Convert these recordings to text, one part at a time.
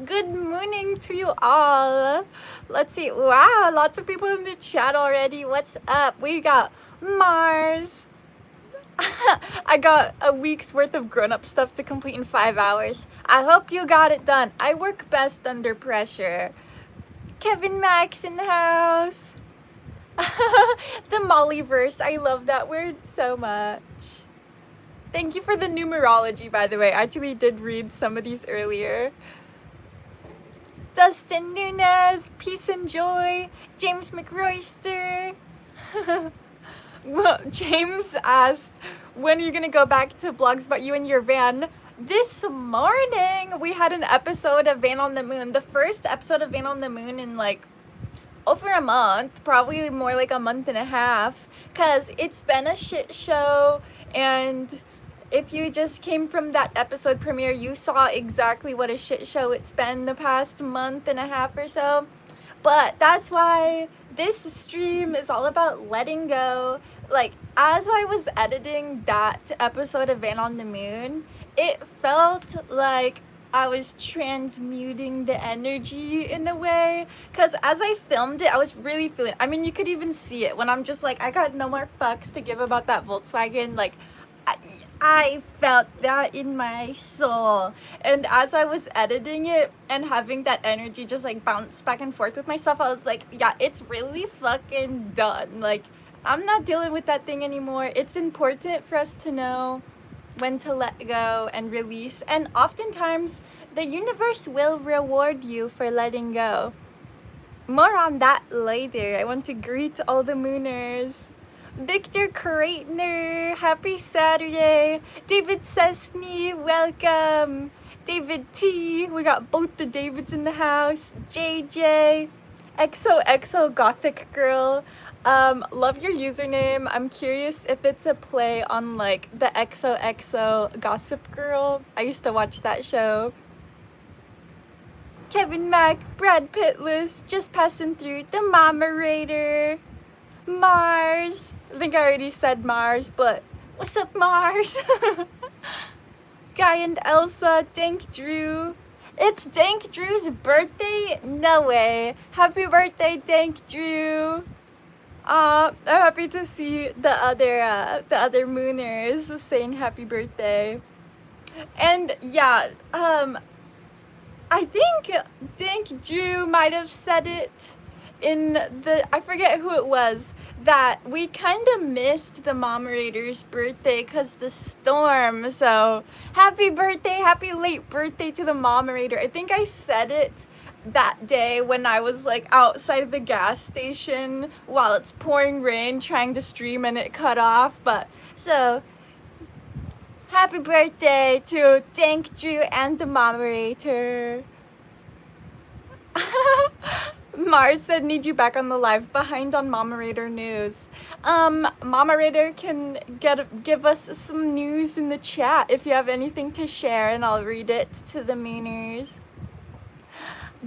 Good morning to you all. Let's see. Wow, lots of people in the chat already. What's up? We got Mars. I got a week's worth of grown-up stuff to complete in 5 hours. I hope you got it done. I work best under pressure. Kevin Max in the house. The Mollyverse. I love that word so much. Thank you for the numerology, by the way. I actually did read some of these earlier. Dustin Nunez, peace and joy. James McRoyster. Well, James asked, when are you gonna go back to blogs about you and your van? This morning, we had an episode of Van on the Moon. The first episode of Van on the Moon in like over a month, probably more like a month and a half, because it's been a shit show. And if you just came from that episode premiere, you saw exactly what a shit show it's been the past month and a half or so. But that's why this stream is all about letting go. Like, as I was editing that episode of Van on the Moon, it felt like I was transmuting the energy in a way, because as I filmed it, I was really feeling, I mean, you could even see it when I'm just like, I got no more fucks to give about that Volkswagen. Like, I felt that in my soul. And as I was editing it and having that energy just like bounce back and forth with myself, I was like, yeah, it's really fucking done. Like, I'm not dealing with that thing anymore. It's important for us to know when to let go and release. And oftentimes, the universe will reward you for letting go. More on that later. I want to greet all the mooners. Victor Kreitner, happy Saturday. David Sesney, welcome. David T, we got both the Davids in the house. JJ, XOXO Gothic Girl. Love your username. I'm curious if it's a play on like the XOXO Gossip Girl. I used to watch that show. Kevin Mack, Brad Pittless, just passing through. The Mama Raider. Mars. I think I already said Mars, but what's up, Mars? Guy and Elsa, Dank Drew. It's Dank Drew's birthday? No way. Happy birthday, Dank Drew. I'm happy to see the other mooners saying happy birthday. And yeah, I think Dank Drew might have said it in the, I forget who it was, that we kind of missed the Mama Raider's birthday because the storm. So happy birthday, happy late birthday to the Mama Raider. I think I said it that day when I was like outside of the gas station while it's pouring rain trying to stream and it cut off. But so happy birthday to Dank Drew and the Mama Raider. Mars said, need you back on the live, behind on Mama Raider news. Mama Raider can give us some news in the chat if you have anything to share, and I'll read it to the meaners.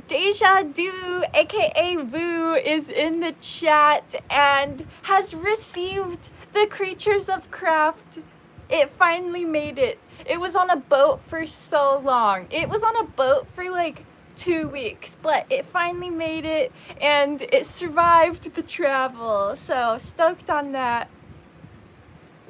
Deja Du, aka Vu, is in the chat and has received the Creatures of Craft. It finally made it. It was on a boat for so long. It was on a boat for like 2 weeks, but it finally made it and it survived the travel. So stoked on that.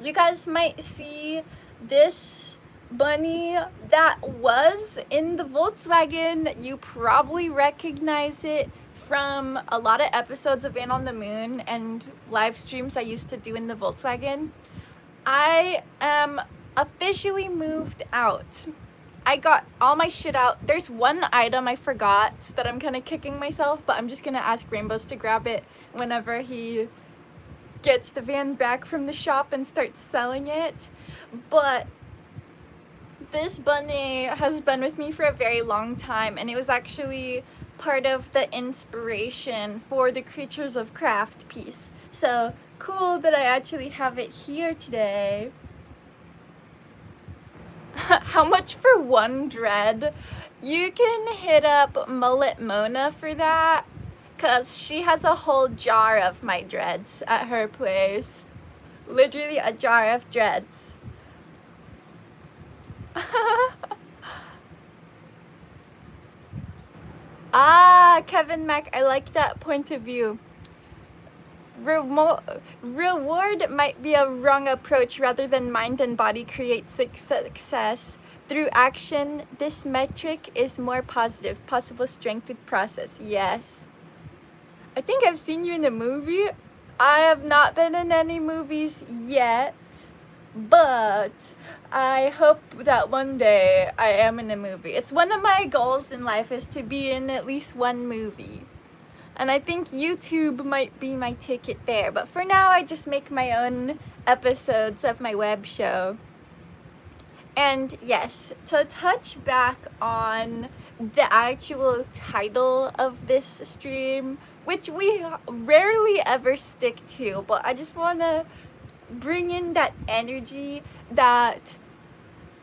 You guys might see this bunny that was in the Volkswagen. You probably recognize it from a lot of episodes of Van on the Moon and live streams I used to do in the Volkswagen. I am officially moved out. I got all my shit out. There's one item I forgot that I'm kind of kicking myself, but I'm just gonna ask Rainbows to grab it whenever he gets the van back from the shop and starts selling it. But this bunny has been with me for a very long time, and it was actually part of the inspiration for the Creatures of Craft piece. So cool that I actually have it here today. How much for one dread? You can hit up Mullet Mona for that, cause she has a whole jar of my dreads at her place. Literally a jar of dreads. Ah, Kevin Mack, I like that point of view. Reward might be a wrong approach. Rather than mind and body create success through action, this metric is more positive. Possible strength with process. Yes. I think I've seen you in a movie. I have not been in any movies yet, but I hope that one day I am in a movie. It's one of my goals in life is to be in at least one movie. And I think YouTube might be my ticket there. But for now, I just make my own episodes of my web show. And yes, to touch back on the actual title of this stream, which we rarely ever stick to, but I just want to bring in that energy that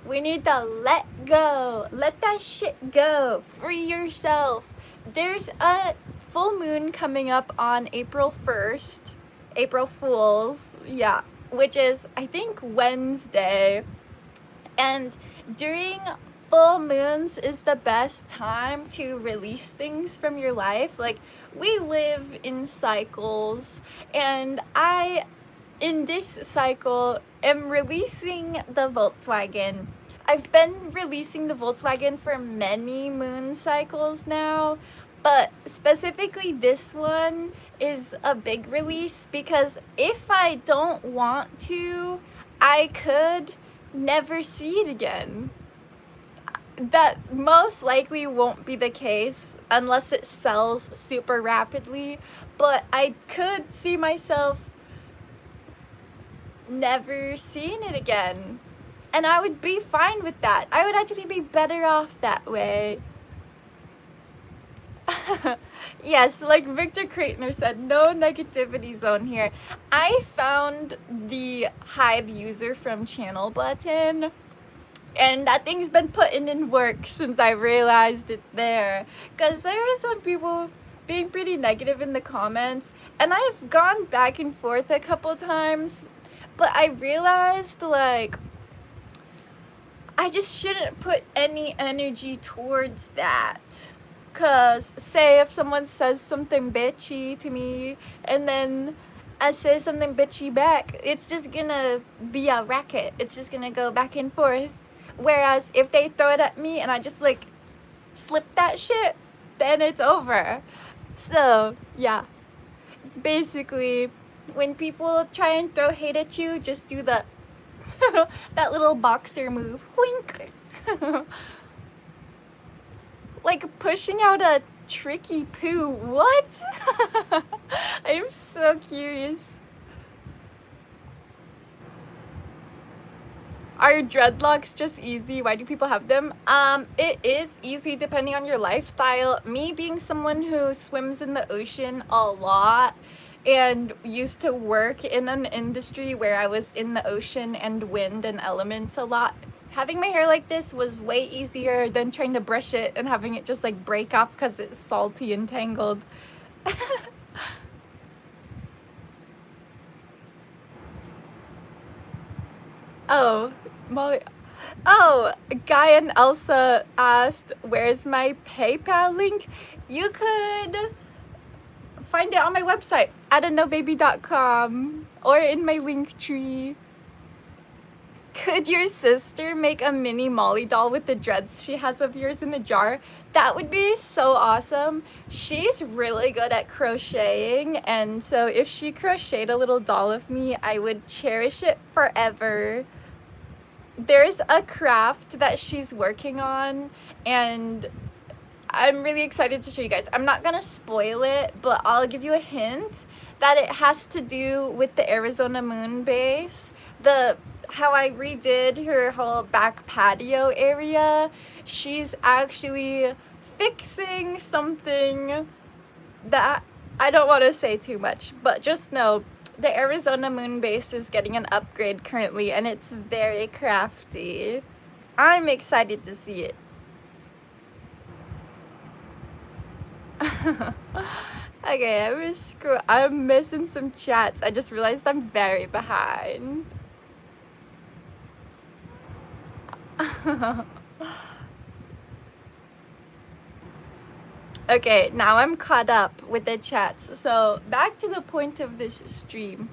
we need to let go. Let that shit go. Free yourself. There's a full moon coming up on April 1st. April Fools, yeah, which is, I think, Wednesday. And during full moons is the best time to release things from your life. Like, we live in cycles, and I, in this cycle, am releasing the Volkswagen. I've been releasing the Volkswagen for many moon cycles now, but specifically this one is a big release because if I don't want to, I could never see it again. That most likely won't be the case unless it sells super rapidly, but I could see myself never seeing it again. And I would be fine with that. I would actually be better off that way. Yes, like Victor Kreitner said, no negativity zone here. I found the hide user from channel button, and that thing's been putting in work since I realized it's there. Because there were some people being pretty negative in the comments, and I've gone back and forth a couple times, but I realized, like, I just shouldn't put any energy towards that. Because, say, if someone says something bitchy to me, and then I say something bitchy back, it's just gonna be a racket. It's just gonna go back and forth. Whereas, if they throw it at me and I just, like, slip that shit, then it's over. So, yeah. Basically, when people try and throw hate at you, just do the that little boxer move. Wink. Like pushing out a tricky poo. What? I'm so curious. Are dreadlocks just easy? Why do people have them? It is easy depending on your lifestyle. Me being someone who swims in the ocean a lot and used to work in an industry where I was in the ocean and wind and elements a lot, having my hair like this was way easier than trying to brush it and having it just like break off because it's salty and tangled. Oh, Molly. Oh, Guy and Elsa asked, where's my PayPal link? You could find it on my website, idontknowbaby.com, or in my link tree. Could your sister make a mini Molly doll with the dreads she has of yours in the jar? That would be so awesome. She's really good at crocheting, and so if she crocheted a little doll of me, I would cherish it forever. There's a craft that she's working on, and I'm really excited to show you guys. I'm not gonna spoil it, but I'll give you a hint that it has to do with the Arizona moon base. How I redid her whole back patio area. She's actually fixing something that I don't want to say too much, but just know the Arizona moon base is getting an upgrade currently, and it's very crafty. I'm excited to see it. Okay, I'm missing some chats. I just realized I'm very behind. Okay, now I'm caught up with the chats. So back to the point of this stream.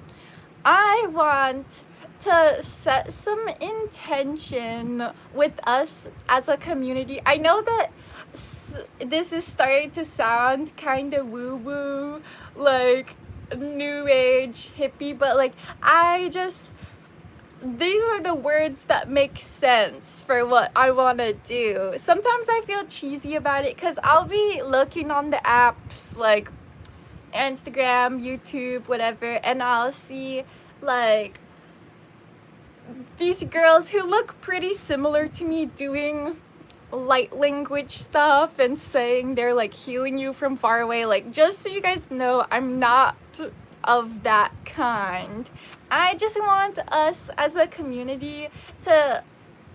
I want to set some intention with us as a community. I know that this is starting to sound kind of woo-woo, like new age hippie, but like these are the words that make sense for what I want to do. Sometimes I feel cheesy about it because I'll be looking on the apps like Instagram, YouTube, whatever, and I'll see like these girls who look pretty similar to me doing light language stuff and saying they're like healing you from far away. Like, just so you guys know, I'm not of that kind. I just want us as a community to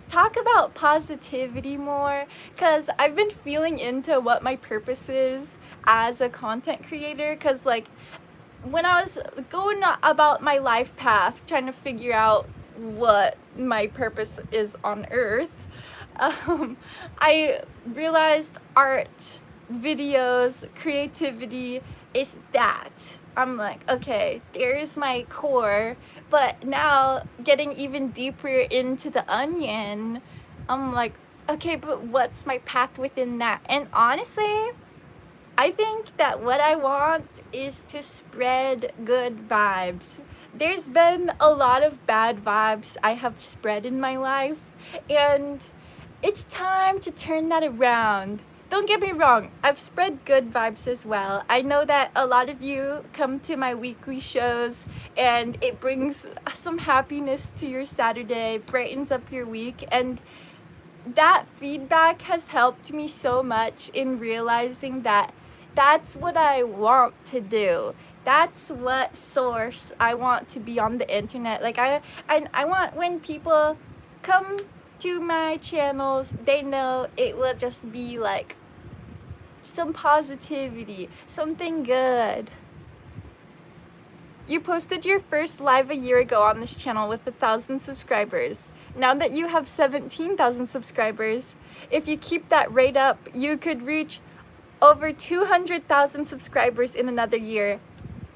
talk about positivity more, because I've been feeling into what my purpose is as a content creator, because like when I was going about my life path trying to figure out what my purpose is on earth, I realized art, videos, creativity is that. I'm like, okay, there's my core, but now getting even deeper into the onion, I'm like, okay, but what's my path within that? And honestly, I think that what I want is to spread good vibes. There's been a lot of bad vibes I have spread in my life, and it's time to turn that around. Don't get me wrong, I've spread good vibes as well. I know that a lot of you come to my weekly shows and it brings some happiness to your Saturday, brightens up your week, and that feedback has helped me so much in realizing that that's what I want to do. That's what source I want to be on the internet. Like I want when people come to my channels, they know it will just be like some positivity, something good. You posted your first live a year ago on this channel with 1,000 subscribers. Now that you have 17,000 subscribers, if you keep that rate up, you could reach over 200,000 subscribers in another year.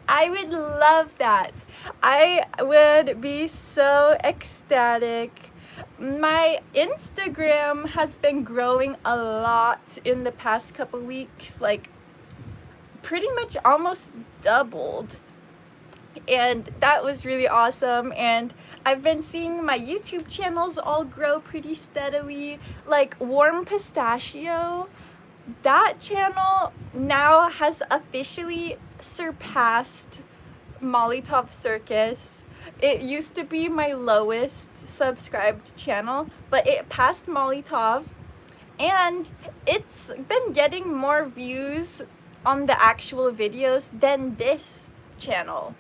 I would love that. I would be so ecstatic. My Instagram has been growing a lot in the past couple weeks, like pretty much almost doubled. And that was really awesome. And I've been seeing my YouTube channels all grow pretty steadily. Like Warm Pistachio, that channel now has officially surpassed Molly Circus. It used to be my lowest subscribed channel, but it passed Molly, and it's been getting more views on the actual videos than this channel.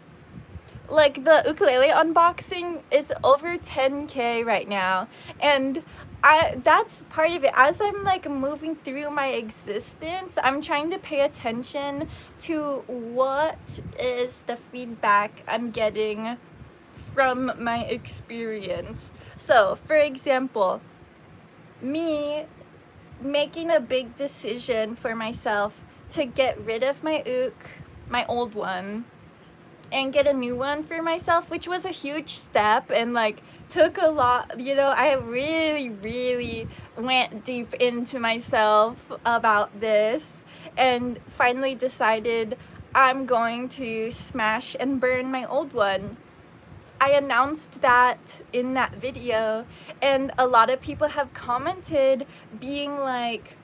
Like the ukulele unboxing is over 10K right now, and that's part of it. As I'm like moving through my existence, I'm trying to pay attention to what is the feedback I'm getting from my experience. So, for example, me making a big decision for myself to get rid of my my old one, and get a new one for myself, which was a huge step and like took a lot, you know. I really went deep into myself about this and finally decided I'm going to smash and burn my old one. I announced that in that video, and a lot of people have commented being like,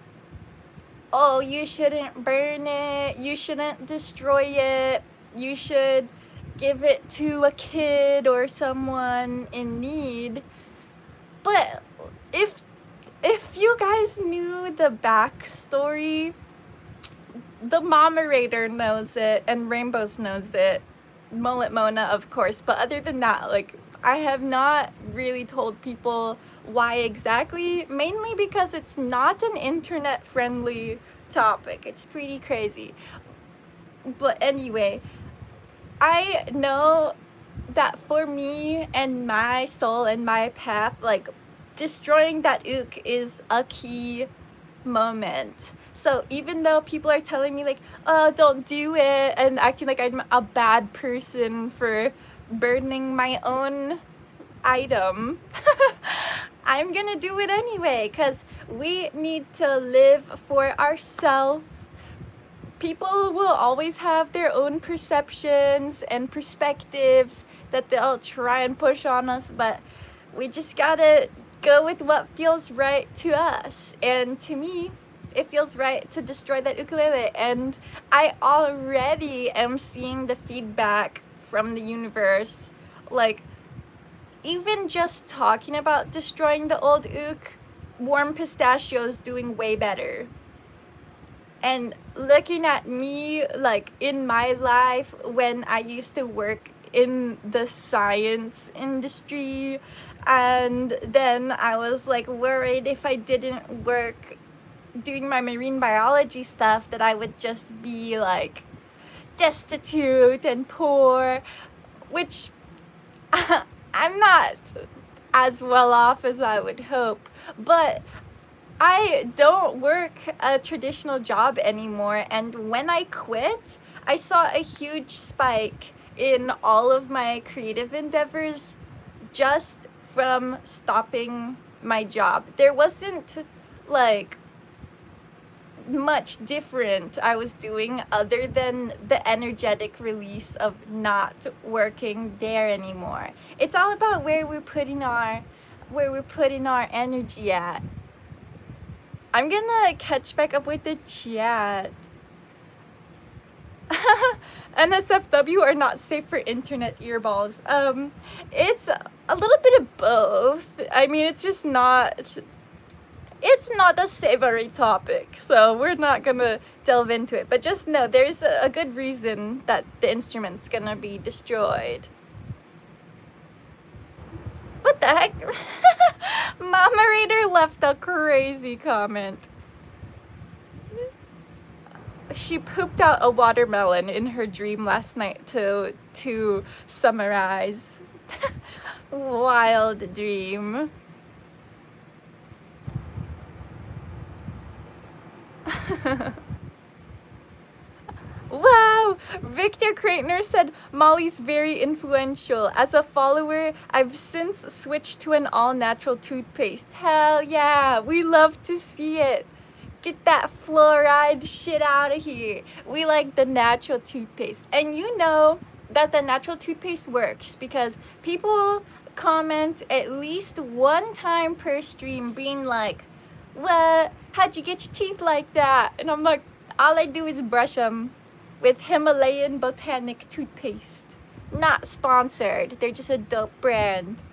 oh, you shouldn't burn it, you shouldn't destroy it, you should give it to a kid or someone in need. But if you guys knew the backstory, the Momerator knows it and Rainbows knows it, Mullet Mona of course, but other than that, like, I have not really told people why exactly, mainly because it's not an internet friendly topic. It's pretty crazy. But anyway, I know that for me and my soul and my path, like, destroying that ook is a key moment. So even though people are telling me like, oh, don't do it, and acting like I'm a bad person for burning my own item, I'm gonna do it anyway, because we need to live for ourselves. People will always have their own perceptions and perspectives that they'll try and push on us, but we just gotta go with what feels right to us. And to me, it feels right to destroy that ukulele, and I already am seeing the feedback from the universe. Like, even just talking about destroying the old uk, Warm Pistachio's doing way better. And looking at me, like, in my life when I used to work in the science industry, and then I was like worried if I didn't work doing my marine biology stuff that I would just be like destitute and poor, which I'm not as well off as I would hope, but I don't work a traditional job anymore, and when I quit, I saw a huge spike in all of my creative endeavors just from stopping my job. There wasn't like much different I was doing other than the energetic release of not working there anymore. It's all about where we're putting our energy at. I'm gonna catch back up with the chat. NSFW are not safe for internet earballs. It's a little bit of both. I mean, it's just not, it's not a savory topic, so we're not gonna delve into it. But just know there's a good reason that the instrument's gonna be destroyed. What the heck? Mama Raider left a crazy comment. She pooped out a watermelon in her dream last night to summarize. Wild dream. Wow! Victor Kreitner said, Molly's very influential. As a follower, I've since switched to an all-natural toothpaste. Hell yeah! We love to see it. Get that fluoride shit out of here. We like the natural toothpaste. And you know that the natural toothpaste works because people comment at least one time per stream being like, what? How'd you get your teeth like that? And I'm like, all I do is brush them with Himalayan Botanic toothpaste. Not sponsored. They're just a dope brand.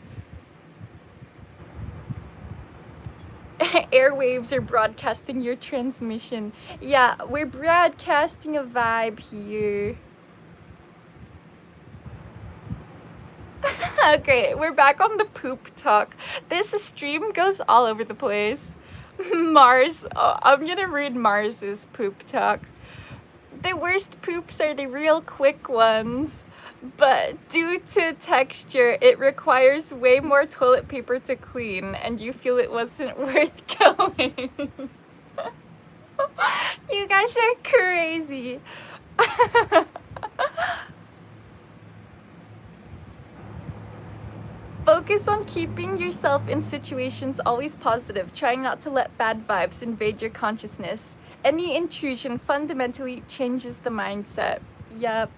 Airwaves are broadcasting your transmission. Yeah, we're broadcasting a vibe here. Okay, we're back on the poop talk. This stream goes all over the place. Mars, I'm gonna read Mars's poop talk. The worst poops are the real quick ones, but due to texture, it requires way more toilet paper to clean, and you feel it wasn't worth going. You guys are crazy. Focus on keeping yourself in situations always positive, trying not to let bad vibes invade your consciousness. Any intrusion fundamentally changes the mindset. Yep.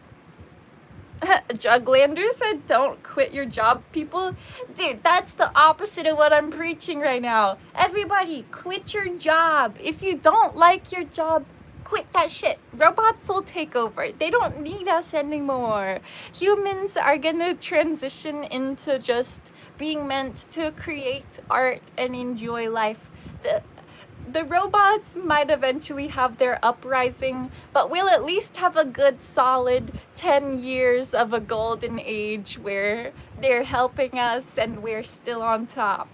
Juglander said, don't quit your job, people. Dude, that's the opposite of what I'm preaching right now. Everybody, quit your job. If you don't like your job, quit that shit. Robots will take over. They don't need us anymore. Humans are gonna transition into just being meant to create art and enjoy life. The robots might eventually have their uprising, but we'll at least have a good solid 10 years of a golden age where they're helping us and we're still on top.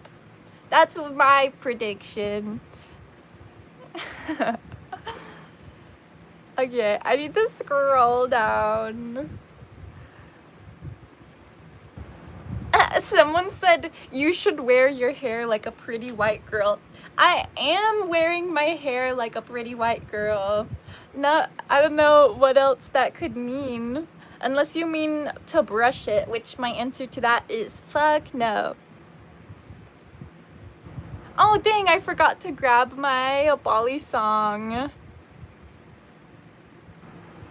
That's my prediction. Okay, I need to scroll down. Someone said you should wear your hair like a pretty white girl. I am wearing my hair like a pretty white girl. No, I don't know what else that could mean. Unless you mean to brush it, which my answer to that is fuck no. Oh dang, I forgot to grab my Bali song.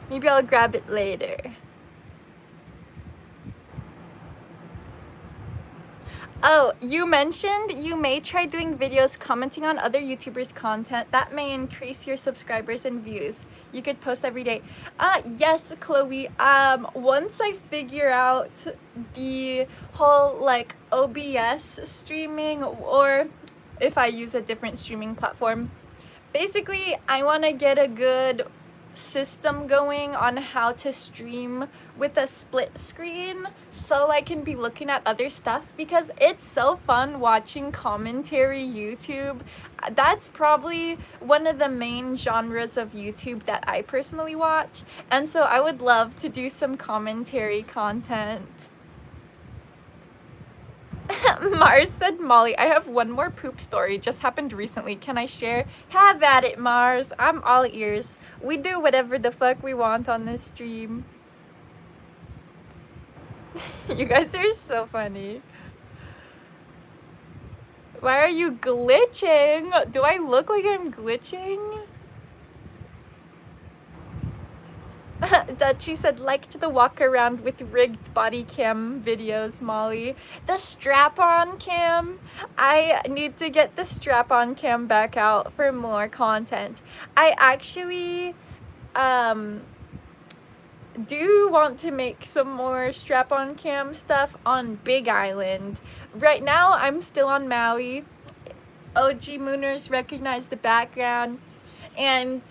Maybe I'll grab it later. Oh, you mentioned you may try doing videos commenting on other YouTubers' content. That may increase your subscribers and views. You could post every day. Yes, Chloe. Once I figure out the whole like OBS streaming, or if I use a different streaming platform, basically I want to get a good system going on how to stream with a split screen so I can be looking at other stuff, because it's so fun watching commentary YouTube. That's probably one of the main genres of YouTube that I personally watch, and so I would love to do some commentary content. Mars said, Molly, I have one more poop story. Just happened recently. Can I share? Have at it, Mars. I'm all ears. We do whatever the fuck we want on this stream. You guys are so funny. Why are you glitching? Do I look like I'm glitching? Dutchie said, liked the walk around with rigged body cam videos, Molly. The strap-on cam? I need to get the strap-on cam back out for more content. I actually do want to make some more strap-on cam stuff on Big Island. Right now, I'm still on Maui. OG Mooners recognize the background. And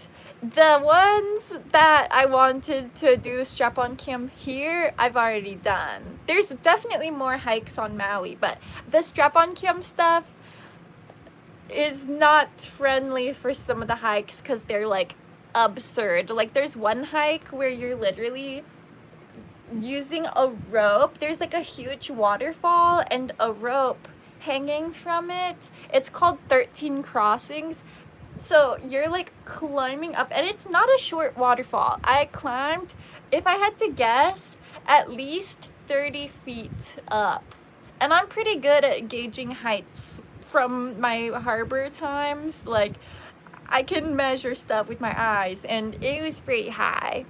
the ones that I wanted to do strap-on cam here, I've already done. There's definitely more hikes on Maui, but the strap-on cam stuff is not friendly for some of the hikes because they're like absurd. Like there's one hike where you're literally using a rope. There's like a huge waterfall and a rope hanging from it. It's called 13 Crossings. So you're like climbing up, and it's not a short waterfall. I climbed, if I had to guess, at least 30 feet up. And I'm pretty good at gauging heights from my harbor times. Like, I can measure stuff with my eyes, and it was pretty high.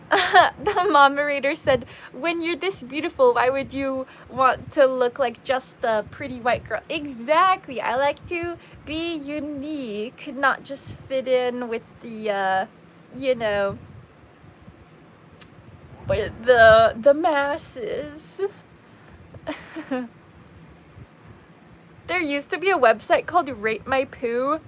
The moderator said, when you're this beautiful, why would you want to look like just a pretty white girl? Exactly. I like to be unique, not just fit in with the, you know, with the masses. There used to be a website called Rate My Poo.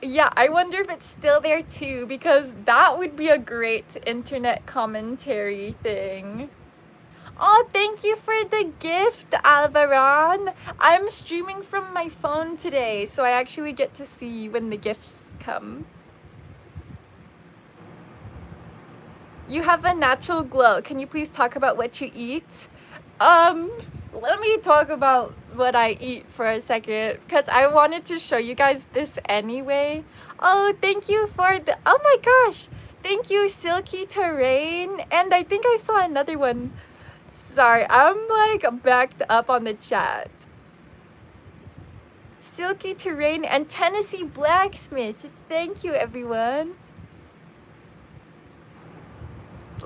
Yeah, I wonder if it's still there too, because that would be a great internet commentary thing. Oh, thank you for the gift, Alvaron. I'm streaming from my phone today, so I actually get to see when the gifts come. You have a natural glow. Can you please talk about what you eat? Let me talk about what I eat for a second, because I wanted to show you guys this anyway. Oh, thank you for the, oh my gosh, thank you, Silky Terrain, and I think I saw another one. Sorry, I'm like backed up on the chat. Silky Terrain and Tennessee Blacksmith, thank you everyone.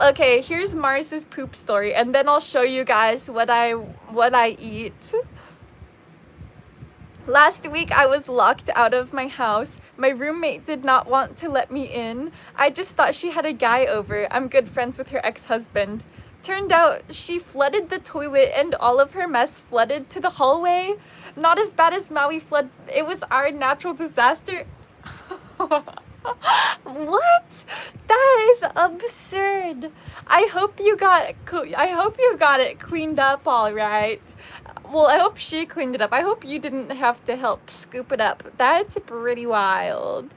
Okay, here's Mars's poop story, and then I'll show you guys what I eat. Last week I was locked out of my house. My roommate did not want to let me in. I just thought she had a guy over. I'm good friends with her ex-husband. Turned out she flooded the toilet and all of her mess flooded to the hallway. Not as bad as Maui flood. It was our natural disaster. What? That is absurd. I hope you got it cleaned up all right. Well, I hope she cleaned it up. I hope you didn't have to help scoop it up. That's pretty wild.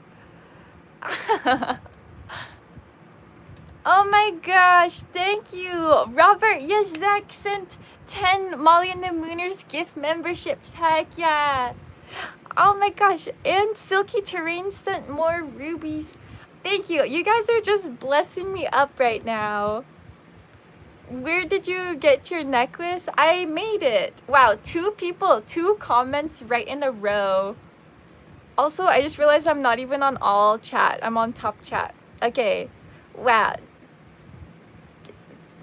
Oh my gosh, thank you. Robert Yazek sent 10 Molly and the Mooners gift memberships. Heck yeah. Oh my gosh, and Silky Terrain sent more rubies. Thank you. You guys are just blessing me up right now. Where did you get your necklace? I made it. Wow, 2 people, 2 comments right in a row. Also, I just realized I'm not even on all chat. I'm on top chat. Okay. Wow.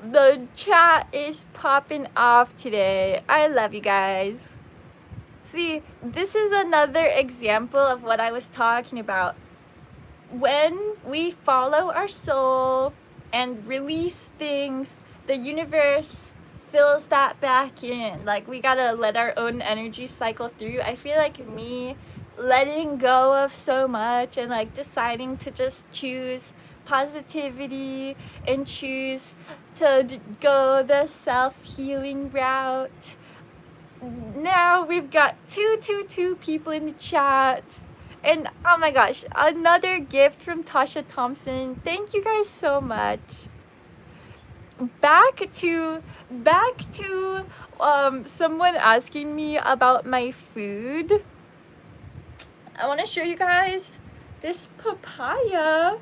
The chat is popping off today. I love you guys. See, this is another example of what I was talking about. When we follow our soul and release things, the universe fills that back in. Like, we gotta let our own energy cycle through. I feel like me letting go of so much and like deciding to just choose positivity and choose to go the self-healing route. Now we've got 222 people in the chat. And oh my gosh, another gift from Tasha Thompson. Thank you guys so much. Back to someone asking me about my food. I want to show you guys this papaya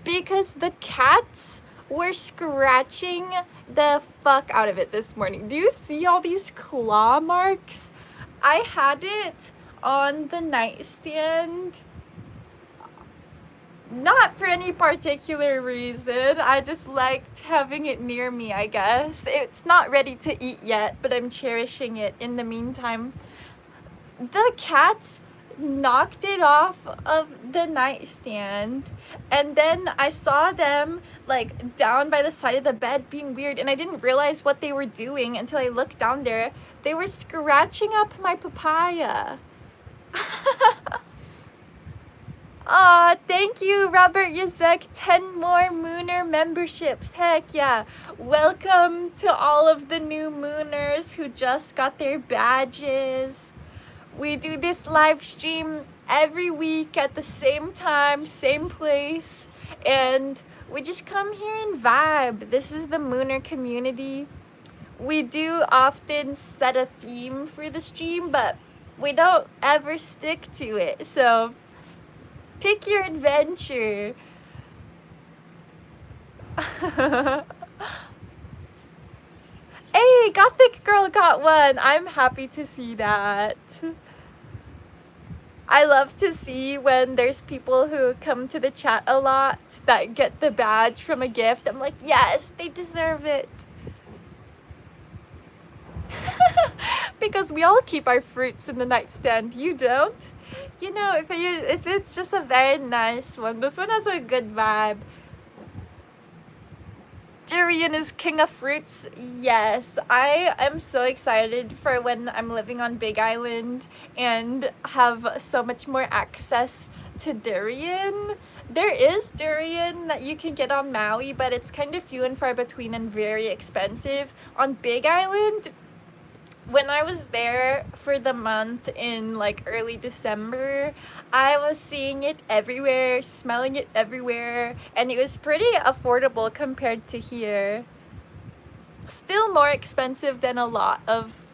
because the cats were scratching the fuck out of it this morning. Do you see all these claw marks? I had it on the nightstand, not for any particular reason. I just liked having it near me, I guess. It's not ready to eat yet, but I'm cherishing it in the meantime. The cats knocked it off of the nightstand, and then I saw them like down by the side of the bed being weird, and I didn't realize what they were doing until I looked down there. They were scratching up my papaya. Aw, thank you, Robert Yazek. 10 more Mooner memberships. Heck yeah. Welcome to all of the new Mooners who just got their badges. We do this live stream every week at the same time, same place, and we just come here and vibe. This is the Mooner community. We do often set a theme for the stream, but we don't ever stick to it, so pick your adventure. Hey, Gothic Girl got one. I'm happy to see that. I love to see when there's people who come to the chat a lot that get the badge from a gift. I'm like, yes, they deserve it. Because we all keep our fruits in the nightstand. You don't? You know, if it's just a very nice one. This one has a good vibe. Durian is king of fruits. Yes, I am so excited for when I'm living on Big Island and have so much more access to durian. There is durian that you can get on Maui, but it's kind of few and far between and very expensive. On Big Island, when I was there for the month in like early December, I was seeing it everywhere, smelling it everywhere, and it was pretty affordable compared to here. Still more expensive than a lot of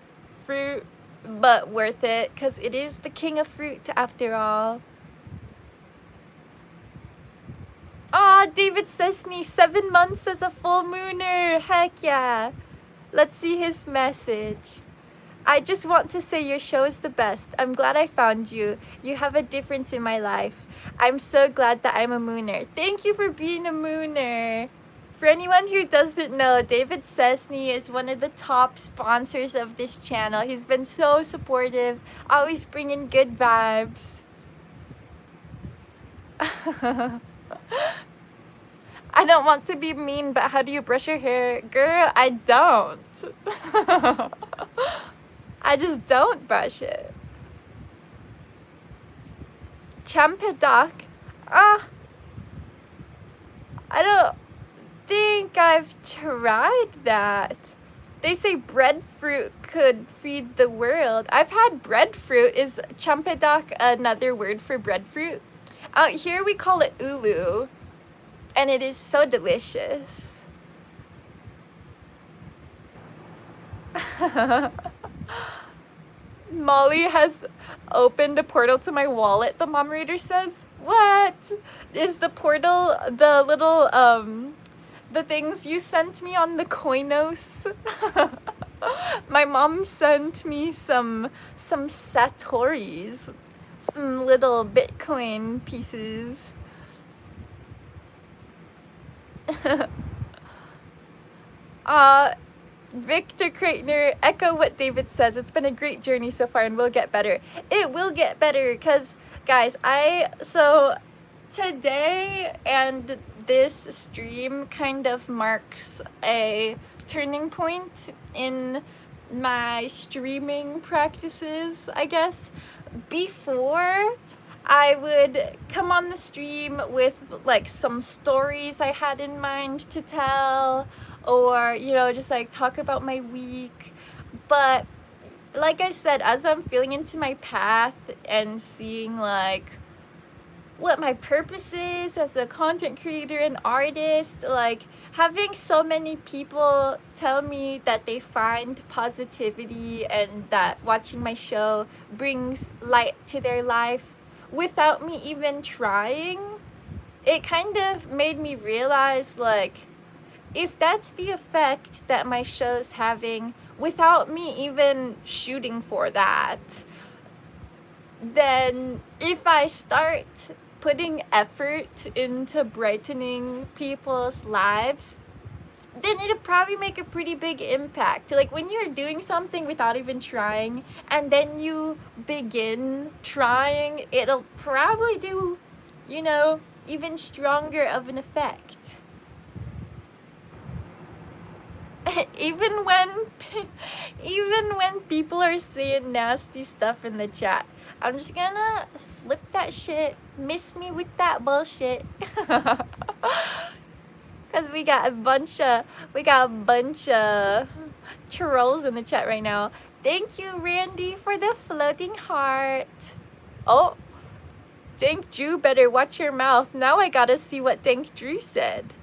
fruit, but worth it because it is the king of fruit after all. Aw, David Sesney, 7 months as a full mooner. Heck yeah. Let's see his message. I just want to say your show is the best. I'm glad I found you. You have a difference in my life. I'm so glad that I'm a mooner. Thank you for being a mooner. For anyone who doesn't know, David Sesney is one of the top sponsors of this channel. He's been so supportive, always bringing good vibes. I don't want to be mean, but how do you brush your hair? Girl, I don't. I just don't brush it. Champedoc? I don't think I've tried that. They say breadfruit could feed the world. I've had breadfruit. Is champedoc another word for breadfruit? Out here we call it ulu. and it is so delicious. Molly has opened a portal to my wallet, the moderator says. What? Is the portal the little, the things you sent me on the Koinos? My mom sent me some Satoris, some little Bitcoin pieces. Victor Kreitner, echo what David says. It's been a great journey so far and we'll get better. It will get better because, guys, so today and this stream kind of marks a turning point in my streaming practices, I guess. Before, I would come on the stream with like some stories I had in mind to tell, or, you know, just like talk about my week. But like I said, as I'm feeling into my path and seeing like what my purpose is as a content creator and artist, like having so many people tell me that they find positivity and that watching my show brings light to their life without me even trying, it kind of made me realize, like, if that's the effect that my show's having without me even shooting for that, then if I start putting effort into brightening people's lives, then it'll probably make a pretty big impact. Like when you're doing something without even trying and then you begin trying, it'll probably do, you know, even stronger of an effect. even when people are saying nasty stuff in the chat, I'm just gonna slip that shit. Miss me with that bullshit. Cause we got a bunch of trolls in the chat right now. Thank you, Randy, for the floating heart. Oh, Dank Drew, better watch your mouth. Now I gotta see what Dank Drew said.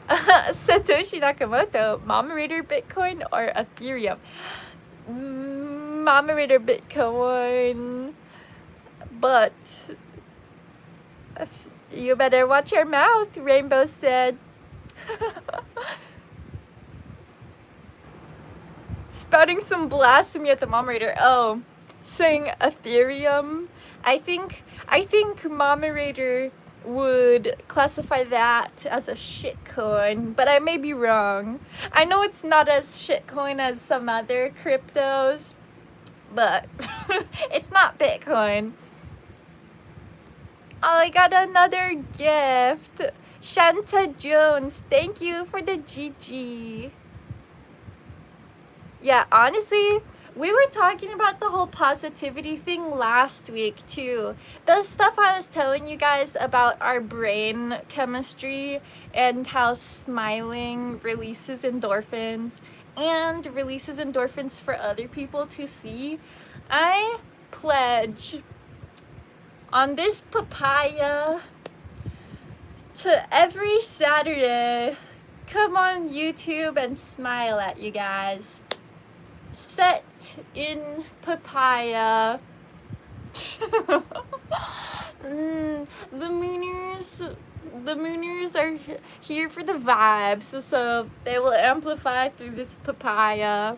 Satoshi Nakamoto, Moderator Bitcoin or Ethereum? Moderator Bitcoin, but you better watch your mouth, Rainbow said. Spouting some blasphemy at the moderator. Oh, saying Ethereum. I think moderator would classify that as a shitcoin, but I may be wrong. I know it's not as shitcoin as some other cryptos, but it's not Bitcoin. Oh, I got another gift. Shanta Jones, thank you for the GG. Yeah, honestly, we were talking about the whole positivity thing last week too. The stuff I was telling you guys about our brain chemistry and how smiling releases endorphins and releases endorphins for other people to see. I pledge on this papaya to every Saturday come on YouTube and smile at you guys. Set in papaya. The Mooners are here for the vibes, so they will amplify through this papaya.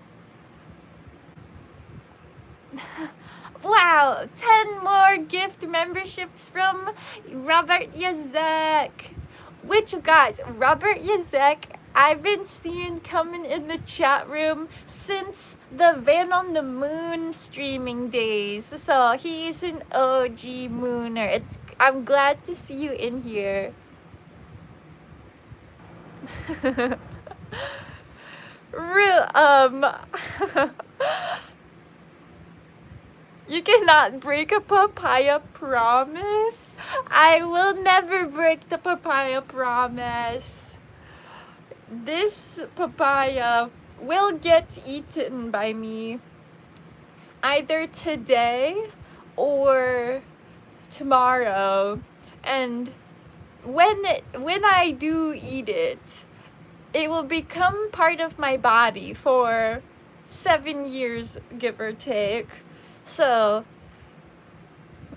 Wow, 10 more gift memberships from Robert Yazek. Which, guys, Robert Yazek, I've been seeing coming in the chat room since the Van on the Moon streaming days. So he's an OG Mooner. I'm glad to see you in here. You cannot break a papaya promise. I will never break the papaya promise. This papaya will get eaten by me either today or tomorrow. And when I do eat it, it will become part of my body for 7 years, give or take. So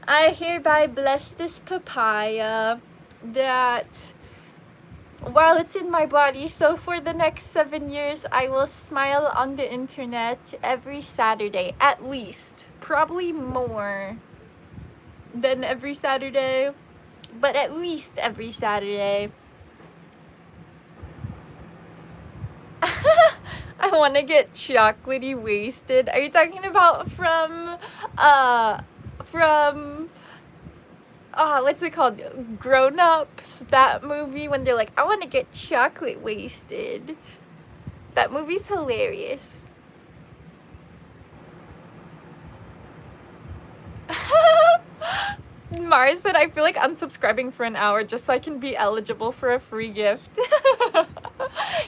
I hereby bless this papaya that while it's in my body, so for the next 7 years, I will smile on the internet every Saturday, at least. Probably more than every Saturday, but at least every Saturday. I want to get chocolatey wasted. Are you talking about from what's it called? Grown Ups, that movie when they're like, I want to get chocolate wasted. That movie's hilarious. Mars said, I feel like unsubscribing for an hour just so I can be eligible for a free gift.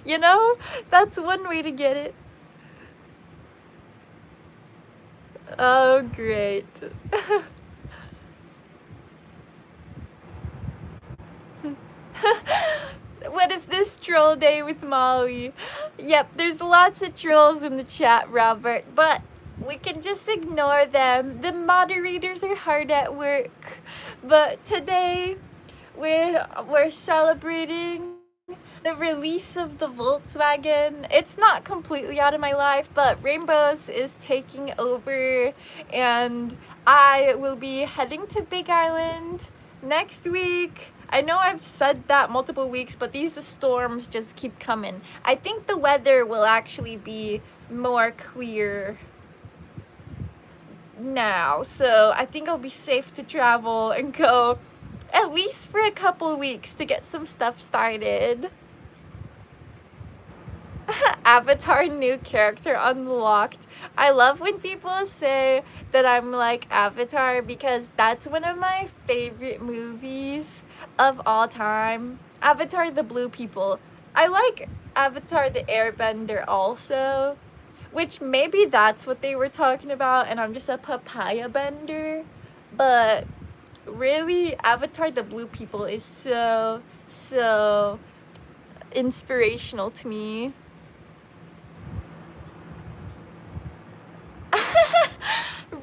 You know, that's one way to get it. Oh, great. What is this troll day with Molly? Yep, there's lots of trolls in the chat, Robert, but we can just ignore them. The moderators are hard at work. But today, we're celebrating the release of the Volkswagen. It's not completely out of my life, but Rainbows is taking over, and I will be heading to Big Island next week. I know I've said that multiple weeks, but these storms just keep coming. I think the weather will actually be more clear now, so I think I'll be safe to travel and go at least for a couple weeks to get some stuff started. Avatar new character unlocked. I love when people say that I'm like Avatar because that's one of my favorite movies of all time. Avatar the Blue People. I like Avatar the Airbender also, which maybe that's what they were talking about and I'm just a papaya bender. But really, Avatar the Blue People is so inspirational to me.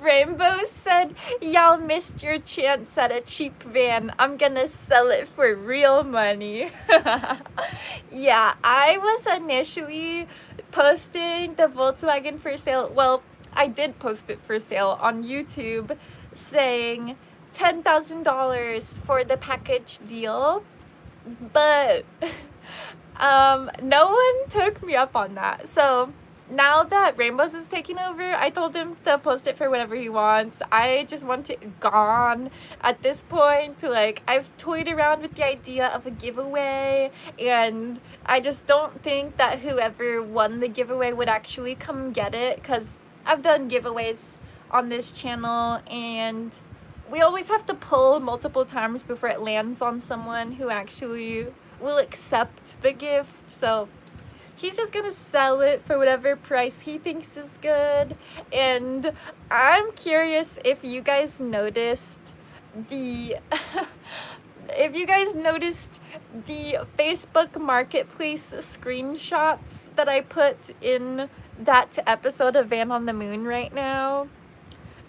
Rainbow said, y'all missed your chance at a cheap van. I'm gonna sell it for real money. Yeah, I was initially posting the Volkswagen for sale. Well, I did post it for sale on YouTube saying $10,000 for the package deal. But no one took me up on that. So now that Rainbows is taking over, I told him to post it for whatever he wants. I just want it gone at this point. Like, I've toyed around with the idea of a giveaway, and I just don't think that whoever won the giveaway would actually come get it, because I've done giveaways on this channel, and we always have to pull multiple times before it lands on someone who actually will accept the gift. So he's just gonna sell it for whatever price he thinks is good. And I'm curious if you guys noticed the if you guys noticed the Facebook Marketplace screenshots that I put in that episode of Van on the Moon right now,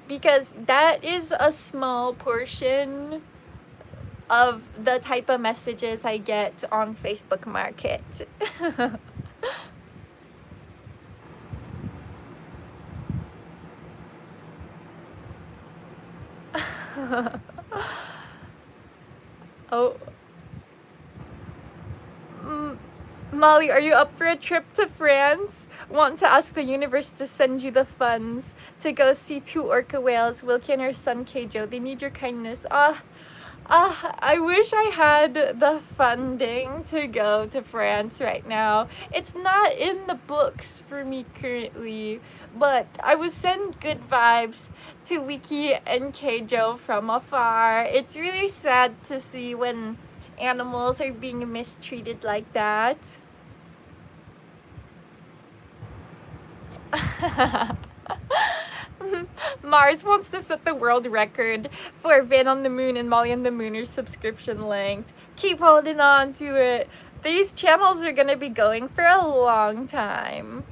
because that is a small portion of the type of messages I get on Facebook Market. Oh. Molly, are you up for a trip to France? Want to ask the universe to send you the funds to go see 2 orca whales, Wilkie and her son Keijo. They need your kindness. I wish I had the funding to go to France right now. It's not in the books for me currently, but I would send good vibes to Wiki and Keijo from afar. It's really sad to see when animals are being mistreated like that. Mars wants to set the world record for Van on the Moon and Molly and the Mooners subscription length. Keep holding on to it. These channels are gonna be going for a long time.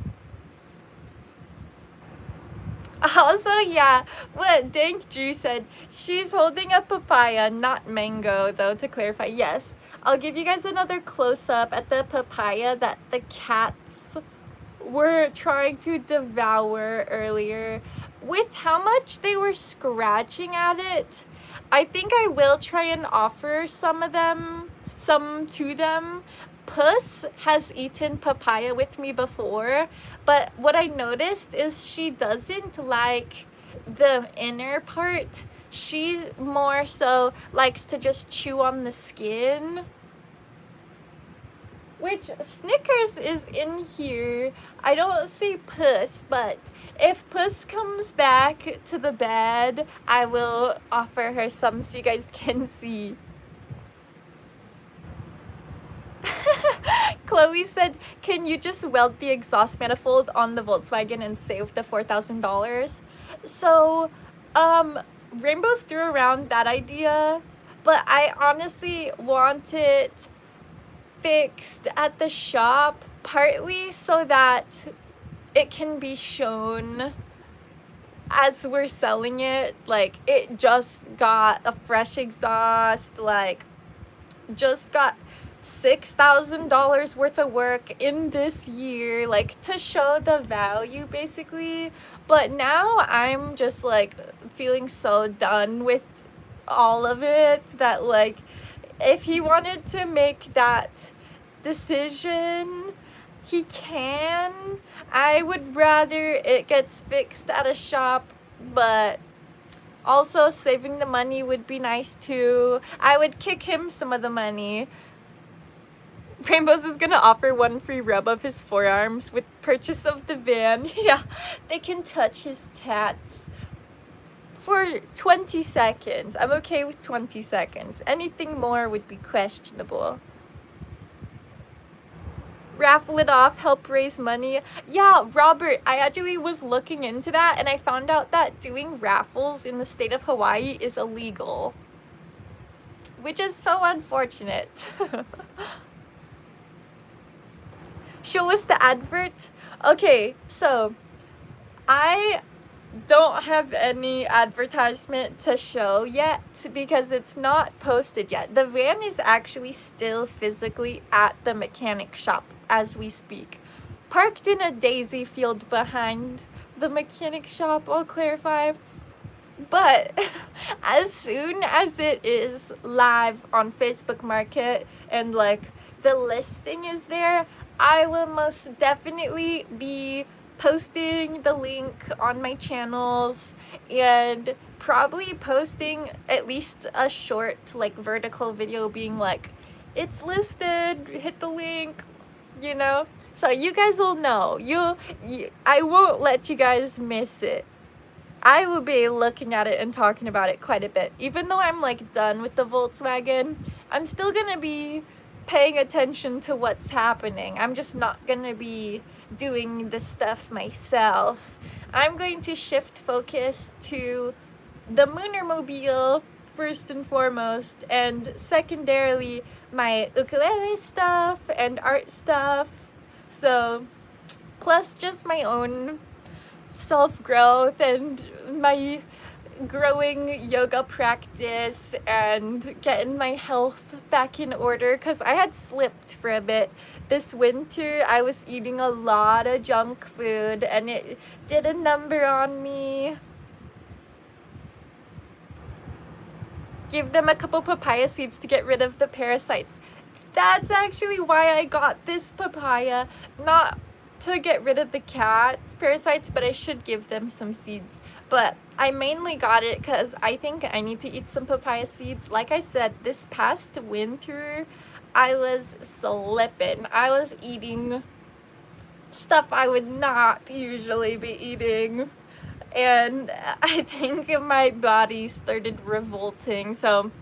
Also, yeah, what Dank Drew said, she's holding a papaya, not mango, though, to clarify. Yes, I'll give you guys another close-up at the papaya that the cats were trying to devour earlier. With how much they were scratching at it, I think I will try and offer some to them. Puss has eaten papaya with me before, but what I noticed is she doesn't like the inner part. She more so likes to just chew on the skin. Which, Snickers is in here. I don't see Puss, but if Puss comes back to the bed, I will offer her some so you guys can see. Chloe said, can you just weld the exhaust manifold on the Volkswagen and save the $4,000? So, Rainbows threw around that idea, but I honestly want it fixed at the shop, partly so that it can be shown as we're selling it, like it just got a fresh exhaust, like just got $6,000 worth of work in this year, like to show the value basically. But now I'm just like feeling so done with all of it that like if he wanted to make that decision, he can. I would rather it gets fixed at a shop, but also saving the money would be nice too. I would kick him some of the money. Rainbows is gonna offer one free rub of his forearms with purchase of the van. Yeah, they can touch his tats for 20 seconds. I'm okay with 20 seconds. Anything more would be questionable. Raffle it off, help raise money. Yeah, Robert, I actually was looking into that and I found out that doing raffles in the state of Hawaii is illegal, which is so unfortunate. Show us the advert. Okay, so I don't have any advertisement to show yet because it's not posted yet. The van is actually still physically at the mechanic shop as we speak, parked in a daisy field behind the mechanic shop, I'll clarify. But as soon as it is live on Facebook Market and like the listing is there, I will most definitely be posting the link on my channels and probably posting at least a short like vertical video being like, it's listed, hit the link, you know, so you guys will know. I won't let you guys miss it. I will be looking at it and talking about it quite a bit. Even though I'm like done with the Volkswagen, I'm still gonna be paying attention to what's happening. I'm just not gonna be doing this stuff myself. I'm going to shift focus to the Moonermobile first and foremost, and secondarily my ukulele stuff and art stuff. So plus just my own self-growth and my growing yoga practice and getting my health back in order, because I had slipped for a bit this winter. I was eating a lot of junk food and it did a number on me. Give them a couple papaya seeds to get rid of the parasites. That's actually why I got this papaya, not to get rid of the cat's parasites, but I should give them some seeds. But I mainly got it because I think I need to eat some papaya seeds. Like I said, this past winter, I was slipping. I was eating stuff I would not usually be eating. And I think my body started revolting. So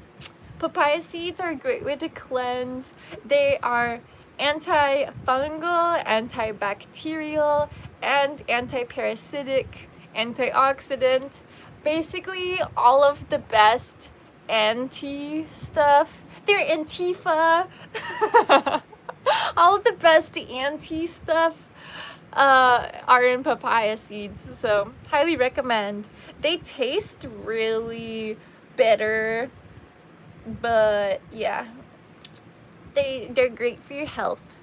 papaya seeds are a great way to cleanse. They are antifungal, antibacterial, and antiparasitic, antioxidant, basically all of the best anti stuff. They're Antifa. All of the best anti stuff are in papaya seeds, so highly recommend. They taste really bitter, but yeah, they're great for your health.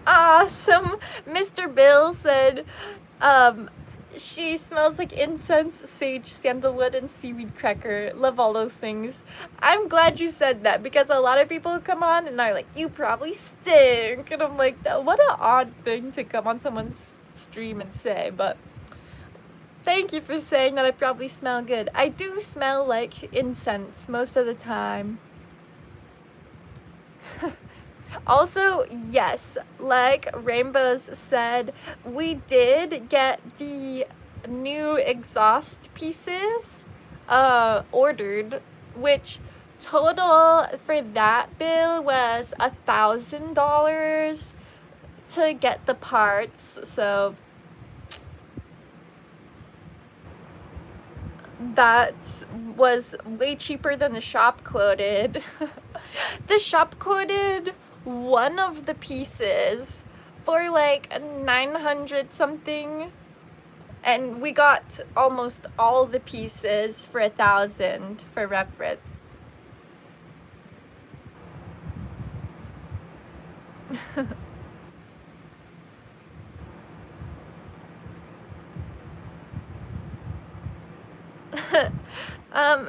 Awesome. Mr. Bill said, she smells like incense, sage, sandalwood, and seaweed cracker. Love all those things. I'm glad you said that, because a lot of people come on and are like, you probably stink. And I'm like, what an odd thing to come on someone's stream and say, but thank you for saying that I probably smell good. I do smell like incense most of the time. Also, yes, like Rainbows said, we did get the new exhaust pieces ordered, which total for that bill was $1,000 to get the parts, so that was way cheaper than the shop quoted. The shop quoted one of the pieces for like 900 something, and we got almost all the pieces for 1,000 for reference.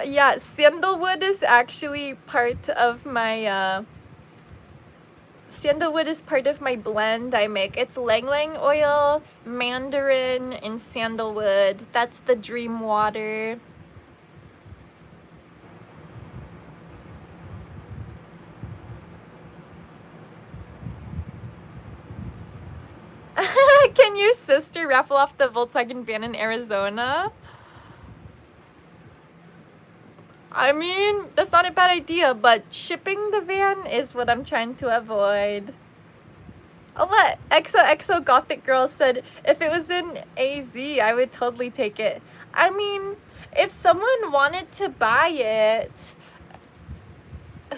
Yeah, sandalwood is actually part of my sandalwood is part of my blend I make. It's lang lang oil, mandarin, and sandalwood. That's the dream water. Can your sister raffle off the Volkswagen van in Arizona? I mean, that's not a bad idea, but shipping the van is what I'm trying to avoid. Oh, what? XOXO Gothic Girl said, if it was in AZ, I would totally take it. I mean, if someone wanted to buy it,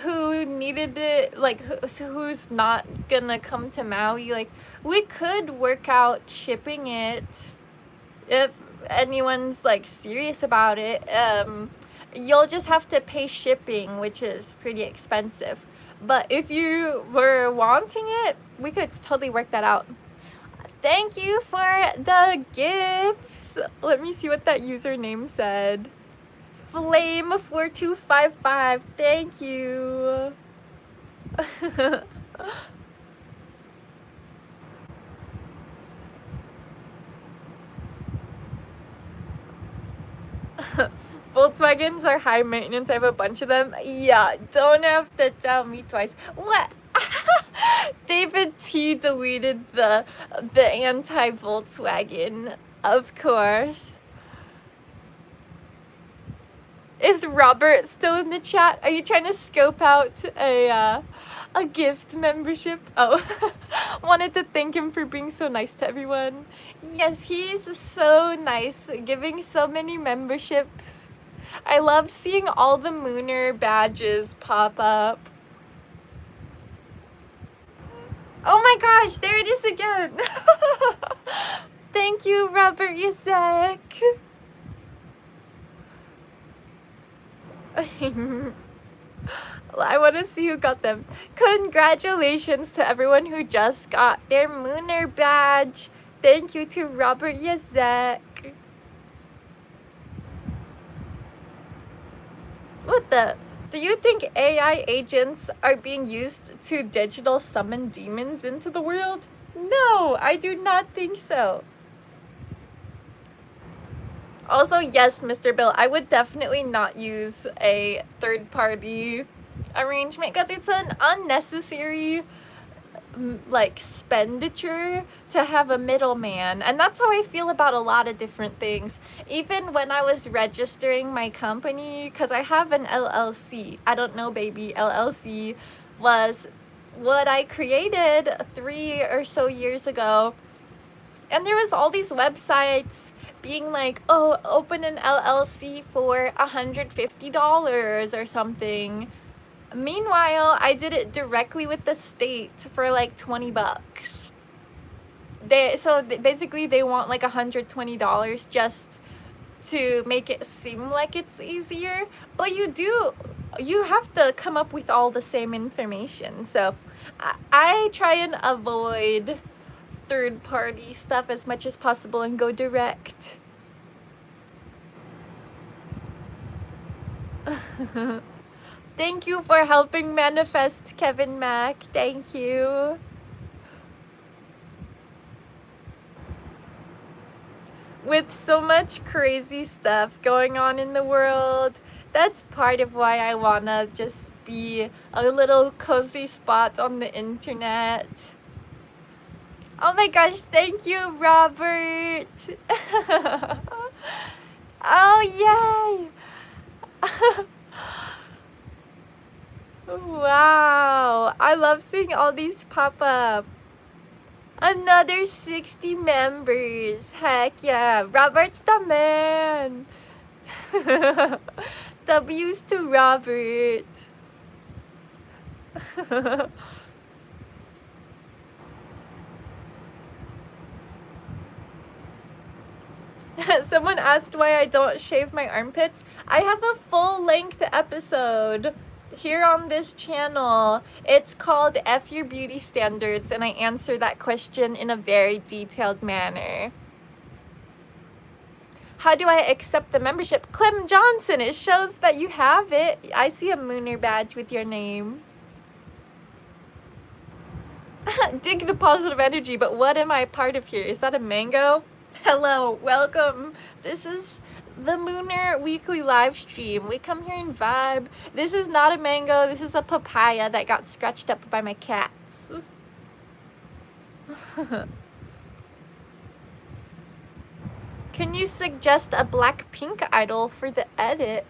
who needed it, like, who's not gonna come to Maui, like, we could work out shipping it if anyone's, like, serious about it. You'll just have to pay shipping, which is pretty expensive. But if you were wanting it, we could totally work that out. Thank you for the gifts. Let me see what that username said. Flame4255. Thank you. Volkswagens are high maintenance. I have a bunch of them. Yeah, don't have to tell me twice. What? David T deleted the anti-Volkswagen, of course. Is Robert still in the chat? Are you trying to scope out a gift membership? Oh, wanted to thank him for being so nice to everyone. Yes, he's so nice, giving so many memberships. I love seeing all the Mooner badges pop up. Oh my gosh, there it is again. Thank you, Robert Yasek. I want to see who got them. Congratulations to everyone who just got their Mooner badge. Thank you to Robert Yazek. What the? Do you think AI agents are being used to digital summon demons into the world? No, I do not think so. Also, yes, Mr. Bill, I would definitely not use a third-party arrangement because it's an unnecessary like expenditure to have a middleman, and that's how I feel about a lot of different things. Even when I was registering my company, because I have an LLC, I don't know baby LLC was what I created 3 or so years ago And there was all these websites being like, oh, open an LLC for $150 or something. Meanwhile, I did it directly with the state for like 20 bucks. Basically they want like $120 just to make it seem like it's easier, but you have to come up with all the same information. So I try and avoid third-party stuff as much as possible and go direct. Thank you for helping manifest, Kevin Mack. Thank you. With so much crazy stuff going on in the world, that's part of why I wanna just be a little cozy spot on the internet. Oh my gosh, thank you, Robert. Oh, yay. Wow, I love seeing all these pop up. Another 60 members. Heck yeah. Robert's the man. W's to Robert. Someone asked why I don't shave my armpits. I have a full-length episode here on this channel. It's called F Your Beauty Standards, and I answer that question in a very detailed manner. How do I accept the membership? Clem Johnson, it shows that you have it. I see a Mooner badge with your name. Dig the positive energy, but what am I part of here? Is that a mango? Hello, welcome. This is the Mooner weekly live stream. We come here and vibe. This is not a mango. This is a papaya that got scratched up by my cats. Can you suggest a Blackpink idol for the edit?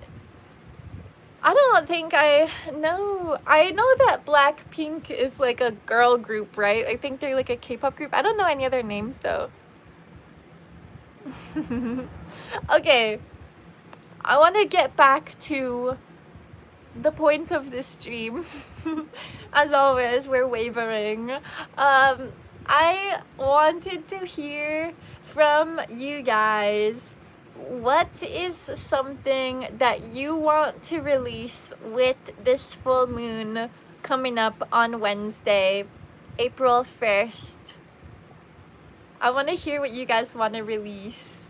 I don't think I know. I know that Blackpink is like a girl group, right? I think they're like a K-pop group. I don't know any other names though. Okay, I want to get back to the point of this stream. As always, we're wavering. I wanted to hear from you guys. What is something that you want to release with this full moon coming up on Wednesday, April 1st? I want to hear what you guys want to release,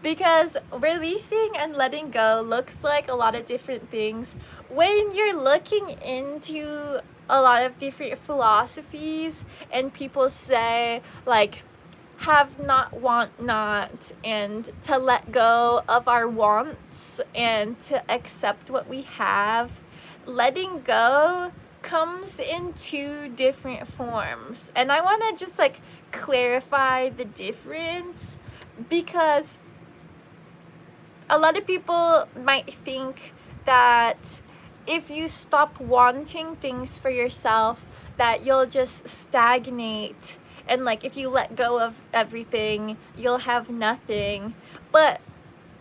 because releasing and letting go looks like a lot of different things. When you're looking into a lot of different philosophies and people say like have not, want not, and to let go of our wants and to accept what we have, letting go comes in two different forms. And I want to just like clarify the difference, because a lot of people might think that if you stop wanting things for yourself, that you'll just stagnate, and like if you let go of everything, you'll have nothing. But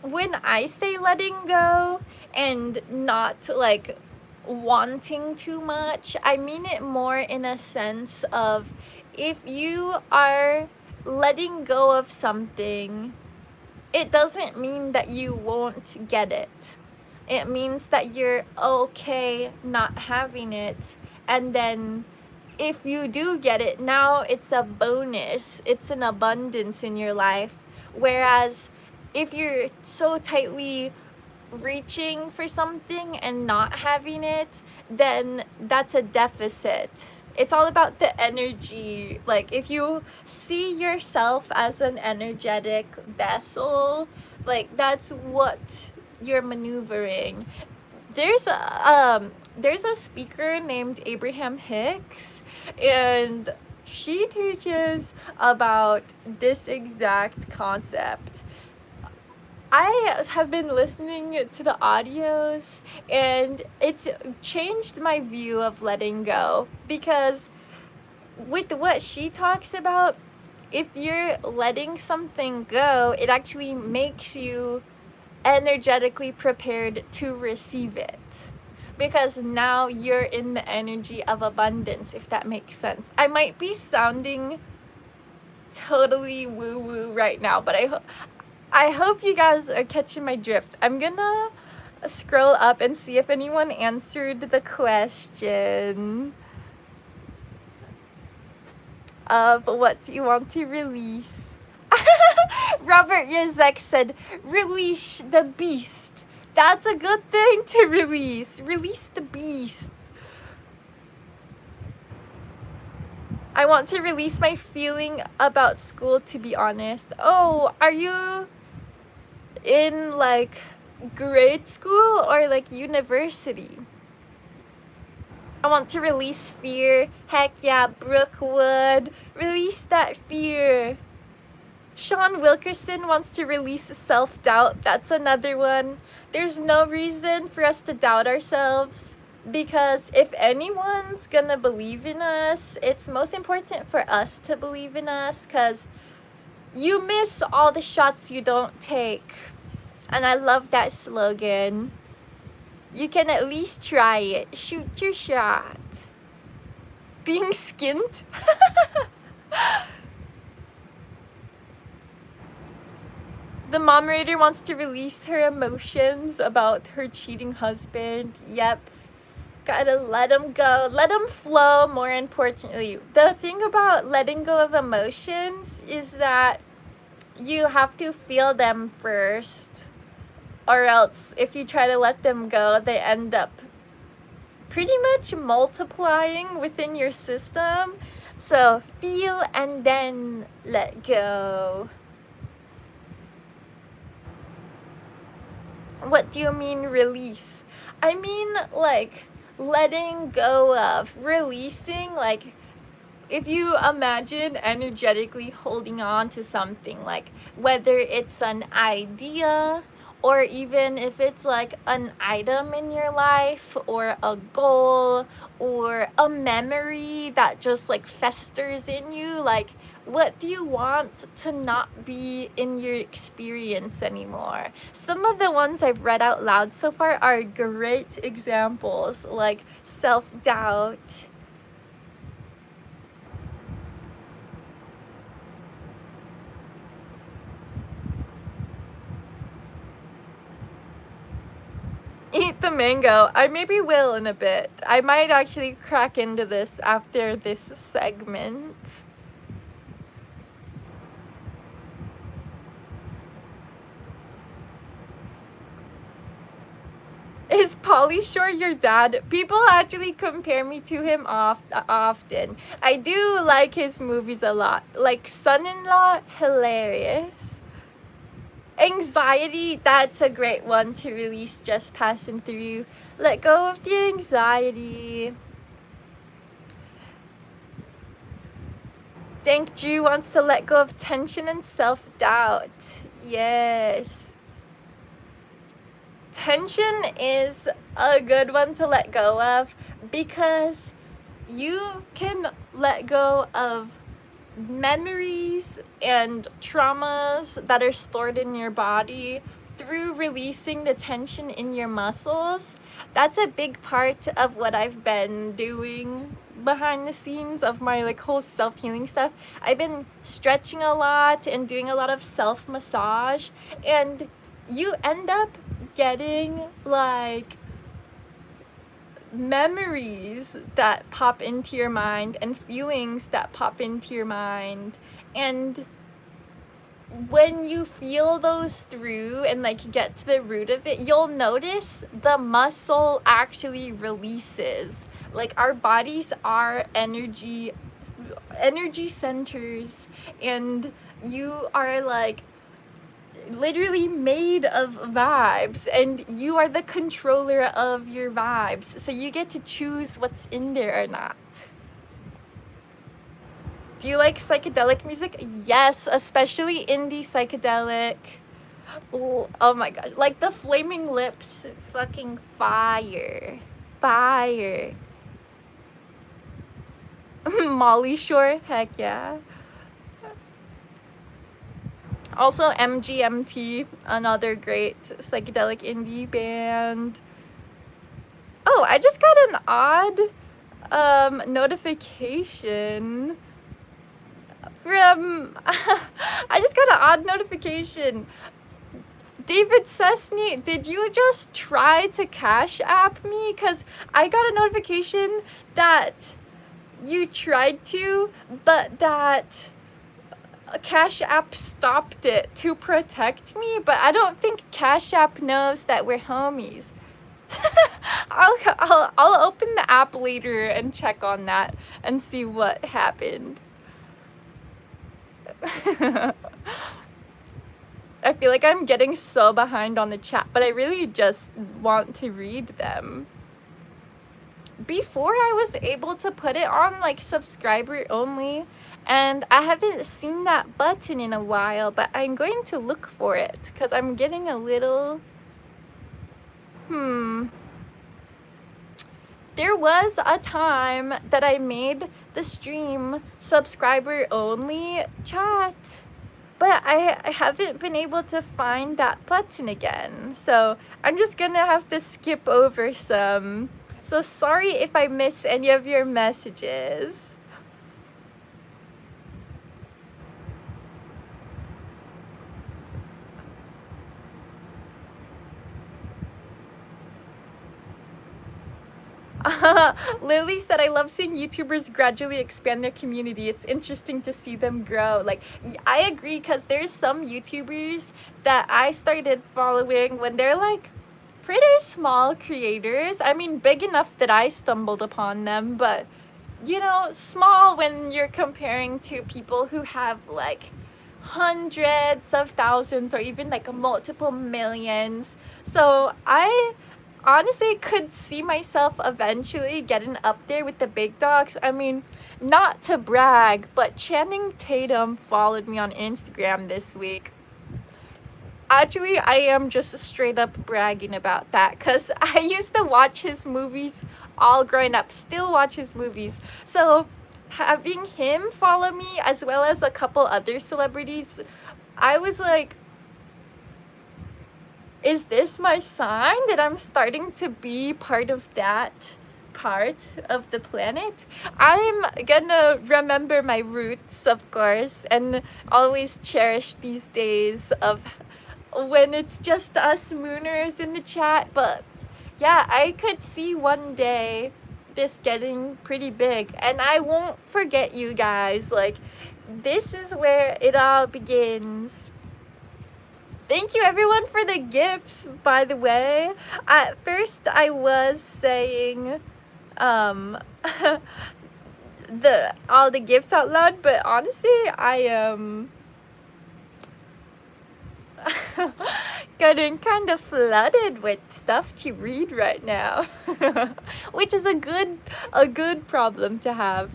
when I say letting go and not like wanting too much, I mean it more in a sense of, if you are letting go of something, it doesn't mean that you won't get it. It means that you're okay not having it, and then if you do get it, now it's a bonus. It's an abundance in your life. Whereas if you're so tightly reaching for something and not having it, then that's a deficit. It's all about the energy. Like if you see yourself as an energetic vessel, like that's what you're maneuvering. There's a speaker named Abraham Hicks, and she teaches about this exact concept. I have been listening to the audios, and it's changed my view of letting go, because with what she talks about, if you're letting something go, it actually makes you energetically prepared to receive it. Because now you're in the energy of abundance, if that makes sense. I might be sounding totally woo-woo right now, but I hope you guys are catching my drift. I'm gonna scroll up and see if anyone answered the question of what do you want to release. Robert Yazek said, release the beast. That's a good thing to release. Release the beast. I want to release my feeling about school, to be honest. Oh, are you in like grade school or like university? I want to release fear. Heck yeah, Brookwood. Release that fear. Sean Wilkerson wants to release self-doubt. That's another one. There's no reason for us to doubt ourselves, because if anyone's gonna believe in us, it's most important for us to believe in us, because you miss all the shots you don't take. And I love that slogan. You can at least try it. Shoot your shot. Being skint? The mom raider wants to release her emotions about her cheating husband. Yep. Gotta let them go. Let them flow, more importantly. The thing about letting go of emotions is that you have to feel them first. Or else, if you try to let them go, they end up pretty much multiplying within your system. So, feel and then let go. What do you mean release? I mean like letting go of, releasing, like if you imagine energetically holding on to something, like whether it's an idea or even if it's like an item in your life or a goal or a memory that just like festers in you, like what do you want to not be in your experience anymore? Some of the ones I've read out loud so far are great examples, like self-doubt. Eat the mango. I maybe will in a bit. I might actually crack into this after this segment. Is Pauly Shore your dad? People actually compare me to him often. I do like his movies a lot. Like Son-in-Law, hilarious. Anxiety, that's a great one to release, just passing through. Let go of the anxiety. Dank Jew wants to let go of tension and self-doubt. Yes. Tension is a good one to let go of, because you can let go of memories and traumas that are stored in your body through releasing the tension in your muscles. That's a big part of what I've been doing behind the scenes of my like whole self-healing stuff. I've been stretching a lot and doing a lot of self-massage, and you end up getting like memories that pop into your mind and feelings that pop into your mind, and when you feel those through and like get to the root of it, you'll notice the muscle actually releases. Like our bodies are energy centers, and you are like literally made of vibes, and you are the controller of your vibes, so you get to choose what's in there or not. Do you like psychedelic music? Yes, especially indie psychedelic. Oh my god, like the Flaming Lips, fucking fire. Molly Shore, heck yeah. Also, MGMT, another great psychedelic indie band. Oh, I just got an odd notification from I just got an odd notification. David Cessny, did you just try to Cash App me? Because I got a notification that you tried to, but that Cash App stopped it to protect me. But I don't think Cash App knows that we're homies. I'll open the app later and check on that and see what happened. I feel like I'm getting so behind on the chat, but I really just want to read them. Before I was able to put it on like subscriber only, and I haven't seen that button in a while, but I'm going to look for it because I'm getting a little... There was a time that I made the stream subscriber only chat, but I haven't been able to find that button again. So I'm just gonna have to skip over some. So sorry if I miss any of your messages. Lily said, I love seeing YouTubers gradually expand their community. It's interesting to see them grow. Like, I agree, because there's some YouTubers that I started following when they're like pretty small creators. I mean, big enough that I stumbled upon them, but you know, small when you're comparing to people who have like hundreds of thousands or even like multiple millions. So I honestly could see myself eventually getting up there with the big dogs. I mean, not to brag, but Channing Tatum followed me on Instagram this week. Actually, I am just straight up bragging about that because I used to watch his movies all growing up, still watch his movies. So having him follow me as well as a couple other celebrities, I was like, is this my sign that I'm starting to be part of that part of the planet? I'm gonna remember my roots, of course, and always cherish these days of when it's just us mooners in the chat. But yeah, I could see one day this getting pretty big, and I won't forget you guys. Like, this is where it all begins. Thank you everyone for the gifts, by the way. At first I was saying all the gifts out loud, but honestly I am getting kind of flooded with stuff to read right now. Which is a good problem to have.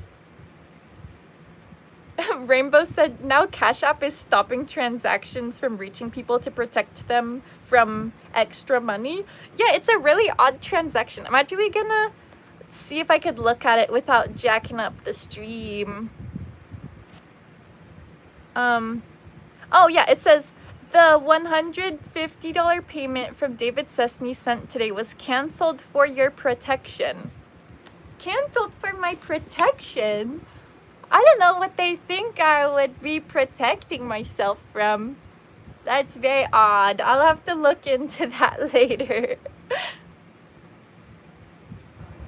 Rainbow said, now Cash App is stopping transactions from reaching people to protect them from extra money. Yeah, it's a really odd transaction. I'm actually gonna see if I could look at it without jacking up the stream. Oh yeah, it says the $150 payment from David Cessny sent today was canceled for your protection. Canceled for my protection? I don't know what they think I would be protecting myself from. That's very odd. I'll have to look into that later.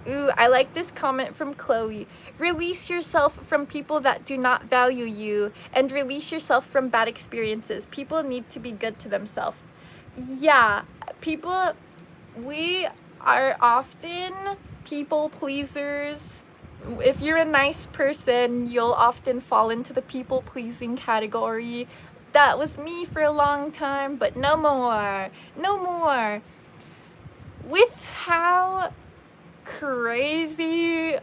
Ooh, I like this comment from Chloe. Release yourself from people that do not value you and release yourself from bad experiences. People need to be good to themselves. Yeah, we are often people pleasers. If you're a nice person, you'll often fall into the people-pleasing category. That was me for a long time, but no more. No more. With how crazy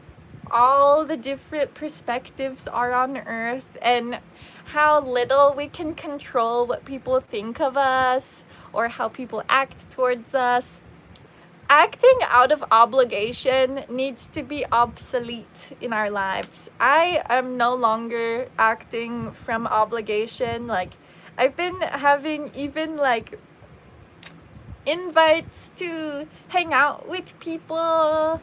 all the different perspectives are on Earth and how little we can control what people think of us or how people act towards us, acting out of obligation needs to be obsolete in our lives. I am no longer acting from obligation. Like, I've been having even like invites to hang out with people,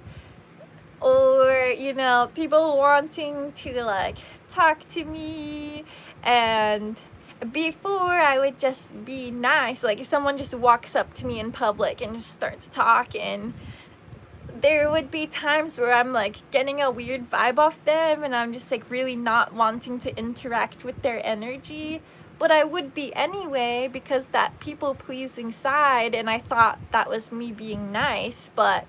or you know, people wanting to like talk to me. And before, I would just be nice, like if someone just walks up to me in public and just starts talking, there would be times where I'm like getting a weird vibe off them, and I'm just like really not wanting to interact with their energy. But I would be anyway, because that people pleasing side, and I thought that was me being nice. But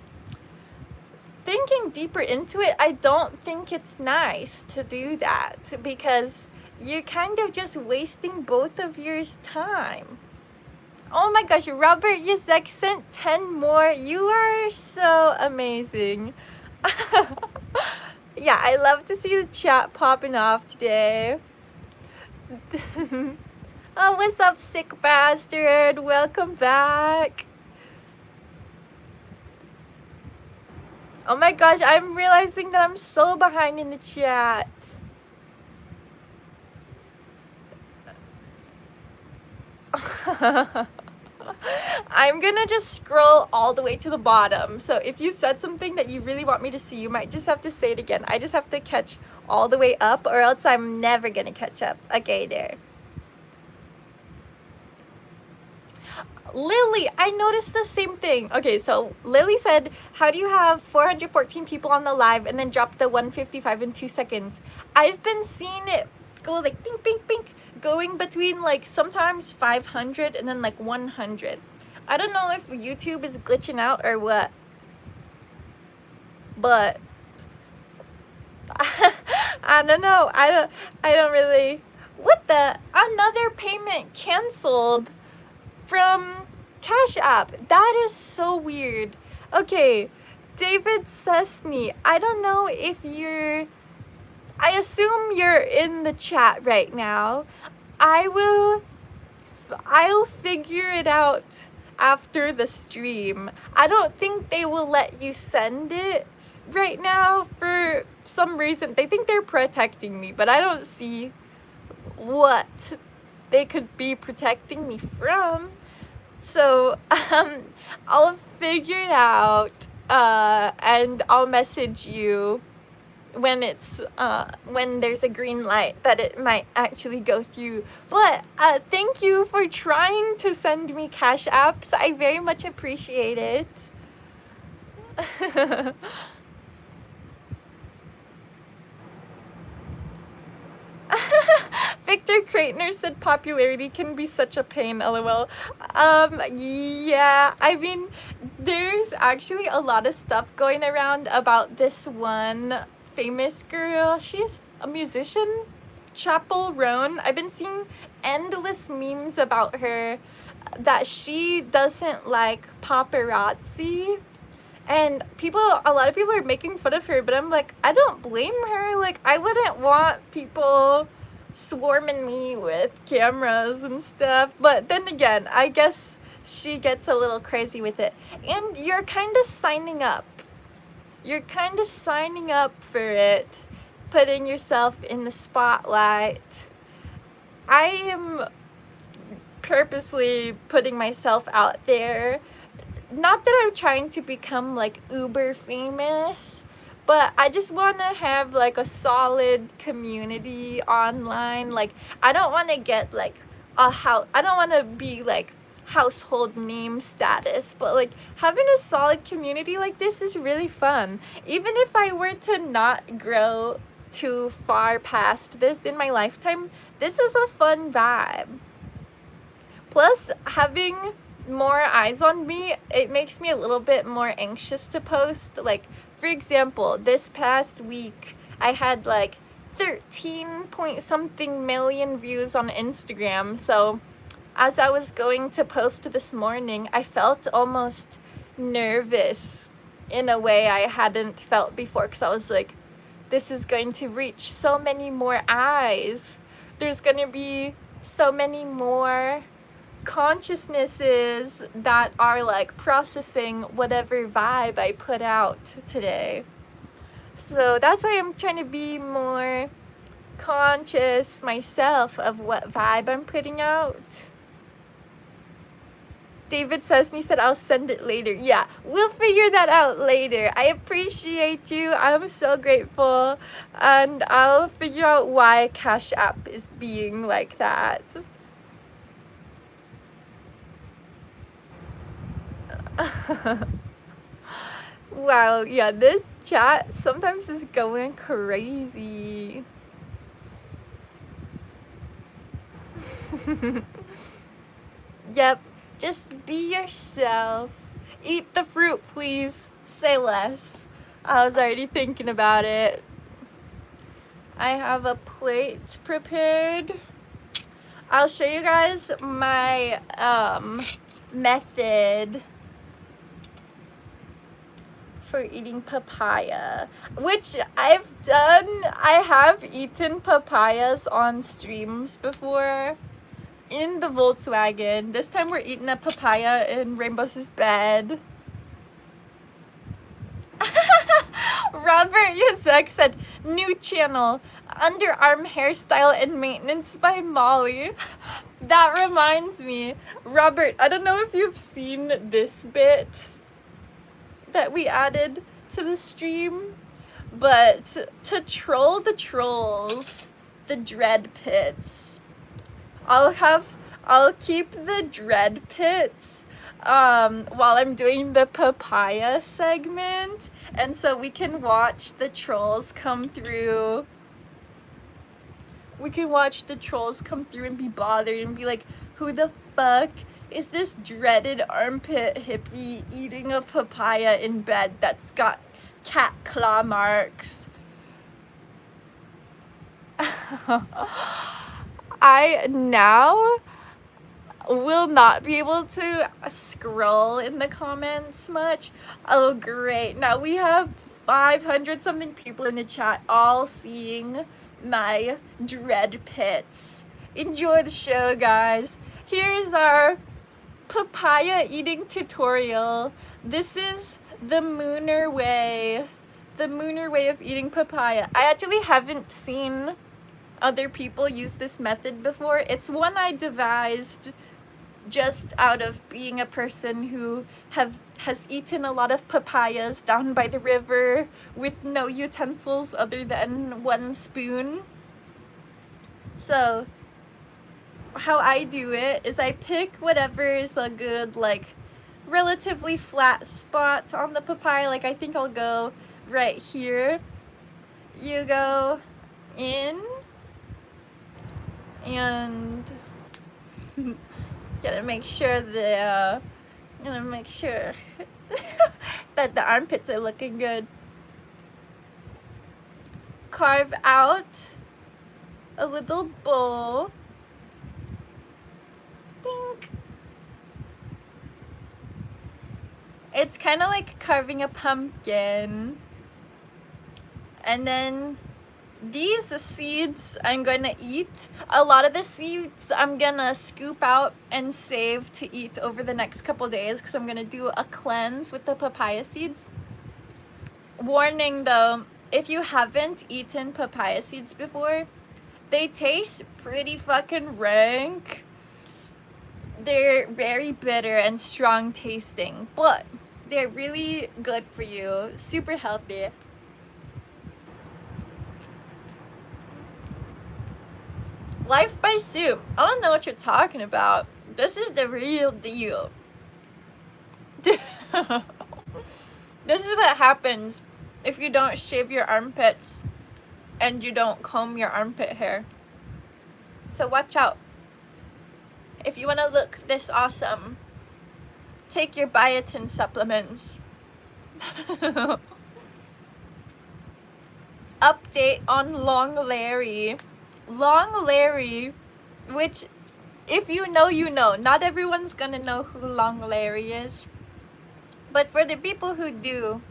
thinking deeper into it, I don't think it's nice to do that, because you're kind of just wasting both of yours time. Oh my gosh, Robert Yazek sent 10 more. You are so amazing. Yeah, I love to see the chat popping off today. Oh, what's up, sick bastard? Welcome back. Oh my gosh, I'm realizing that I'm so behind in the chat. I'm gonna just scroll all the way to the bottom. So if you said something that you really want me to see, you might just have to say it again. I just have to catch all the way up, or else I'm never gonna catch up. Okay, there. Lily, I noticed the same thing. Okay, so Lily said, how do you have 414 people on the live and then drop the 155 in 2 seconds? I've been seeing it go like pink, pink, pink, going between like sometimes 500 and then like 100. I don't know if YouTube is glitching out or what, but I don't know. I don't really. What the? Another payment canceled from Cash App. That is so weird. Okay, David Sesney, I don't know if you're, I assume you're in the chat right now. I'll figure it out after the stream. I don't think they will let you send it right now for some reason. They think they're protecting me, but I don't see what they could be protecting me from. So I'll figure it out, and I'll message you when it's when there's a green light that it might actually go through. But thank you for trying to send me Cash Apps. I very much appreciate it. Victor Kreitner said popularity can be such a pain, lol. Yeah, I mean, there's actually a lot of stuff going around about this one famous girl. She's a musician, Chapel Roan. I've been seeing endless memes about her, that she doesn't like paparazzi. And a lot of people are making fun of her, but I'm like, I don't blame her. Like, I wouldn't want people swarming me with cameras and stuff. But then again, I guess she gets a little crazy with it. And you're kind of signing up. You're kind of signing up for it, putting yourself in the spotlight. I am purposely putting myself out there. Not that I'm trying to become like uber famous, but I just want to have like a solid community online. Like, I don't want to get like a house. I don't want to be like household name status, but like having a solid community like this is really fun. Even if I were to not grow too far past this in my lifetime, this is a fun vibe. Plus, having more eyes on me, it makes me a little bit more anxious to post. Like, for example, this past week I had like 13 point something million views on Instagram. So as I was going to post this morning, I felt almost nervous in a way I hadn't felt before, because I was like, this is going to reach so many more eyes. There's going to be so many more consciousnesses that are like processing whatever vibe I put out today. So that's why I'm trying to be more conscious myself of what vibe I'm putting out. David says, and he said, I'll send it later. Yeah, we'll figure that out later. I appreciate you. I'm so grateful. And I'll figure out why Cash App is being like that. Wow, yeah, this chat sometimes is going crazy. Yep, just be yourself. Eat the fruit, please. Say less. I was already thinking about it. I have a plate prepared. I'll show you guys my method for eating papaya, which I've done. I have eaten papayas on streams before in the Volkswagen. This time we're eating a papaya in Rainbow's bed. Robert Yazek said, new channel, underarm hairstyle and maintenance by Molly. That reminds me, Robert, I don't know if you've seen this bit that we added to the stream, but to troll the trolls, the dread pits, I'll keep the dread pits while I'm doing the papaya segment, and so we can watch the trolls come through. We can watch the trolls come through and be bothered and be like, who the fuck is this dreaded armpit hippie eating a papaya in bed that's got cat claw marks? I now will not be able to scroll in the comments much. Oh great, now we have 500 something people in the chat all seeing my dread pits. Enjoy the show, guys. Here's our papaya eating tutorial. This is the Mooner way. The Mooner way of eating papaya. I actually haven't seen other people use this method before. It's one I devised just out of being a person who has eaten a lot of papayas down by the river with no utensils other than one spoon. So how I do it is I pick whatever is a good, like, relatively flat spot on the papaya. Like, I think I'll go right here. You go in and gotta make sure that the armpits are looking good. Carve out a little bowl. Bink. It's kind of like carving a pumpkin. And then these seeds I'm gonna eat. A lot of the seeds I'm gonna scoop out and save to eat over the next couple days because I'm gonna do a cleanse with the papaya seeds. Warning though, if you haven't eaten papaya seeds before, they taste pretty fucking rank. They're very bitter and strong tasting, but they're really good for you. Super healthy. Life by Soup. I don't know what you're talking about. This is the real deal. This is what happens if you don't shave your armpits and you don't comb your armpit hair. So watch out. If you want to look this awesome, take your biotin supplements. Update on Long Larry. Long Larry, which if you know, you know. Not everyone's gonna know who Long Larry is. But for the people who do,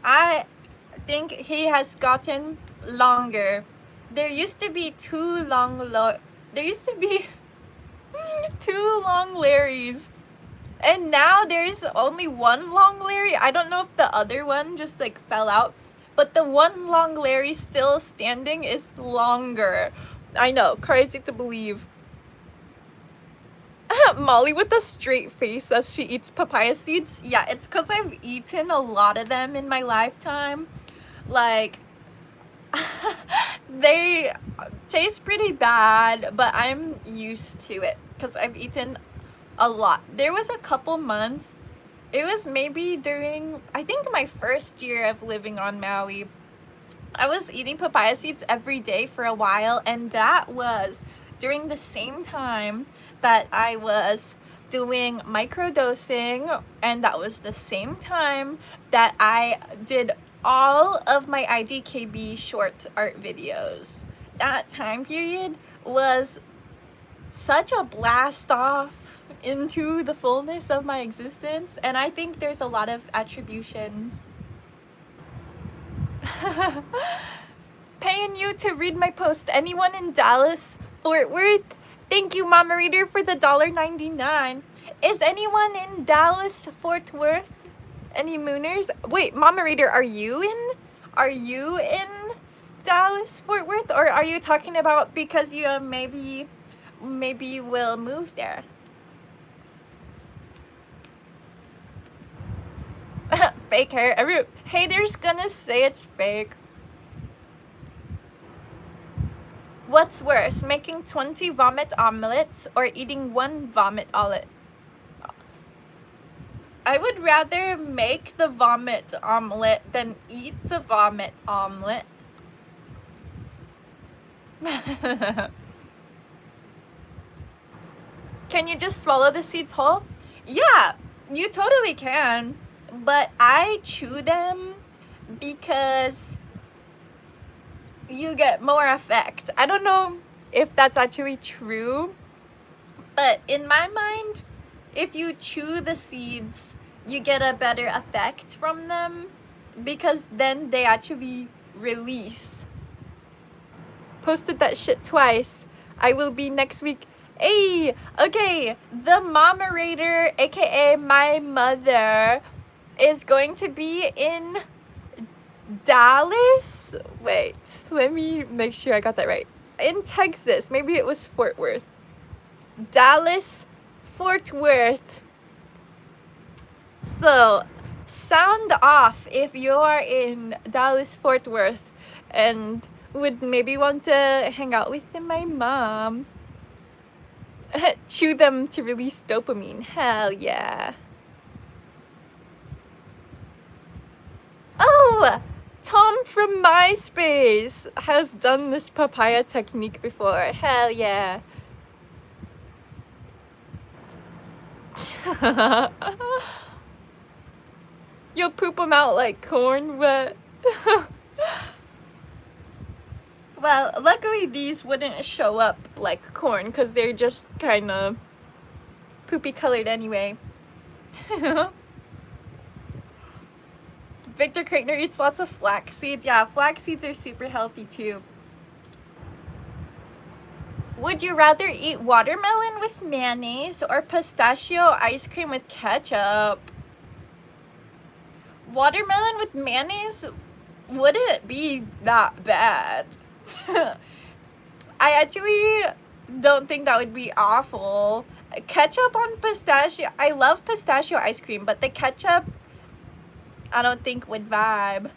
I think he has gotten longer. There used to be two Long Larrys. And now there's only one Long Larry. I don't know if the other one just like fell out. but the one long Larry still standing is longer. I know, crazy to believe. Molly with a straight face as she eats papaya seeds. Yeah, it's because I've eaten a lot of them in my lifetime. Like, they taste pretty bad, but I'm used to it because I've eaten a lot. There was a couple months, it was maybe during, I think, my first year of living on Maui. I was eating papaya seeds every day for a while, and that was during the same time that I was doing microdosing, and that was the same time that I did all of my IDKB short art videos. That time period was such a blast off into the fullness of my existence, and I think there's a lot of attributions. Paying you to read my post. Anyone in Dallas, Fort Worth? Thank you, Mama Reader, for the $1.99. Is anyone in Dallas, Fort Worth? Any Mooners? Wait, Mama Reader, are you in Dallas, Fort Worth, or are you talking about because you maybe you will move there? Fake hair. Every hater's gonna say it's fake. What's worse, making 20 vomit omelets or eating one vomit omelet? I would rather make the vomit omelet than eat the vomit omelet. Can you just swallow the seeds whole? Yeah, you totally can. But I chew them because you get more effect. I don't know if that's actually true, but in my mind, if you chew the seeds, you get a better effect from them because then they actually release. Posted that shit twice. I will be next week. Hey, okay, the Mama Raider, aka my mother, is going to be in Dallas. Wait, let me make sure I got that right. In Texas. Maybe it was Fort Worth. Dallas, Fort Worth. So, sound off if you are in Dallas, Fort Worth and would maybe want to hang out with my mom. Chew them to release dopamine. Hell yeah. Oh, Tom from MySpace has done this papaya technique before. Hell yeah. You'll poop them out like corn, but well, luckily these wouldn't show up like corn because they're just kind of poopy colored anyway. Victor Kreitner eats lots of flax seeds. Yeah, flax seeds are super healthy too. Would you rather eat watermelon with mayonnaise or pistachio ice cream with ketchup? Watermelon with mayonnaise wouldn't be that bad. I actually don't think that would be awful. Ketchup on pistachio. I love pistachio ice cream, but the ketchup I don't think would vibe.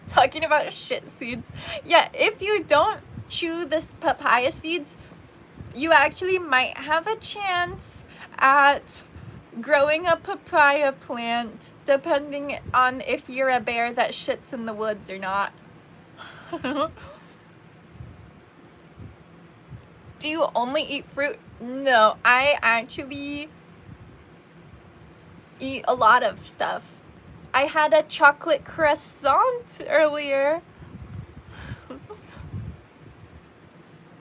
Talking about shit seeds. Yeah, if you don't chew this papaya seeds, you actually might have a chance at growing a papaya plant, depending on if you're a bear that shits in the woods or not. Do you only eat fruit? No, I actually eat a lot of stuff. I had a chocolate croissant earlier.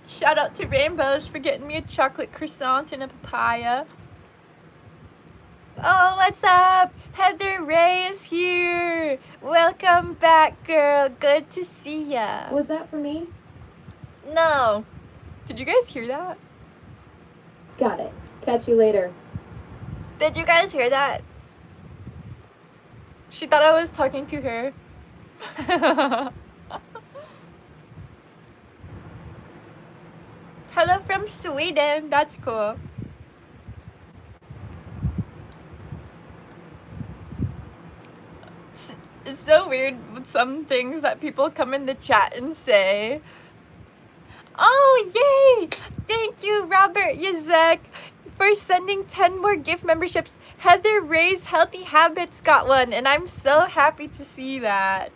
Shout out to Rainbows for getting me a chocolate croissant and a papaya. Oh, what's up? Heather Ray is here. Welcome back, girl. Good to see ya. Was that for me? No. Did you guys hear that? Got it. Catch you later. Did you guys hear that? She thought I was talking to her. Hello from Sweden. That's cool. It's so weird with some things that people come in the chat and say. Oh, yay! Thank you, Robert Yazek, for sending 10 more gift memberships. Heather Ray's Healthy Habits got one, and I'm so happy to see that.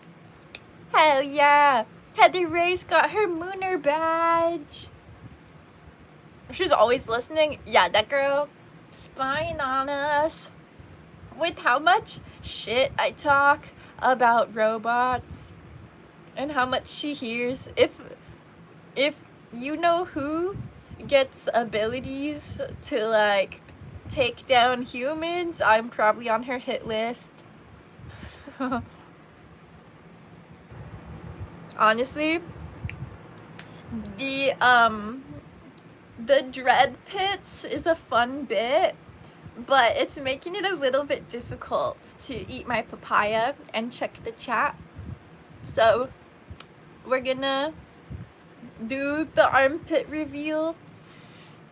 Hell yeah! Heather Ray's got her Mooner badge. She's always listening. Yeah, that girl. Spying on us. With how much shit I talk about robots and how much she hears. If you know who gets abilities to like take down humans, I'm probably on her hit list. Honestly, the dread pits is a fun bit, but it's making it a little bit difficult to eat my papaya and check the chat. So we're gonna do the armpit reveal.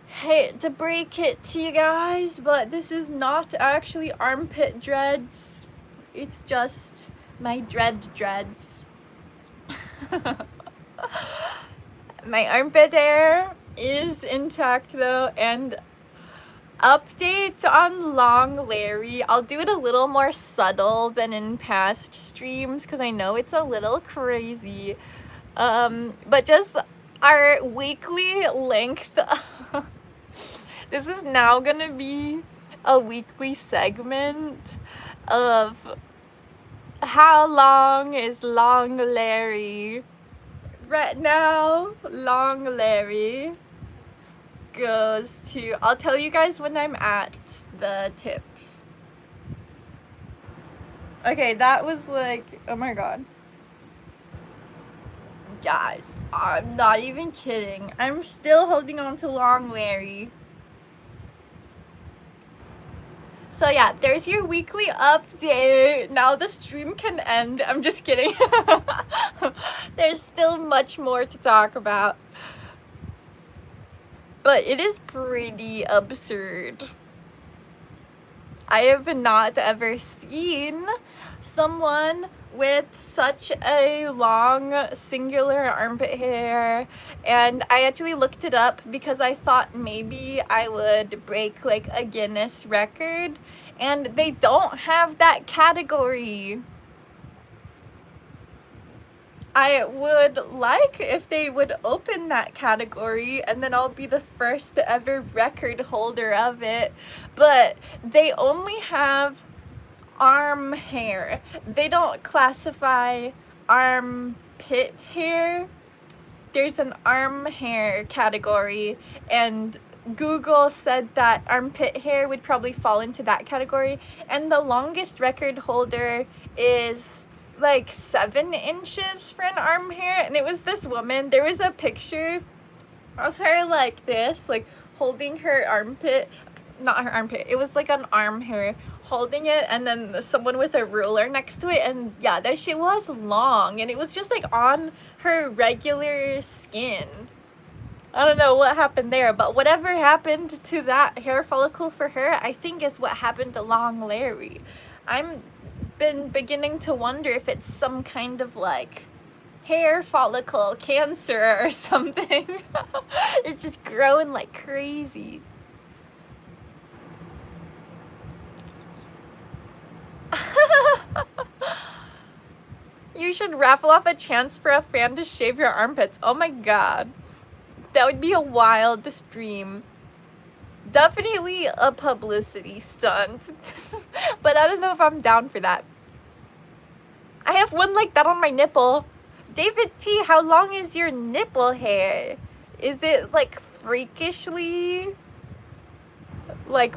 Hate to break it to you guys, but this is not actually armpit dreads. It's just my dreads. My armpit hair is intact though, and update on Long Larry. I'll do it a little more subtle than in past streams because I know it's a little crazy. But just our weekly length. This is now gonna be a weekly segment of how long is Long Larry. Right now, Long Larry goes to, I'll tell you guys when I'm at the tips. Okay, that was like, oh my god. Guys, I'm not even kidding. I'm still holding on to Long Larry. So yeah, there's your weekly update. Now the stream can end. I'm just kidding. There's still much more to talk about. But it is pretty absurd. I have not ever seen someone with such a long singular armpit hair, and I actually looked it up because I thought maybe I would break like a Guinness record, and they don't have that category. I would like if they would open that category, and then I'll be the first ever record holder of it. But they only have arm hair. They don't classify armpit hair. There's an arm hair category, and Google said that armpit hair would probably fall into that category, and the longest record holder is like 7 inches for an arm hair, and it was this woman. There was a picture of her like this, like holding her armpit, not her armpit, it was like an arm hair, holding it, and then someone with a ruler next to it, and yeah, that shit was long, and it was just like on her regular skin. I don't know what happened there, but whatever happened to that hair follicle for her, I think is what happened to Long Larry. I'm been beginning to wonder if it's some kind of like hair follicle cancer or something. It's just growing like crazy. You should raffle off a chance for a fan to shave your armpits. Oh my god. That would be a wild stream. Definitely a publicity stunt. But I don't know if I'm down for that. I have one like that on my nipple. David T, how long is your nipple hair? Is it like freakishly like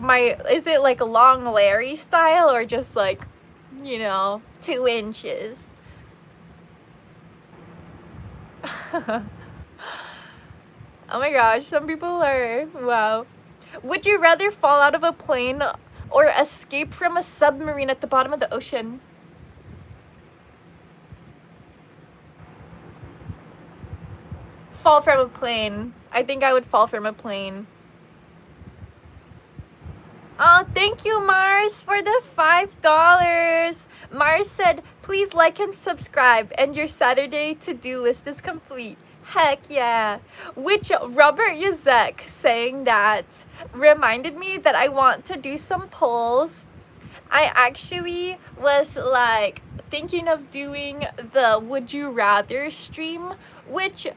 is it like Long Larry style, or just like, you know, 2 inches? Oh my gosh, some people are, wow. Would you rather fall out of a plane or escape from a submarine at the bottom of the ocean? Fall from a plane. I think I would fall from a plane. Oh, thank you, Mars, for the $5. Mars said, please like and subscribe, and your Saturday to-do list is complete. Heck yeah. Which Robert Yazek saying that reminded me that I want to do some polls. I actually was like thinking of doing the Would You Rather stream, which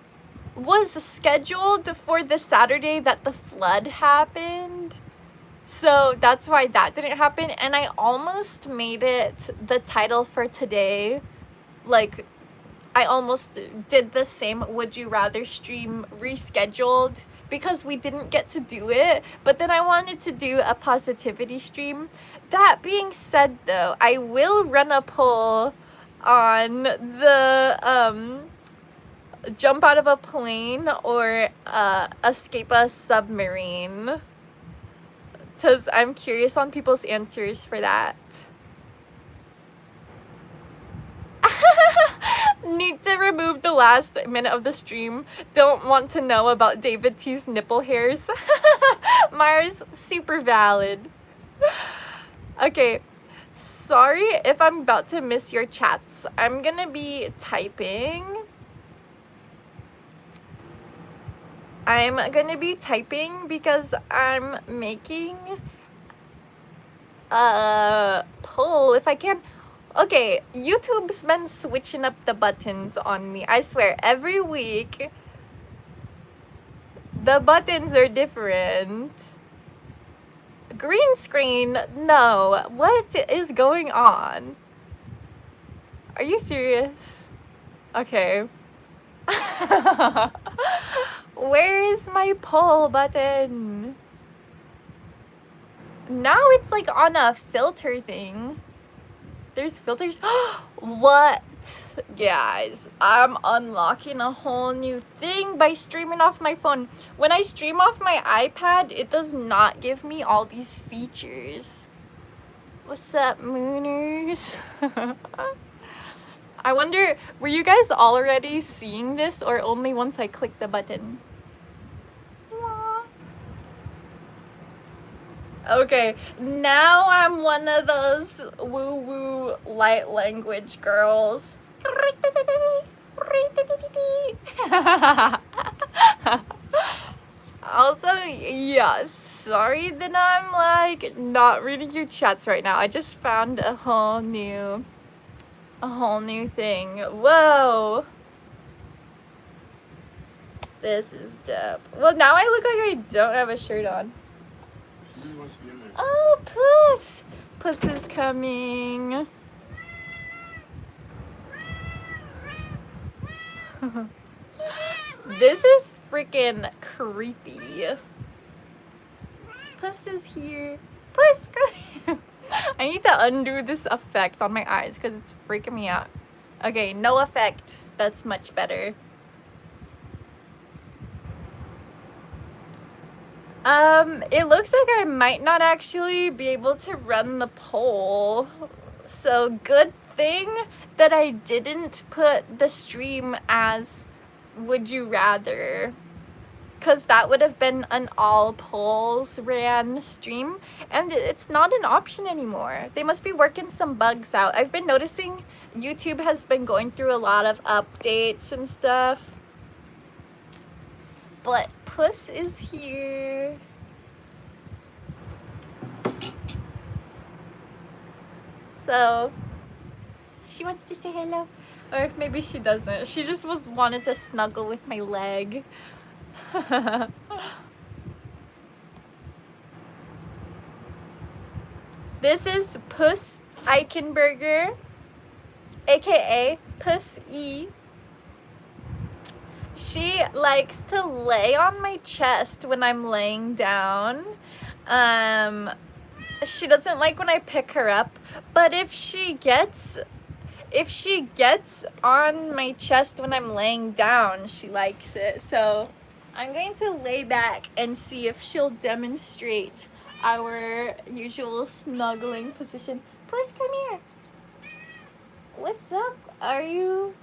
was scheduled for the Saturday that the flood happened. So that's why that didn't happen, and I almost made it the title for today. Like, I almost did the same Would You Rather stream rescheduled because we didn't get to do it, but then I wanted to do a positivity stream. That being said, though, I will run a poll on the jump out of a plane or escape a submarine, because I'm curious on people's answers for that. Need to remove the last minute of the stream. Don't want to know about David T's nipple hairs. Mars, super valid. Okay, sorry if I'm about to miss your chats. I'm gonna be typing. Because I'm making a poll if I can. Okay, YouTube's been switching up the buttons on me. I swear, every week the buttons are different. Green screen? No. What is going on? Are you serious? Okay. Where is my poll button? Now it's like on a filter thing. There's filters. What? Guys, I'm unlocking a whole new thing by streaming off my phone. When I stream off my iPad, it does not give me all these features. What's up, Mooners? I wonder, were you guys already seeing this or only once I click the button? Okay, now I'm one of those woo-woo light language girls. Also, yeah, sorry that I'm like not reading your chats right now. I just found a whole new thing. Whoa. This is dope. Well, now I look like I don't have a shirt on. Oh, Puss! Puss is coming. This is freaking creepy. Puss is here. Puss, come here. I need to undo this effect on my eyes because it's freaking me out. Okay, no effect. That's much better. It looks like I might not actually be able to run the poll. So good thing that I didn't put the stream as Would You Rather, because that would have been an all polls ran stream, and it's not an option anymore. They must be working some bugs out. I've been noticing YouTube has been going through a lot of updates and stuff. But Puss is here. So she wants to say hello, or maybe she doesn't. She just wanted to snuggle with my leg. This is Puss Eichenberger, aka Puss E. She likes to lay on my chest when I'm laying down. She doesn't like when I pick her up, but if she gets on my chest when I'm laying down, she likes it. So I'm going to lay back and see if she'll demonstrate our usual snuggling position. Puss, come here. What's up? You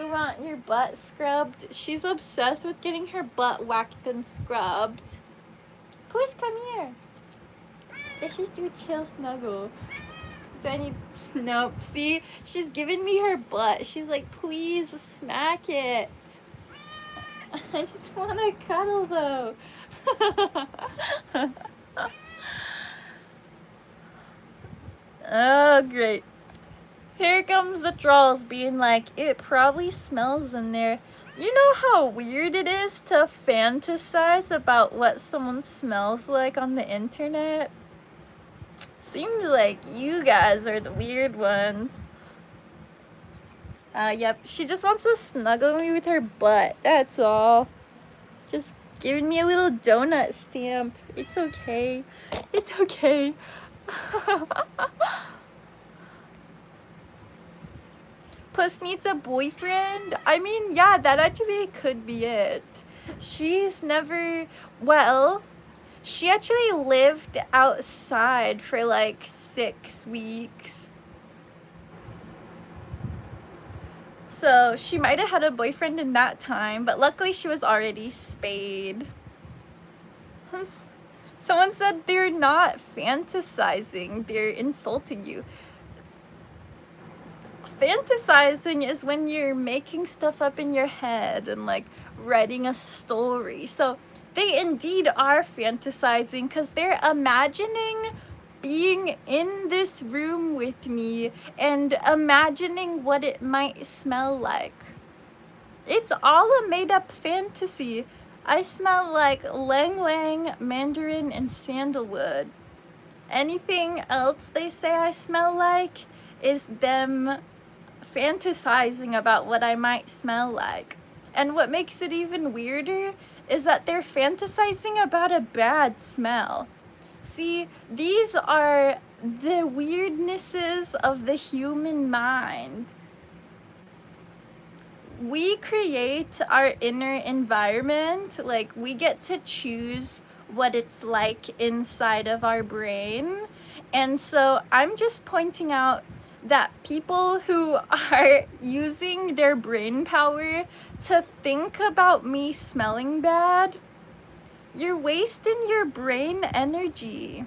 want your butt scrubbed? She's obsessed with getting her butt whacked and scrubbed. Puss, come here. Let's just do a chill snuggle. Do I need... Nope. See? She's giving me her butt. She's like, please smack it. I just want to cuddle, though. Oh, great. Here comes the trolls being like, it probably smells in there. You know how weird it is to fantasize about what someone smells like on the internet? Seems like you guys are the weird ones. Yep, she just wants to snuggle me with her butt, that's all. Just giving me a little donut stamp. It's okay. It's okay. Puss needs a boyfriend? I mean, yeah, that actually could be it. She's never... Well, she actually lived outside for like 6 weeks. So she might have had a boyfriend in that time, but luckily she was already spayed. Someone said they're not fantasizing, they're insulting you. Fantasizing is when you're making stuff up in your head and like writing a story. So they indeed are fantasizing because they're imagining being in this room with me and imagining what it might smell like. It's all a made-up fantasy. I smell like lang lang, mandarin, and sandalwood. Anything else they say I smell like is them fantasizing about what I might smell like. And what makes it even weirder is that they're fantasizing about a bad smell. See, these are the weirdnesses of the human mind. We create our inner environment, like we get to choose what it's like inside of our brain. And so I'm just pointing out that people who are using their brain power to think about me smelling bad, you're wasting your brain energy.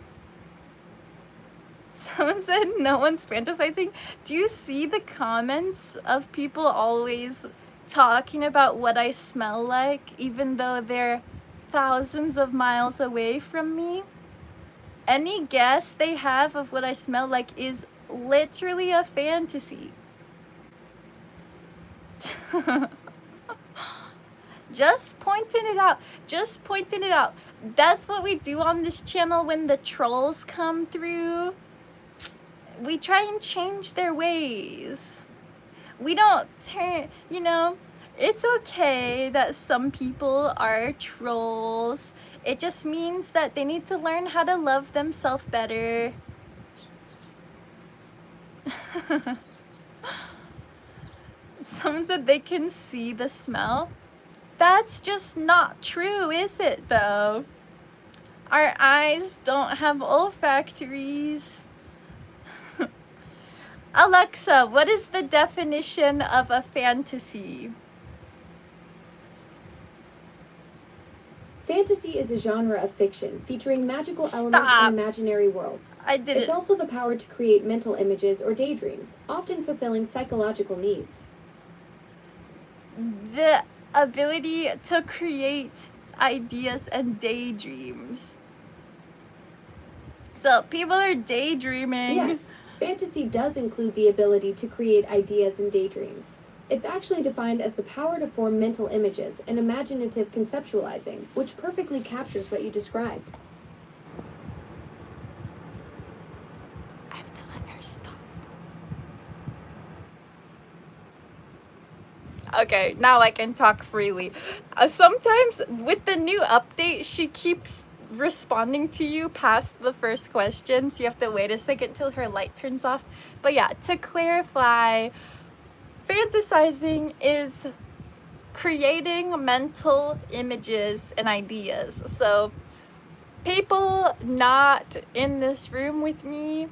Someone said no one's fantasizing. Do you see the comments of people always talking about what I smell like, even though they're thousands of miles away from me? Any guess they have of what I smell like is literally a fantasy. Just pointing it out. Just pointing it out. That's what we do on this channel when the trolls come through. We try and change their ways. We don't turn, you know, it's okay that some people are trolls. It just means that they need to learn how to love themselves better. Someone said they can see the smell. That's just not true, is it, though? Our eyes don't have olfactories. Alexa, what is the definition of a fantasy? Fantasy is a genre of fiction featuring magical elements and imaginary worlds. It's also the power to create mental images or daydreams, often fulfilling psychological needs. The ability to create ideas and daydreams. So people are daydreaming. Yes, fantasy does include the ability to create ideas and daydreams. It's actually defined as the power to form mental images and imaginative conceptualizing, which perfectly captures what you described. I have to let her stop. Okay, now I can talk freely. Sometimes with the new update, she keeps responding to you past the first question, so you have to wait a second till her light turns off. But yeah, to clarify, fantasizing is creating mental images and ideas. So people not in this room with me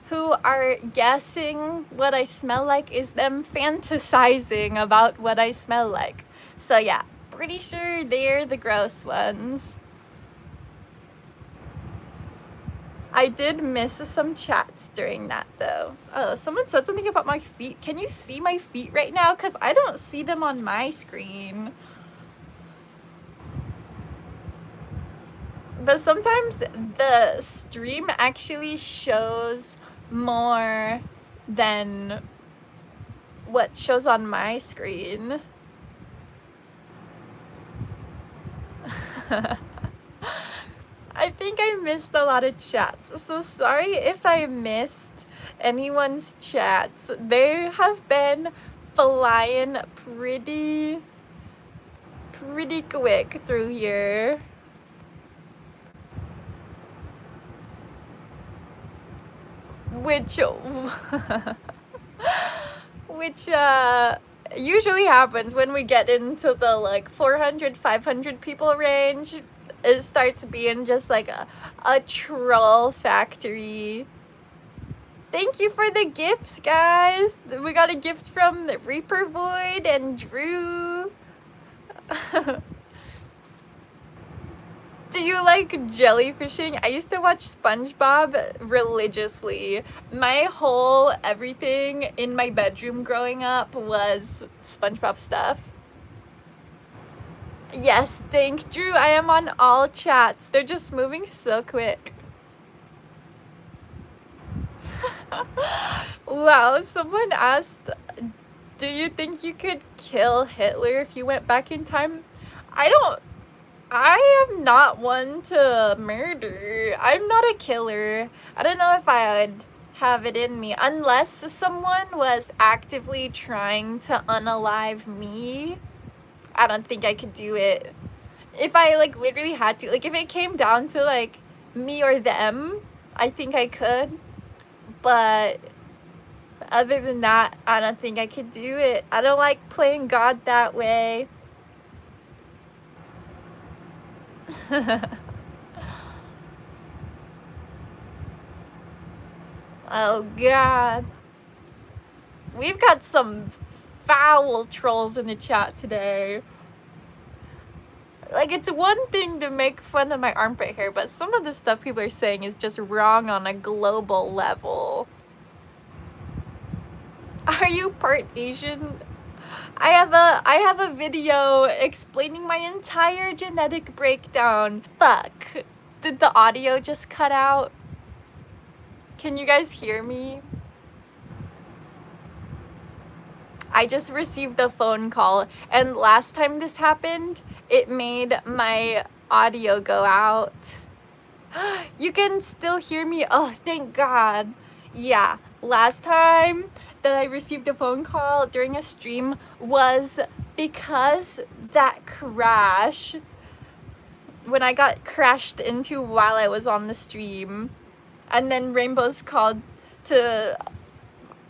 who are guessing what I smell like is them fantasizing about what I smell like. So yeah, pretty sure they're the gross ones. I did miss some chats during that though. Oh, someone said something about my feet. Can you see my feet right now? Because I don't see them on my screen. But sometimes the stream actually shows more than what shows on my screen. I think I missed a lot of chats, so sorry if I missed anyone's chats. They have been flying pretty quick through here. Which usually happens when we get into the like 400, 500 people range. It starts being just like a troll factory. Thank you for the gifts, guys. We got a gift from the Reaper Void and Drew. Do you like jellyfishing? I used to watch SpongeBob religiously. My whole everything in my bedroom growing up was SpongeBob stuff. Yes, thank Drew. I am on all chats. They're just moving so quick. Wow, someone asked, do you think you could kill Hitler if you went back in time? I am not one to murder. I'm not a killer. I don't know if I would have it in me unless someone was actively trying to unalive me. I don't think I could do it. If I like literally had to, like if it came down to like me or them, I think I could. But other than that, I don't think I could do it. I don't like playing God that way. Oh god. We've got some foul trolls in the chat today. Like, it's one thing to make fun of my armpit hair, but some of the stuff people are saying is just wrong on a global level. Are you part Asian? I have a video explaining my entire genetic breakdown. Fuck. Did the audio just cut out? Can you guys hear me? I just received a phone call, and last time this happened, it made my audio go out. You can still hear me? Oh, thank God. Yeah, last time that I received a phone call during a stream was because that crash, when I got crashed into while I was on the stream, and then Rainbow's called to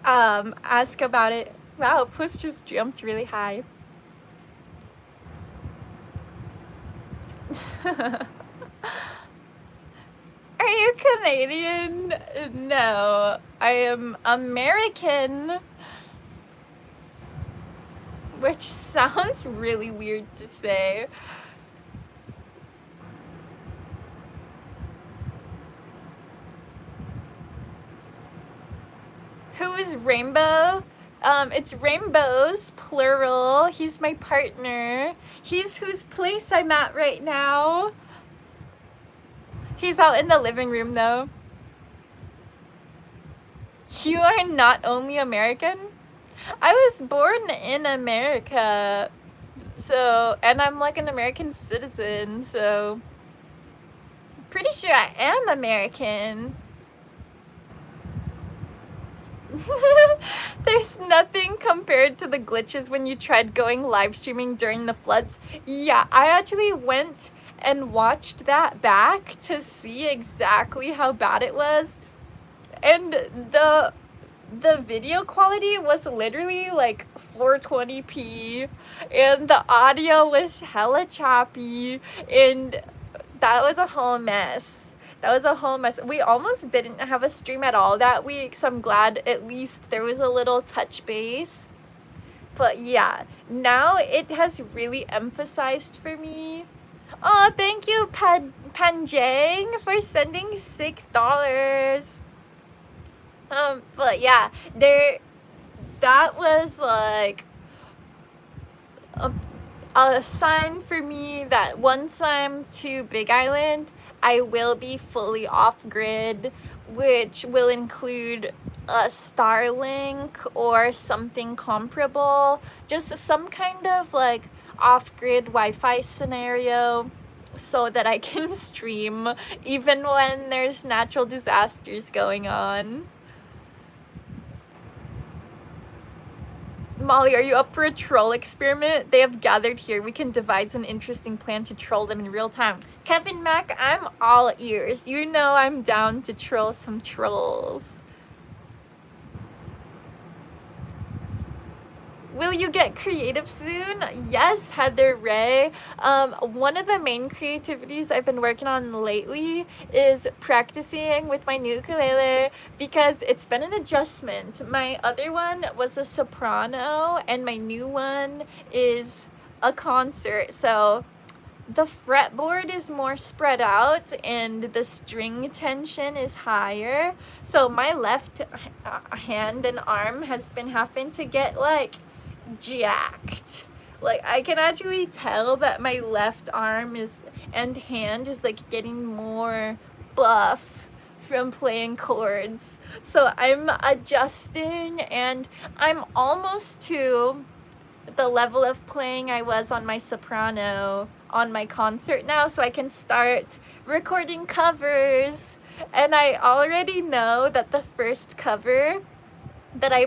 ask about it. Wow, Puss just jumped really high. Are you Canadian? No, I am American. Which sounds really weird to say. Who is Rainbow? It's Rainbows, plural. He's my partner. He's whose place I'm at right now. He's out in the living room though. You are not only American? I was born in America, so, and I'm like an American citizen, so pretty sure I am American. There's nothing compared to the glitches when you tried going live streaming during the floods. Yeah, I actually went and watched that back to see exactly how bad it was. And the video quality was literally like 420p, and the audio was hella choppy, and that was a whole mess. That was a whole mess. We almost didn't have a stream at all that week, so I'm glad at least there was a little touch base. But yeah, now it has really emphasized for me. Oh, thank you, Panjang, for sending $6. But yeah, that was like a sign for me that once I'm to Big Island, I will be fully off-grid, which will include a Starlink or something comparable, just some kind of like off-grid Wi-Fi scenario, so that I can stream even when there's natural disasters going on. Molly, are you up for a troll experiment? They have gathered here. We can devise an interesting plan to troll them in real time. Kevin Mack, I'm all ears. You know I'm down to troll some trolls. Will you get creative soon? Yes, Heather Ray. One of the main creativities I've been working on lately is practicing with my new ukulele, because it's been an adjustment. My other one was a soprano, and my new one is a concert. So the fretboard is more spread out and the string tension is higher. So my left hand and arm has been having to get like jacked. Like I can actually tell that my left arm and hand is like getting more buff from playing chords. So I'm adjusting, and I'm almost to the level of playing I was on my soprano on my concert now, so I can start recording covers. And I already know that the first cover that I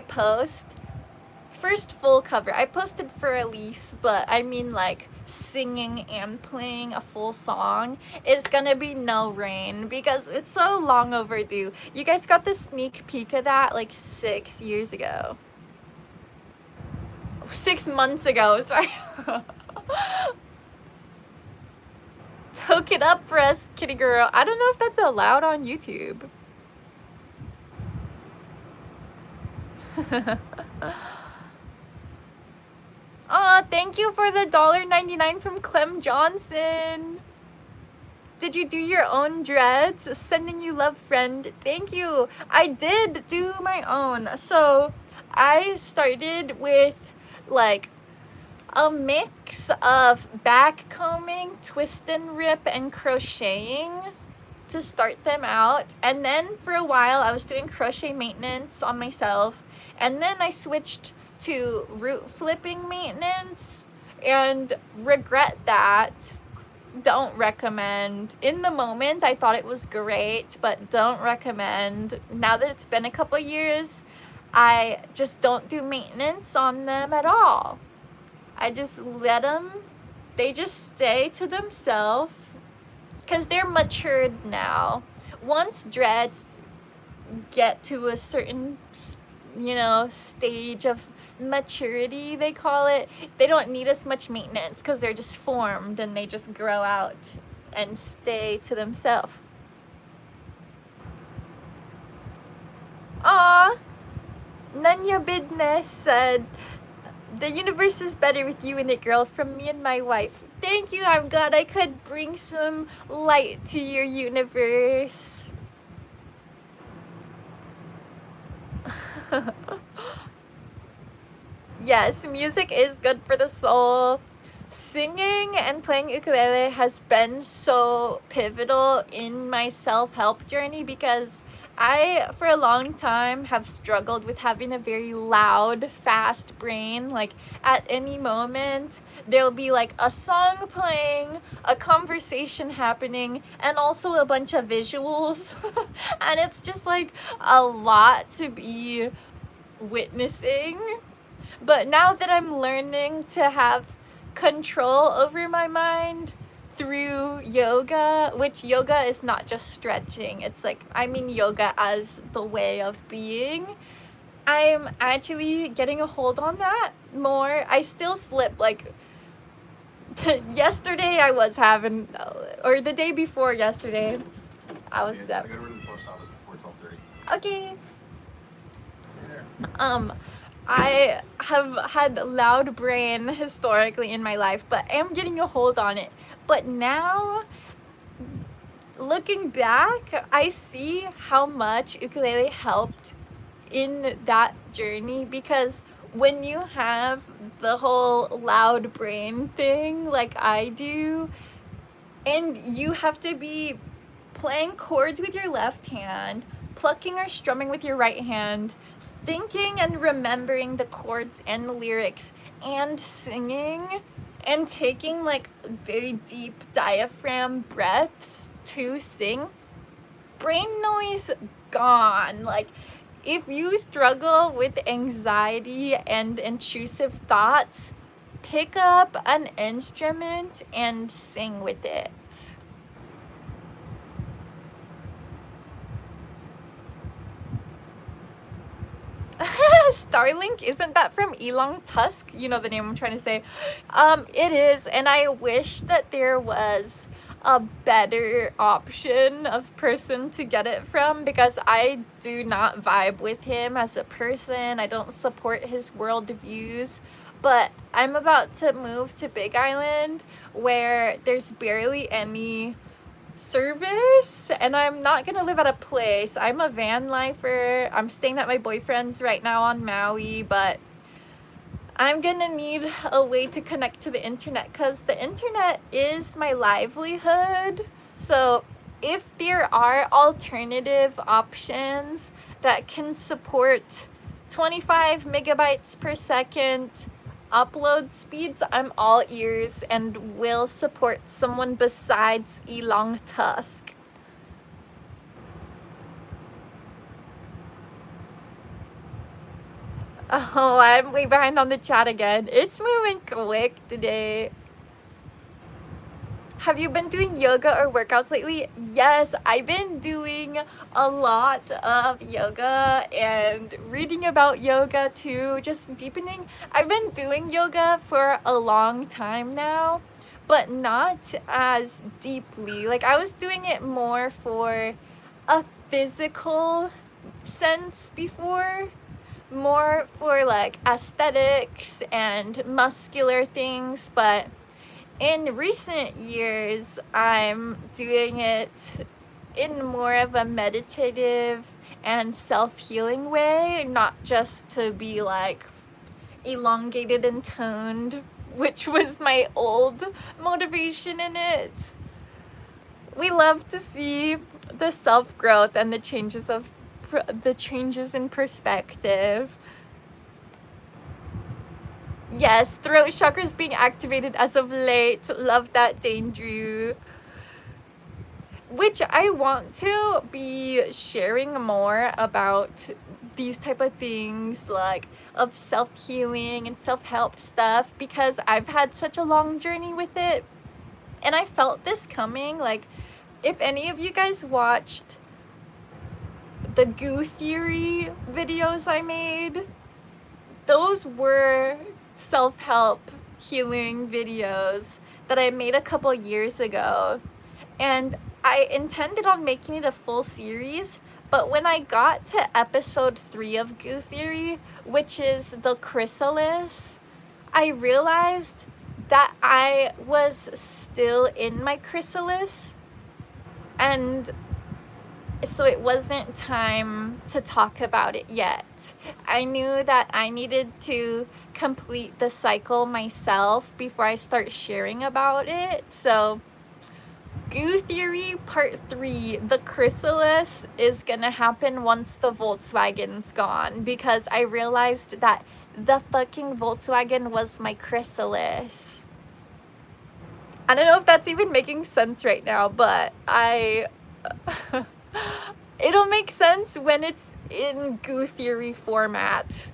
first full cover I posted for Elise, but I mean like singing and playing a full song, is gonna be No Rain, because it's so long overdue. You guys got the sneak peek of that like 6 years ago. 6 months ago, sorry. Toke it up for us, kitty girl. I don't know if that's allowed on YouTube. Aw, thank you for the $1.99 from Clem Johnson. Did you do your own dreads? Sending you love, friend. Thank you. I did do my own. So I started with like a mix of back combing, twist and rip, and crocheting to start them out. And then for a while I was doing crochet maintenance on myself, and then I switched to root flipping maintenance, and regret that. Don't recommend. In the moment I thought it was great, but don't recommend. Now that it's been a couple years, I just don't do maintenance on them at all. I just let them, they just stay to themselves, because they're matured now. Once dreads get to a certain, stage of maturity, they call it, they don't need as much maintenance, because they're just formed and they just grow out and stay to themselves. Aw, Nanya Bidness said, the universe is better with you in it, girl, from me and my wife. Thank you. I'm glad I could bring some light to your universe. Yes, music is good for the soul. Singing and playing ukulele has been so pivotal in my self-help journey, because I, for a long time, have struggled with having a very loud, fast brain. Like, at any moment, there'll be, like, a song playing, a conversation happening, and also a bunch of visuals. And it's just, like, a lot to be witnessing. But now that I'm learning to have control over my mind through yoga, which yoga is not just stretching, it's like, I mean yoga as the way of being, I'm actually getting a hold on that more. I still slip, like, yesterday I was having, or the day before yesterday, I was I gotta run to the post office before 12:30. Okay. See you there. I have had loud brain historically in my life, but I am getting a hold on it. But now, looking back, I see how much ukulele helped in that journey, because when you have the whole loud brain thing like I do, and you have to be playing chords with your left hand, plucking or strumming with your right hand, thinking and remembering the chords and the lyrics, and singing, and taking like very deep diaphragm breaths to sing, brain noise gone. Like, if you struggle with anxiety and intrusive thoughts, pick up an instrument and sing with it. Starlink, isn't that from Elon Musk? You know the name I'm trying to say. It is, and I wish that there was a better option of person to get it from, because I do not vibe with him as a person. I don't support his worldviews. But I'm about to move to Big Island, where there's barely any service, and I'm not gonna live at a place. I'm a van lifer. I'm staying at my boyfriend's right now on Maui, but I'm gonna need a way to connect to the internet, because the internet is my livelihood. So if there are alternative options that can support 25 megabytes per second upload speeds, I'm all ears and will support someone besides Elon Musk. Oh, I'm way behind on the chat again. It's moving quick today. Have you been doing yoga or workouts lately? Yes, I've been doing a lot of yoga and reading about yoga too, just deepening. I've been doing yoga for a long time now, but not as deeply. Like, I was doing it more for a physical sense before, more for like aesthetics and muscular things, but in recent years, I'm doing it in more of a meditative and self-healing way, not just to be like elongated and toned, which was my old motivation in it. We love to see the self-growth and the changes in perspective. Yes, throat chakra is being activated as of late. Love that, Danger. Which I want to be sharing more about these type of things, like of self-healing and self-help stuff, because I've had such a long journey with it. And I felt this coming. Like, if any of you guys watched the Goo Theory videos I made, those were self-help healing videos that I made a couple years ago, and I intended on making it a full series, but when I got to episode 3 of Goo Theory, which is the chrysalis, I realized that I was still in my chrysalis, and so it wasn't time to talk about it yet. I knew that I needed to complete the cycle myself before I start sharing about it. So Goo Theory Part 3, the chrysalis, is gonna happen once the Volkswagen's gone, because I realized that the fucking Volkswagen was my chrysalis. I don't know if that's even making sense right now, but it'll make sense when it's in Goo Theory format,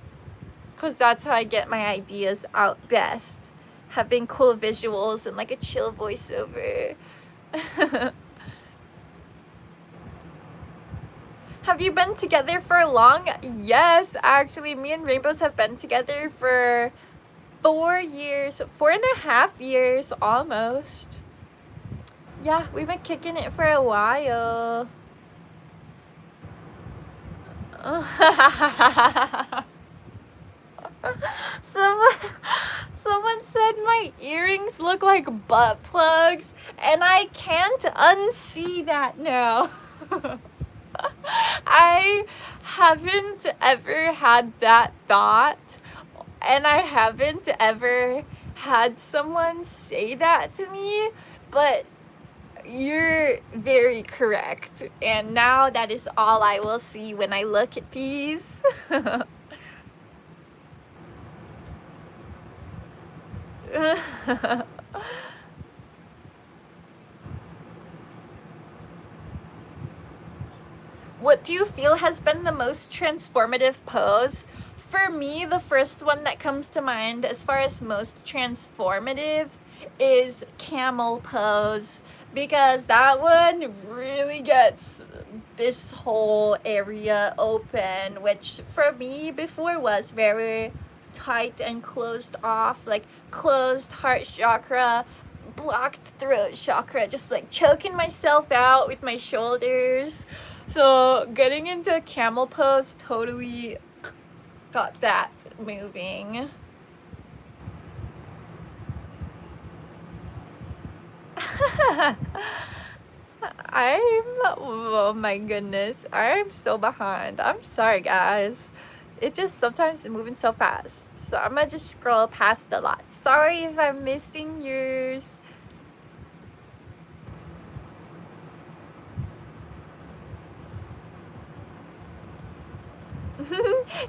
because that's how I get my ideas out best, having cool visuals and like a chill voiceover. Have you been together for long? Yes, actually, me and Rainbows have been together for 4 years, 4.5 years almost. Yeah, we've been kicking it for a while. Someone, someone said my earrings look like butt plugs, and I can't unsee that now. I haven't ever had that thought, and I haven't ever had someone say that to me, but you're very correct. And now that is all I will see when I look at these. What do you feel has been the most transformative pose? For me, the first one that comes to mind as far as most transformative is camel pose, because that one really gets this whole area open, which for me before was very tight and closed off, like closed heart chakra, blocked throat chakra, just like choking myself out with my shoulders. So getting into camel pose totally got that moving. Oh my goodness, I'm so behind. I'm sorry, guys. It just sometimes is moving so fast. So I'm gonna just scroll past a lot. Sorry if I'm missing yours.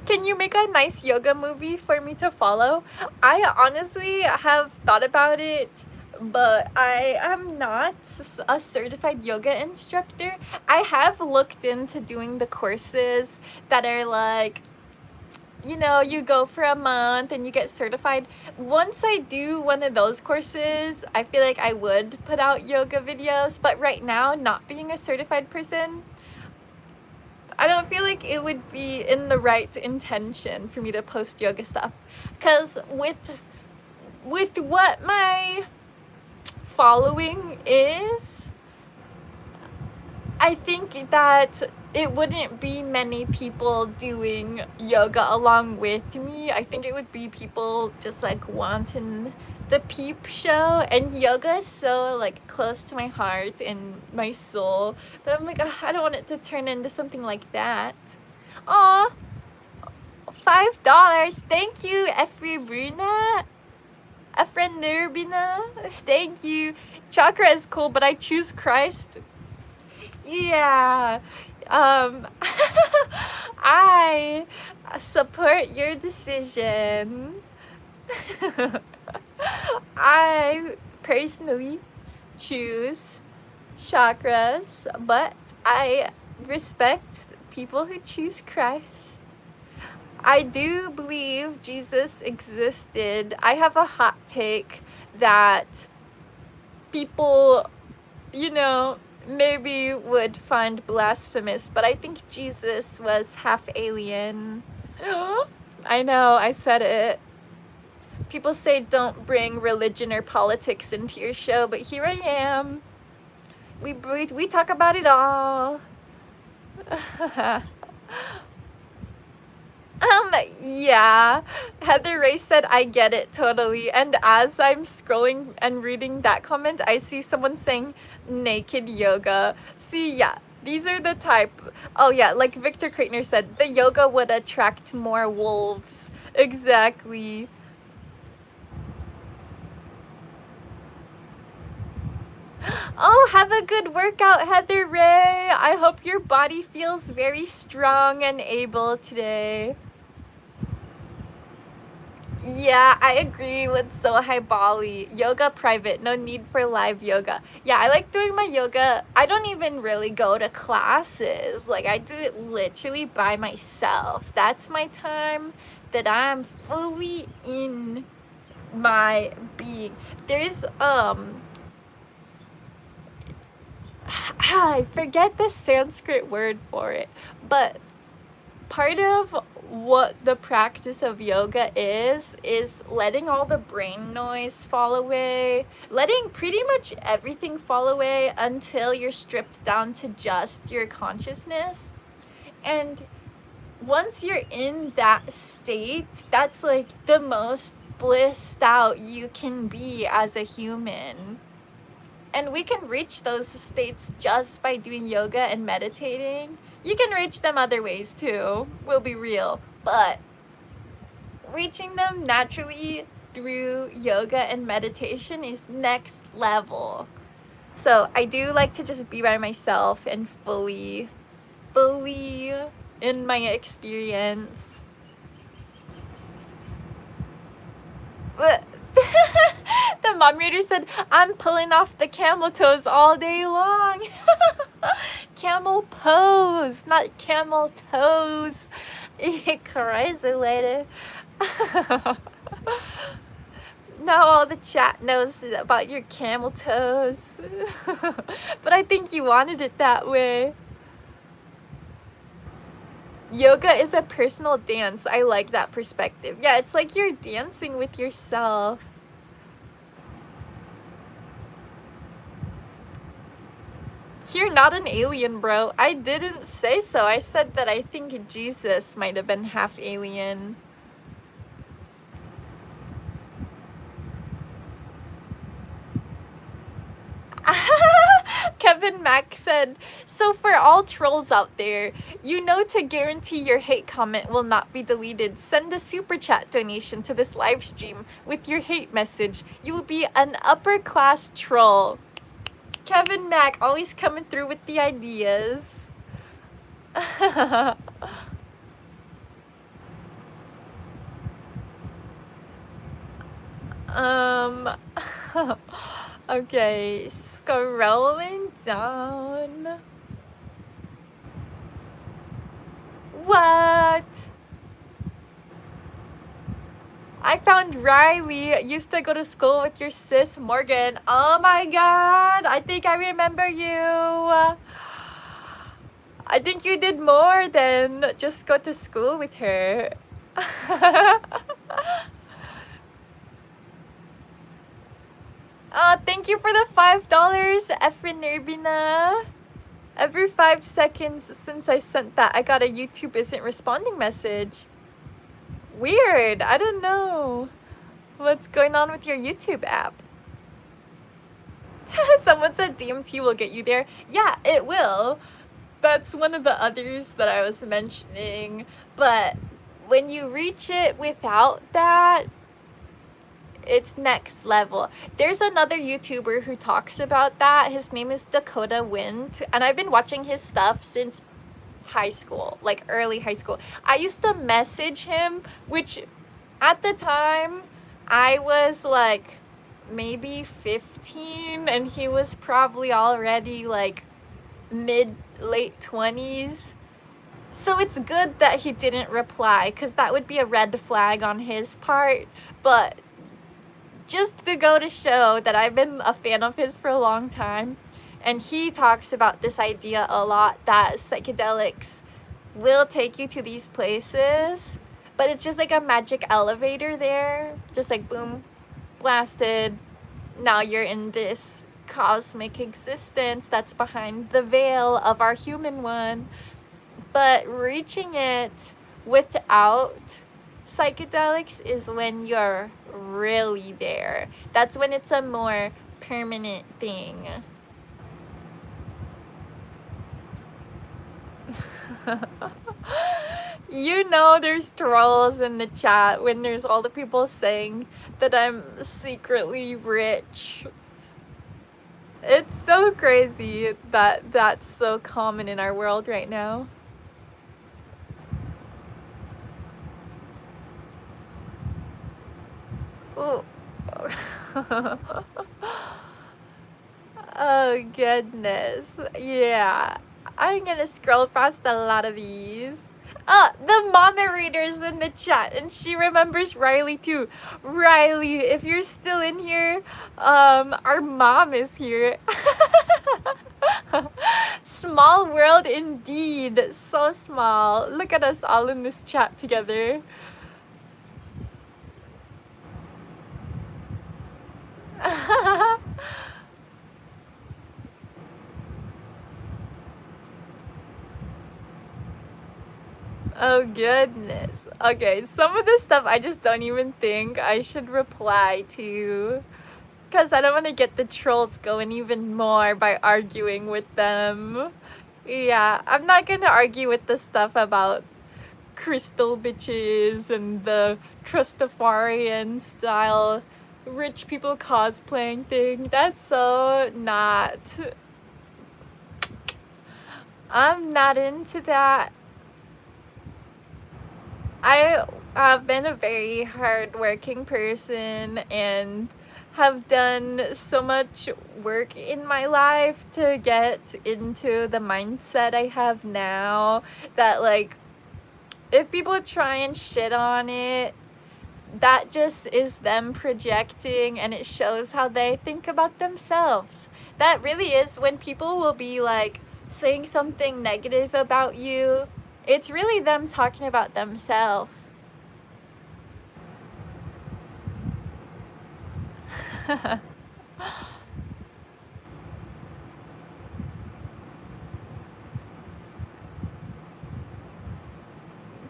Can you make a nice yoga movie for me to follow? I honestly have thought about it, but I am not a certified yoga instructor. I have looked into doing the courses that are like, you know, you go for a month and you get certified. Once I do one of those courses, I feel like I would put out yoga videos, but right now, not being a certified person, I don't feel like it would be in the right intention for me to post yoga stuff, because with what my following is, I think that it wouldn't be many people doing yoga along with me. I think it would be people just like wanting the peep show, and yoga is so like close to my heart and my soul that I'm like, "Ugh, I don't want it to turn into something like that." Aw, $5. Thank you, Efribrina. Efrenurbina. Thank you. Chakra is cool, but I choose Christ. Yeah. I support your decision. I personally choose chakras, but I respect people who choose Christ. I do believe Jesus existed. I have a hot take that people, you know, maybe would find blasphemous, but I think Jesus was half alien. I know, I said it. People say don't bring religion or politics into your show, but here I am. We talk about it all. Yeah. Heather Ray said, I get it totally. And as I'm scrolling and reading that comment, I see someone saying naked yoga. See, yeah, these are the type. Oh, yeah, like Victor Kreitner said, the yoga would attract more wolves. Exactly. Oh, have a good workout, Heather Ray. I hope your body feels very strong and able today. Yeah, I agree with Sohai Bali. Yoga private, no need for live yoga. Yeah, I like doing my yoga. I don't even really go to classes. Like, I do it literally by myself. That's my time that I'm fully in my being. There's I forget the Sanskrit word for it, but part of what the practice of yoga is letting all the brain noise fall away, letting pretty much everything fall away until you're stripped down to just your consciousness. And once you're in that state, that's like the most blissed out you can be as a human. And we can reach those states just by doing yoga and meditating. You can reach them other ways too, we'll be real. But reaching them naturally through yoga and meditation is next level. So I do like to just be by myself and fully in my experience. The mom reader said, I'm pulling off the camel toes all day long. Camel pose, not camel toes. Crazy lady. Now all the chat knows about your camel toes. But I think you wanted it that way. Yoga is a personal dance. I like that perspective. Yeah, it's like you're dancing with yourself. You're not an alien, bro. I didn't say so. I said that I think Jesus might have been half alien. Kevin Mack said, so for all trolls out there, you know, to guarantee your hate comment will not be deleted, send a super chat donation to this live stream with your hate message. You will be an upper class troll. Kevin Mack always coming through with the ideas. Okay, scrolling down. What? I found Riley. Used to go to school with your sis Morgan. Oh my god, I think I remember you. I think you did more than just go to school with her. Thank you for the $5, Efren Nerbina. Every 5 seconds since I sent that, I got a YouTube isn't responding message. Weird. I don't know what's going on with your YouTube app. Someone said DMT will get you there. Yeah, it will. That's one of the others that I was mentioning. But when you reach it without that, it's next level. There's another YouTuber who talks about that. His name is Dakota Wind, and I've been watching his stuff since high school, like early high school. I used to message him, which at the time I was like maybe 15 and he was probably already like late 20s. So it's good that he didn't reply, because that would be a red flag on his part. But just to go to show that I've been a fan of his for a long time. And he talks about this idea a lot, that psychedelics will take you to these places, but it's just like a magic elevator there. Just like boom, blasted. Now you're in this cosmic existence that's behind the veil of our human one. But reaching it without psychedelics is when you're really there. That's when it's a more permanent thing. You know, there's trolls in the chat when there's all the people saying that I'm secretly rich. It's so crazy that that's so common in our world right now. Oh. Oh goodness. Yeah. I'm gonna scroll past a lot of these. The moderator's in the chat, and she remembers Riley too. Riley, if you're still in here, our mom is here. Small world indeed. So small. Look at us all in this chat together. Oh goodness. Okay, some of this stuff I just don't even think I should reply to. Because I don't want to get the trolls going even more by arguing with them. Yeah, I'm not going to argue with the stuff about crystal bitches and the Trustafarian style rich people cosplaying thing. That's so not. I'm not into that. I have been a very hardworking person and have done so much work in my life to get into the mindset I have now that, like, if people try and shit on it, that just is them projecting, and it shows how they think about themselves. That really is when people will be like saying something negative about you. It's really them talking about themselves.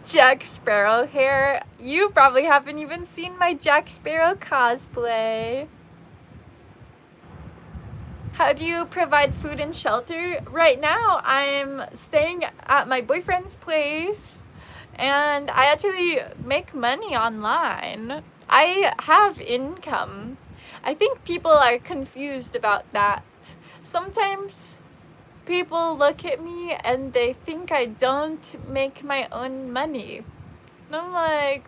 Jack Sparrow hair. You probably haven't even seen my Jack Sparrow cosplay. How do you provide food and shelter? Right now, I'm staying at my boyfriend's place, and I actually make money online. I have income. I think people are confused about that. Sometimes people look at me and they think I don't make my own money. And I'm like,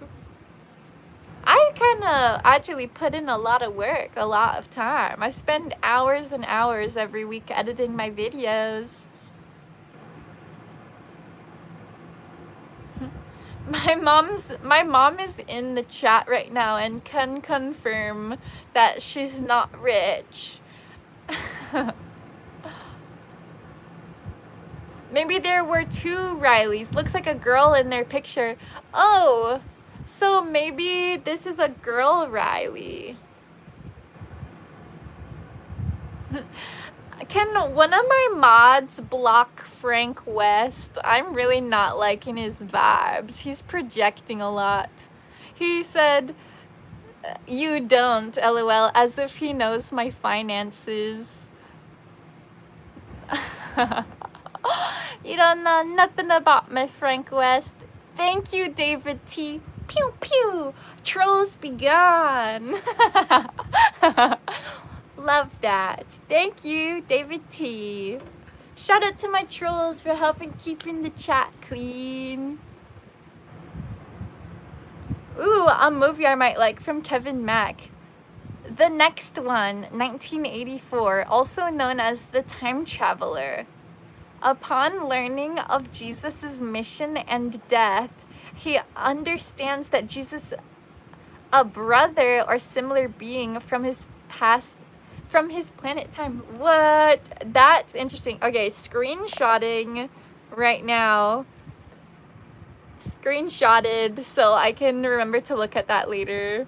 I kind of actually put in a lot of work, a lot of time. I spend hours and hours every week editing my videos. My mom is in the chat right now and can confirm that she's not rich. Maybe there were two Rileys. Looks like a girl in their picture. Oh, so maybe this is a girl Riley. Can one of my mods block Frank West? I'm really not liking his vibes. He's projecting a lot. He said, "You don't, LOL," as if he knows my finances. You don't know nothing about my Frank West. Thank you, David T. Pew pew. Trolls be gone. Love that. Thank you, David T. Shout out to my trolls for helping keeping the chat clean. Ooh, a movie I might like from Kevin Mack. The next one, 1984, also known as The Time Traveler. Upon learning of Jesus' mission and death, he understands that Jesus, a brother or similar being from his past, from his planet time. What? That's interesting. Okay, screenshotting right now. Screenshotted so I can remember to look at that later.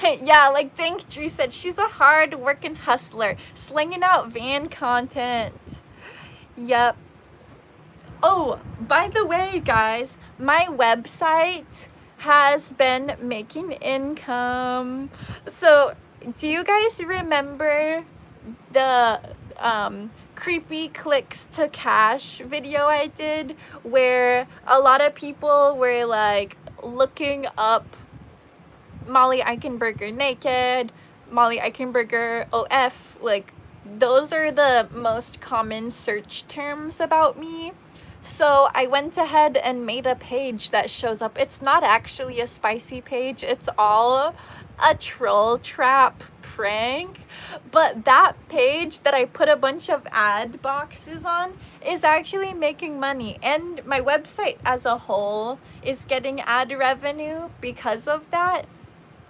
Yeah, like Dank Drew said, she's a hard-working hustler, slinging out van content. Yep. Oh, by the way, guys, my website has been making income. So, do you guys remember the creepy clicks to cash video I did, where a lot of people were like looking up Molly Eichenberger naked, Molly Eichenberger OF, like those are the most common search terms about me. So I went ahead and made a page that shows up. It's not actually a spicy page. It's all a troll trap prank. But that page that I put a bunch of ad boxes on is actually making money. And my website as a whole is getting ad revenue because of that.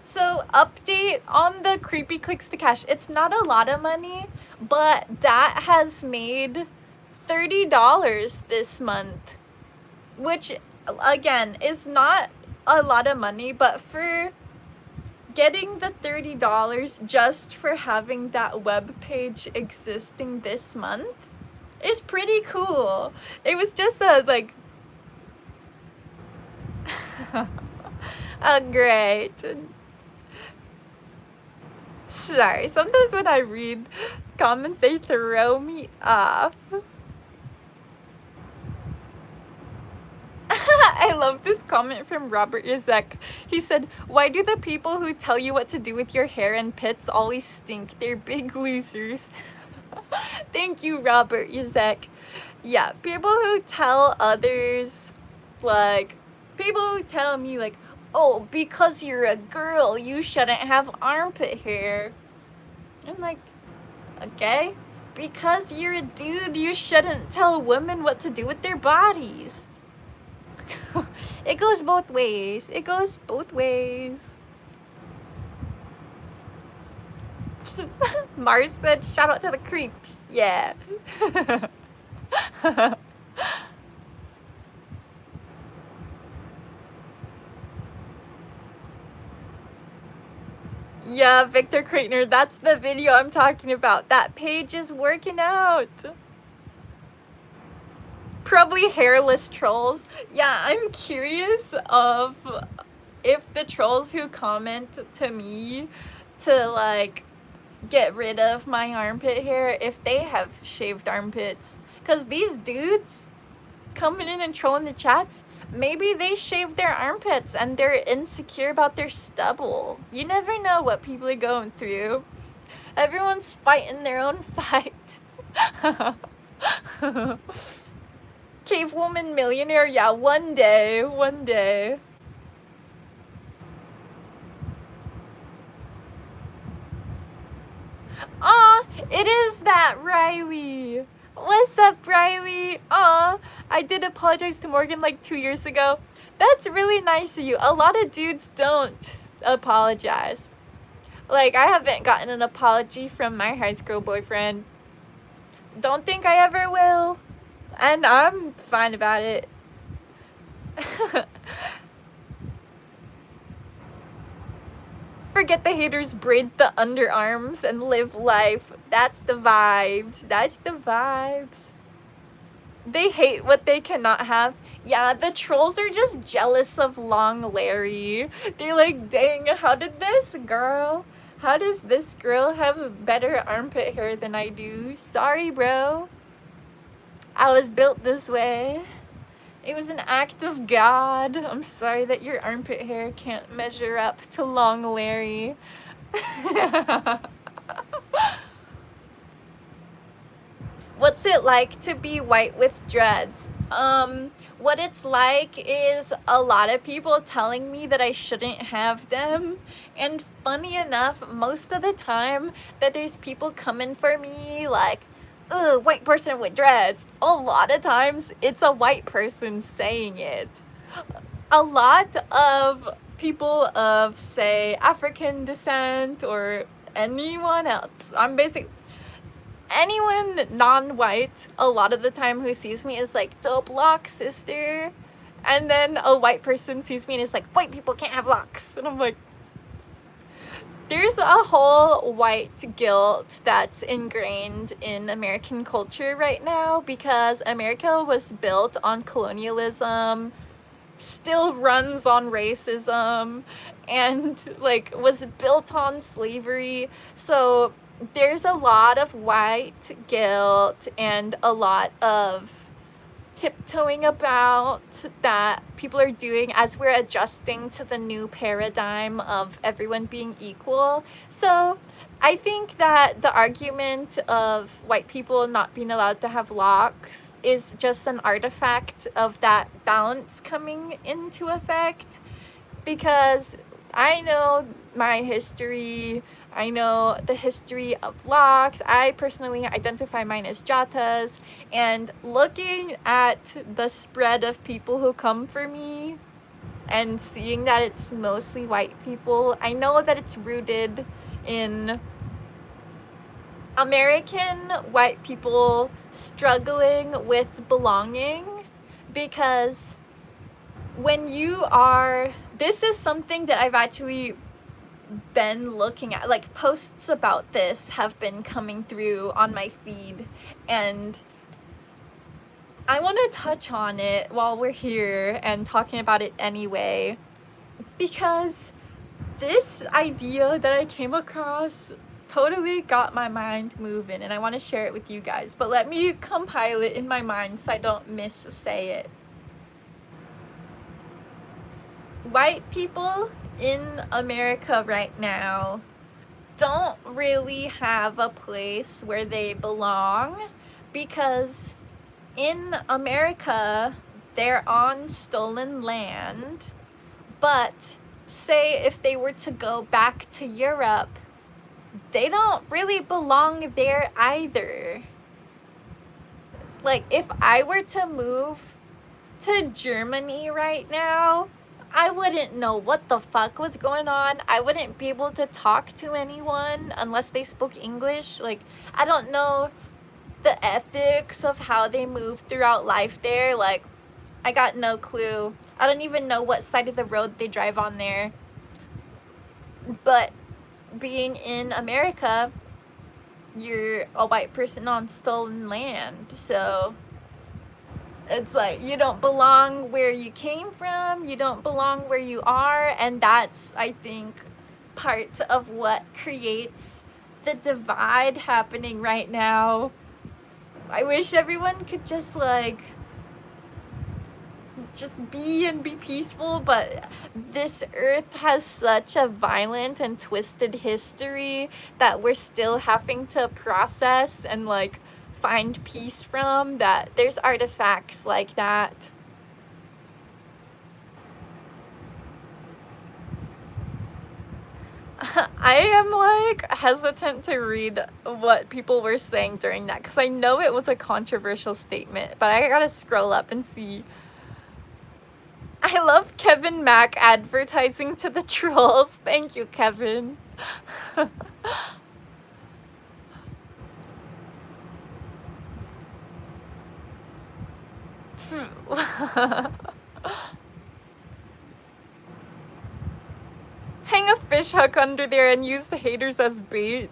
So update on the creepy clicks to cash. It's not a lot of money, but that has made $30 this month, which again is not a lot of money, but for getting the $30 just for having that web page existing this month is pretty cool. It was just a like great. Sorry, sometimes when I read comments they throw me off. I love this comment from Robert Yazek. He said, "Why do the people who tell you what to do with your hair and pits always stink? They're big losers." Thank you, Robert Yazek. Yeah, people who tell others, like, people who tell me, like, oh, because you're a girl, you shouldn't have armpit hair. I'm like, okay, because you're a dude, you shouldn't tell women what to do with their bodies. It goes both ways. It goes both ways. Mars said, shout out to the creeps. Yeah. Yeah, Victor Kreitner, that's the video I'm talking about. That page is working out. Probably hairless trolls. Yeah, I'm curious of if the trolls who comment to me to like get rid of my armpit hair, if they have shaved armpits. Because these dudes coming in and trolling the chats, maybe they shaved their armpits and they're insecure about their stubble. You never know what people are going through. Everyone's fighting their own fight. Cave woman millionaire, yeah, one day, one day. Aw, it is that, Riley. What's up, Riley? Aw, I did apologize to Morgan like 2 years ago. That's really nice of you. A lot of dudes don't apologize. Like, I haven't gotten an apology from my high school boyfriend. Don't think I ever will. And I'm fine about it. Forget the haters, braid the underarms and live life. That's the vibes. That's the vibes. They hate what they cannot have. Yeah, the trolls are just jealous of Long Larry. They're like, dang, how does this girl have better armpit hair than I do? Sorry, bro. I was built this way. It was an act of God. I'm sorry that your armpit hair can't measure up to Long Larry. What's it like to be white with dreads? What it's like is a lot of people telling me that I shouldn't have them. And funny enough, most of the time that there's people coming for me like, ugh, white person with dreads. A lot of times it's a white person saying it. A lot of people of, say, African descent or anyone else, anyone non-white, a lot of the time who sees me is like, dope locks, sister. And then a white person sees me and is like, white people can't have locks. And I'm like, there's a whole white guilt that's ingrained in American culture right now because America was built on colonialism, still runs on racism, and like was built on slavery. So there's a lot of white guilt and a lot of tiptoeing about that people are doing as we're adjusting to the new paradigm of everyone being equal. So I think that the argument of white people not being allowed to have locks is just an artifact of that balance coming into effect, because I know my history, I know the history of locks. I personally identify mine as Jatas, and looking at the spread of people who come for me and seeing that it's mostly white people, I know that it's rooted in American white people struggling with belonging, because when you are, this is something that I've actually been looking at, like posts about this have been coming through on my feed, and I want to touch on it while we're here and talking about it anyway, because this idea that I came across totally got my mind moving, and I want to share it with you guys, but let me compile it in my mind so I don't missay it. White people in America right now don't really have a place where they belong, because in America they're on stolen land, but say if they were to go back to Europe, they don't really belong there either. Like, if I were to move to Germany right now, I wouldn't know what the fuck was going on. I wouldn't be able to talk to anyone unless they spoke English. Like, I don't know the ethics of how they move throughout life there. Like, I got no clue. I don't even know what side of the road they drive on there. But being in America, you're a white person on stolen land. So it's like, you don't belong where you came from, you don't belong where you are, and that's, I think, part of what creates the divide happening right now. I wish everyone could just be peaceful, but this earth has such a violent and twisted history that we're still having to process and find peace from, that there's artifacts like that. I am hesitant to read what people were saying during that, because I know it was a controversial statement, but I gotta scroll up and see. I love Kevin Mack advertising to the trolls. Thank you, Kevin. Hang a fish hook under there and use the haters as bait.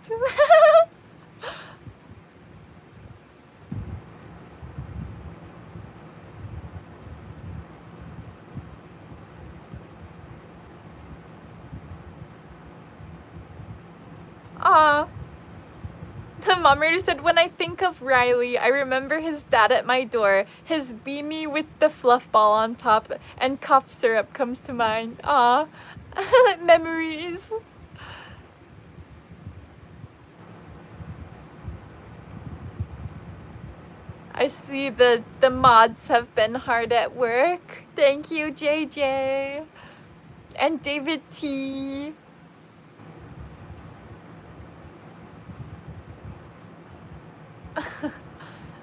Aw. The mom reader said, when I think of Riley, I remember his dad at my door. His beanie with the fluff ball on top and cough syrup comes to mind. Aw. Memories. I see the mods have been hard at work. Thank you, JJ. And David T.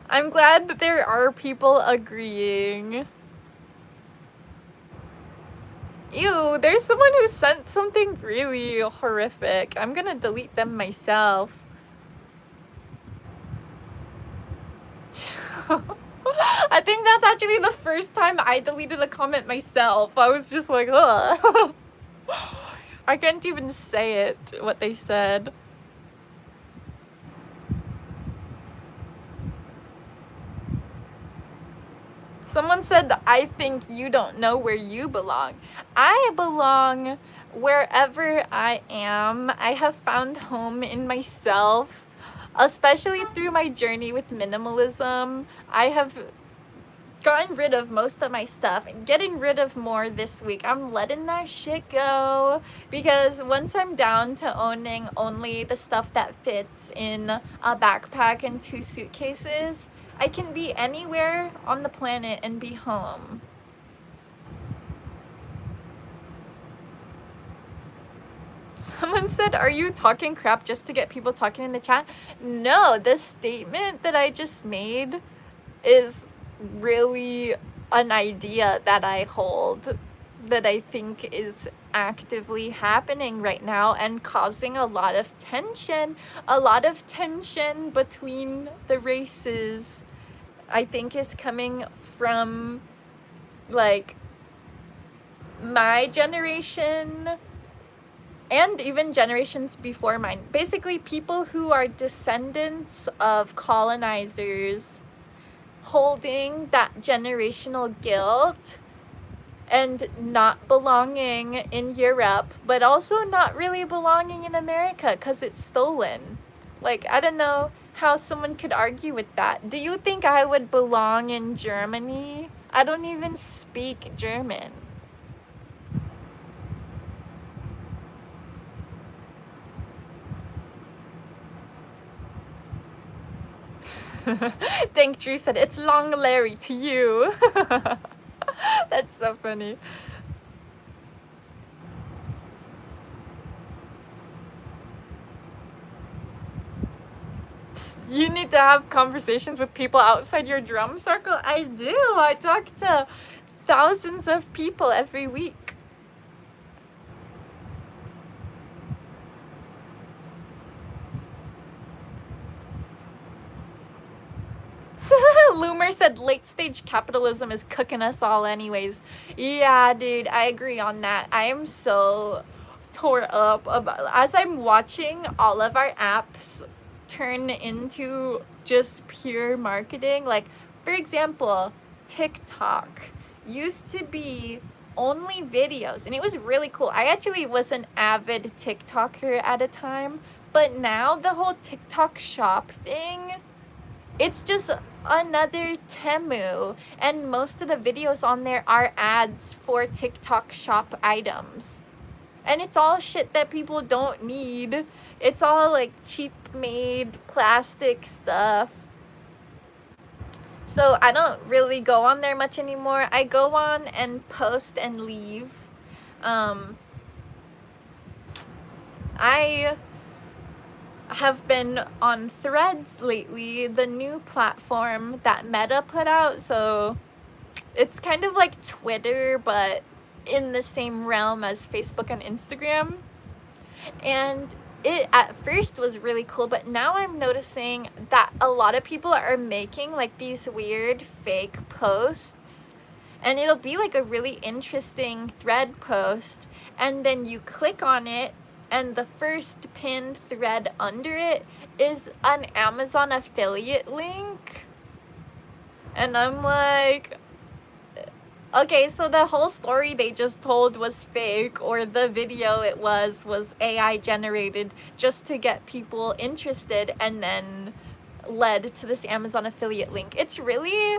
I'm glad that there are people agreeing. Ew, there's someone who sent something really horrific. I'm gonna delete them myself. I think that's actually the first time I deleted a comment myself. I was just like, ugh. I can't even say it, what they said. Someone said, I think you don't know where you belong. I belong wherever I am. I have found home in myself, especially through my journey with minimalism. I have gotten rid of most of my stuff and getting rid of more this week. I'm letting that shit go because once I'm down to owning only the stuff that fits in a backpack and 2 suitcases, I can be anywhere on the planet and be home. Someone said, are you talking crap just to get people talking in the chat? No, this statement that I just made is really an idea that I hold, that I think is actively happening right now and causing a lot of tension between the races. I think is coming from like my generation and even generations before mine. Basically, people who are descendants of colonizers holding that generational guilt and not belonging in Europe, but also not really belonging in America because it's stolen. Like, I don't know how someone could argue with that. Do you think I would belong in Germany? I don't even speak German. Dank Drew said, it's long Larry to you. That's so funny. You need to have conversations with people outside your drum circle. I do. I talk to thousands of people every week. Loomer said late stage capitalism is cooking us all anyways. Yeah, dude, I agree on that. I am so tore up about as I'm watching all of our apps turn into just pure marketing. Like, for example, TikTok used to be only videos and it was really cool. I actually was an avid TikToker at a time, but now the whole TikTok shop thing, it's just another Temu, and most of the videos on there are ads for TikTok shop items. And it's all shit that people don't need. It's all like cheap made plastic stuff. So I don't really go on there much anymore. I go on and post and leave. I have been on Threads lately, the new platform that Meta put out. So it's kind of like Twitter, but in the same realm as Facebook and Instagram. And it at first was really cool, but now I'm noticing that a lot of people are making like these weird fake posts, and it'll be like a really interesting thread post, and then you click on it and the first pinned thread under it is an Amazon affiliate link. And I'm like, okay, so the whole story they just told was fake, or the video it was AI generated just to get people interested and then led to this Amazon affiliate link. It's really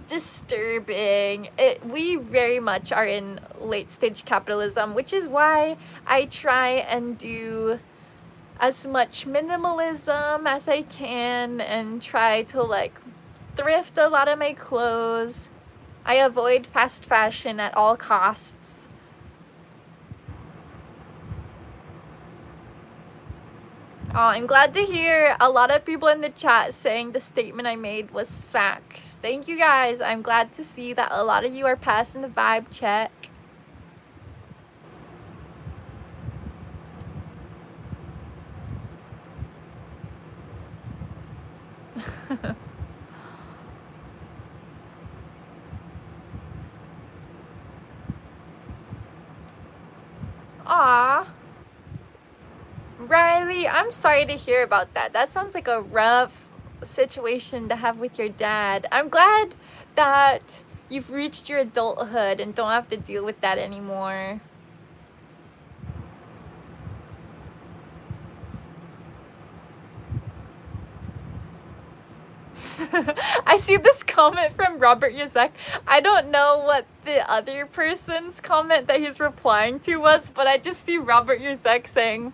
disturbing. We very much are in late stage capitalism, which is why I try and do as much minimalism as I can and try to like thrift a lot of my clothes. I avoid fast fashion at all costs. Oh, I'm glad to hear a lot of people in the chat saying the statement I made was facts. Thank you guys. I'm glad to see that a lot of you are passing the vibe check. Aw. Riley, I'm sorry to hear about that. That sounds like a rough situation to have with your dad. I'm glad that you've reached your adulthood and don't have to deal with that anymore. I see this comment from Robert Yazek. I don't know what the other person's comment that he's replying to was, but I just see Robert Yazek saying,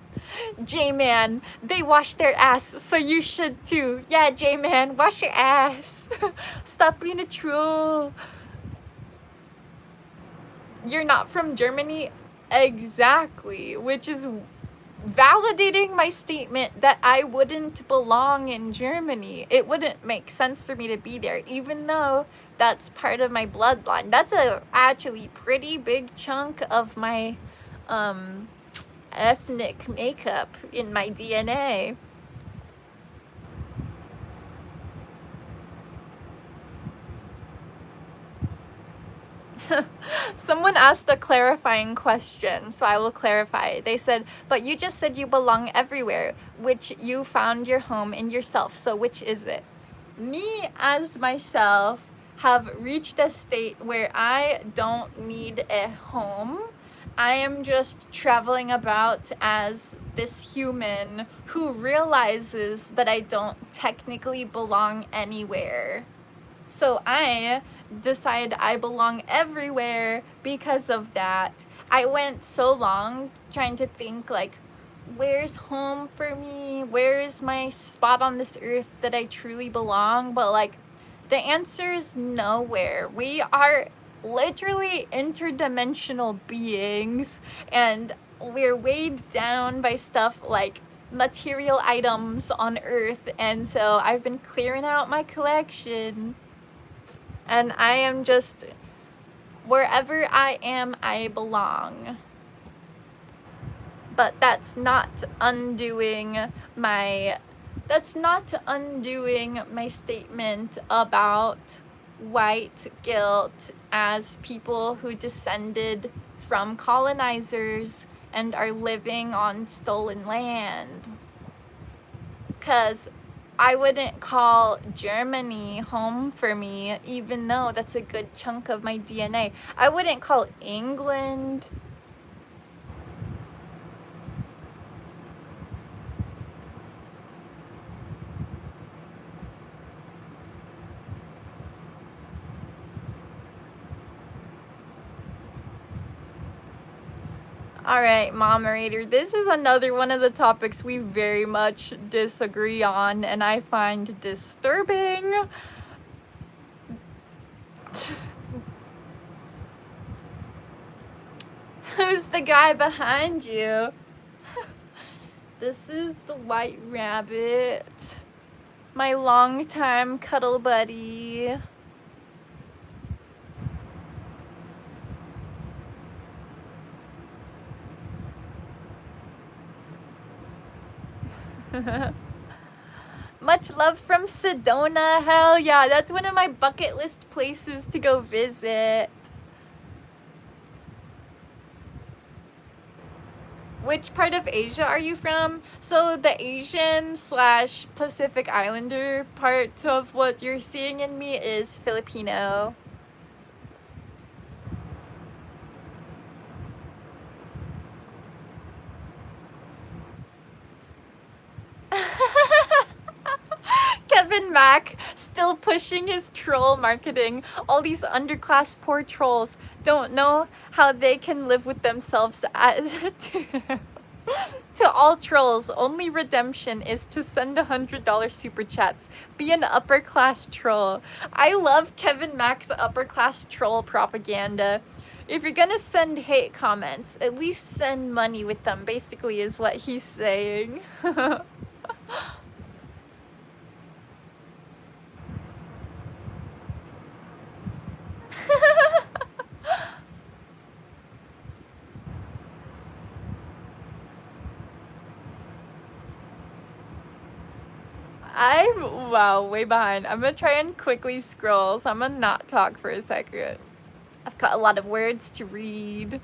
J-Man, they wash their ass, so you should too. Yeah, J-Man, wash your ass. Stop being a troll. You're not from Germany? Exactly, which is validating my statement that I wouldn't belong in Germany. It wouldn't make sense for me to be there, even though that's part of my bloodline. That's a actually pretty big chunk of my ethnic makeup in my DNA. Someone asked a clarifying question, so I will clarify. They said, but you just said you belong everywhere, which you found your home in yourself. So which is it? Me as myself have reached a state where I don't need a home. I am just traveling about as this human who realizes that I don't technically belong anywhere. So I decide I belong everywhere because of that. I went so long trying to think like, where's home for me? Where's my spot on this earth that I truly belong? But like, the answer is nowhere. We are literally interdimensional beings, and we're weighed down by stuff like material items on earth, and so I've been clearing out my collection. And I am just, wherever I am, I belong. But that's not undoing my statement about white guilt as people who descended from colonizers and are living on stolen land. 'Cause I wouldn't call Germany home for me, even though that's a good chunk of my DNA. I wouldn't call England. Alright, Moderator, this is another one of the topics we very much disagree on, and I find disturbing. Who's the guy behind you? This is the White Rabbit, my longtime cuddle buddy. Much love from Sedona. Hell yeah, that's one of my bucket list places to go visit. Which part of Asia are you from? So the Asian / Pacific Islander part of what you're seeing in me is Filipino. Kevin Mack still pushing his troll marketing. All these underclass poor trolls don't know how they can live with themselves. To all trolls, only redemption is to send $100 super chats. Be an upper class troll. I love Kevin Mack's upper class troll propaganda. If you're gonna send hate comments, at least send money with them, basically, is what he's saying. I'm, wow, way behind. I'm gonna try and quickly scroll, so I'm gonna not talk for a second. I've got a lot of words to read.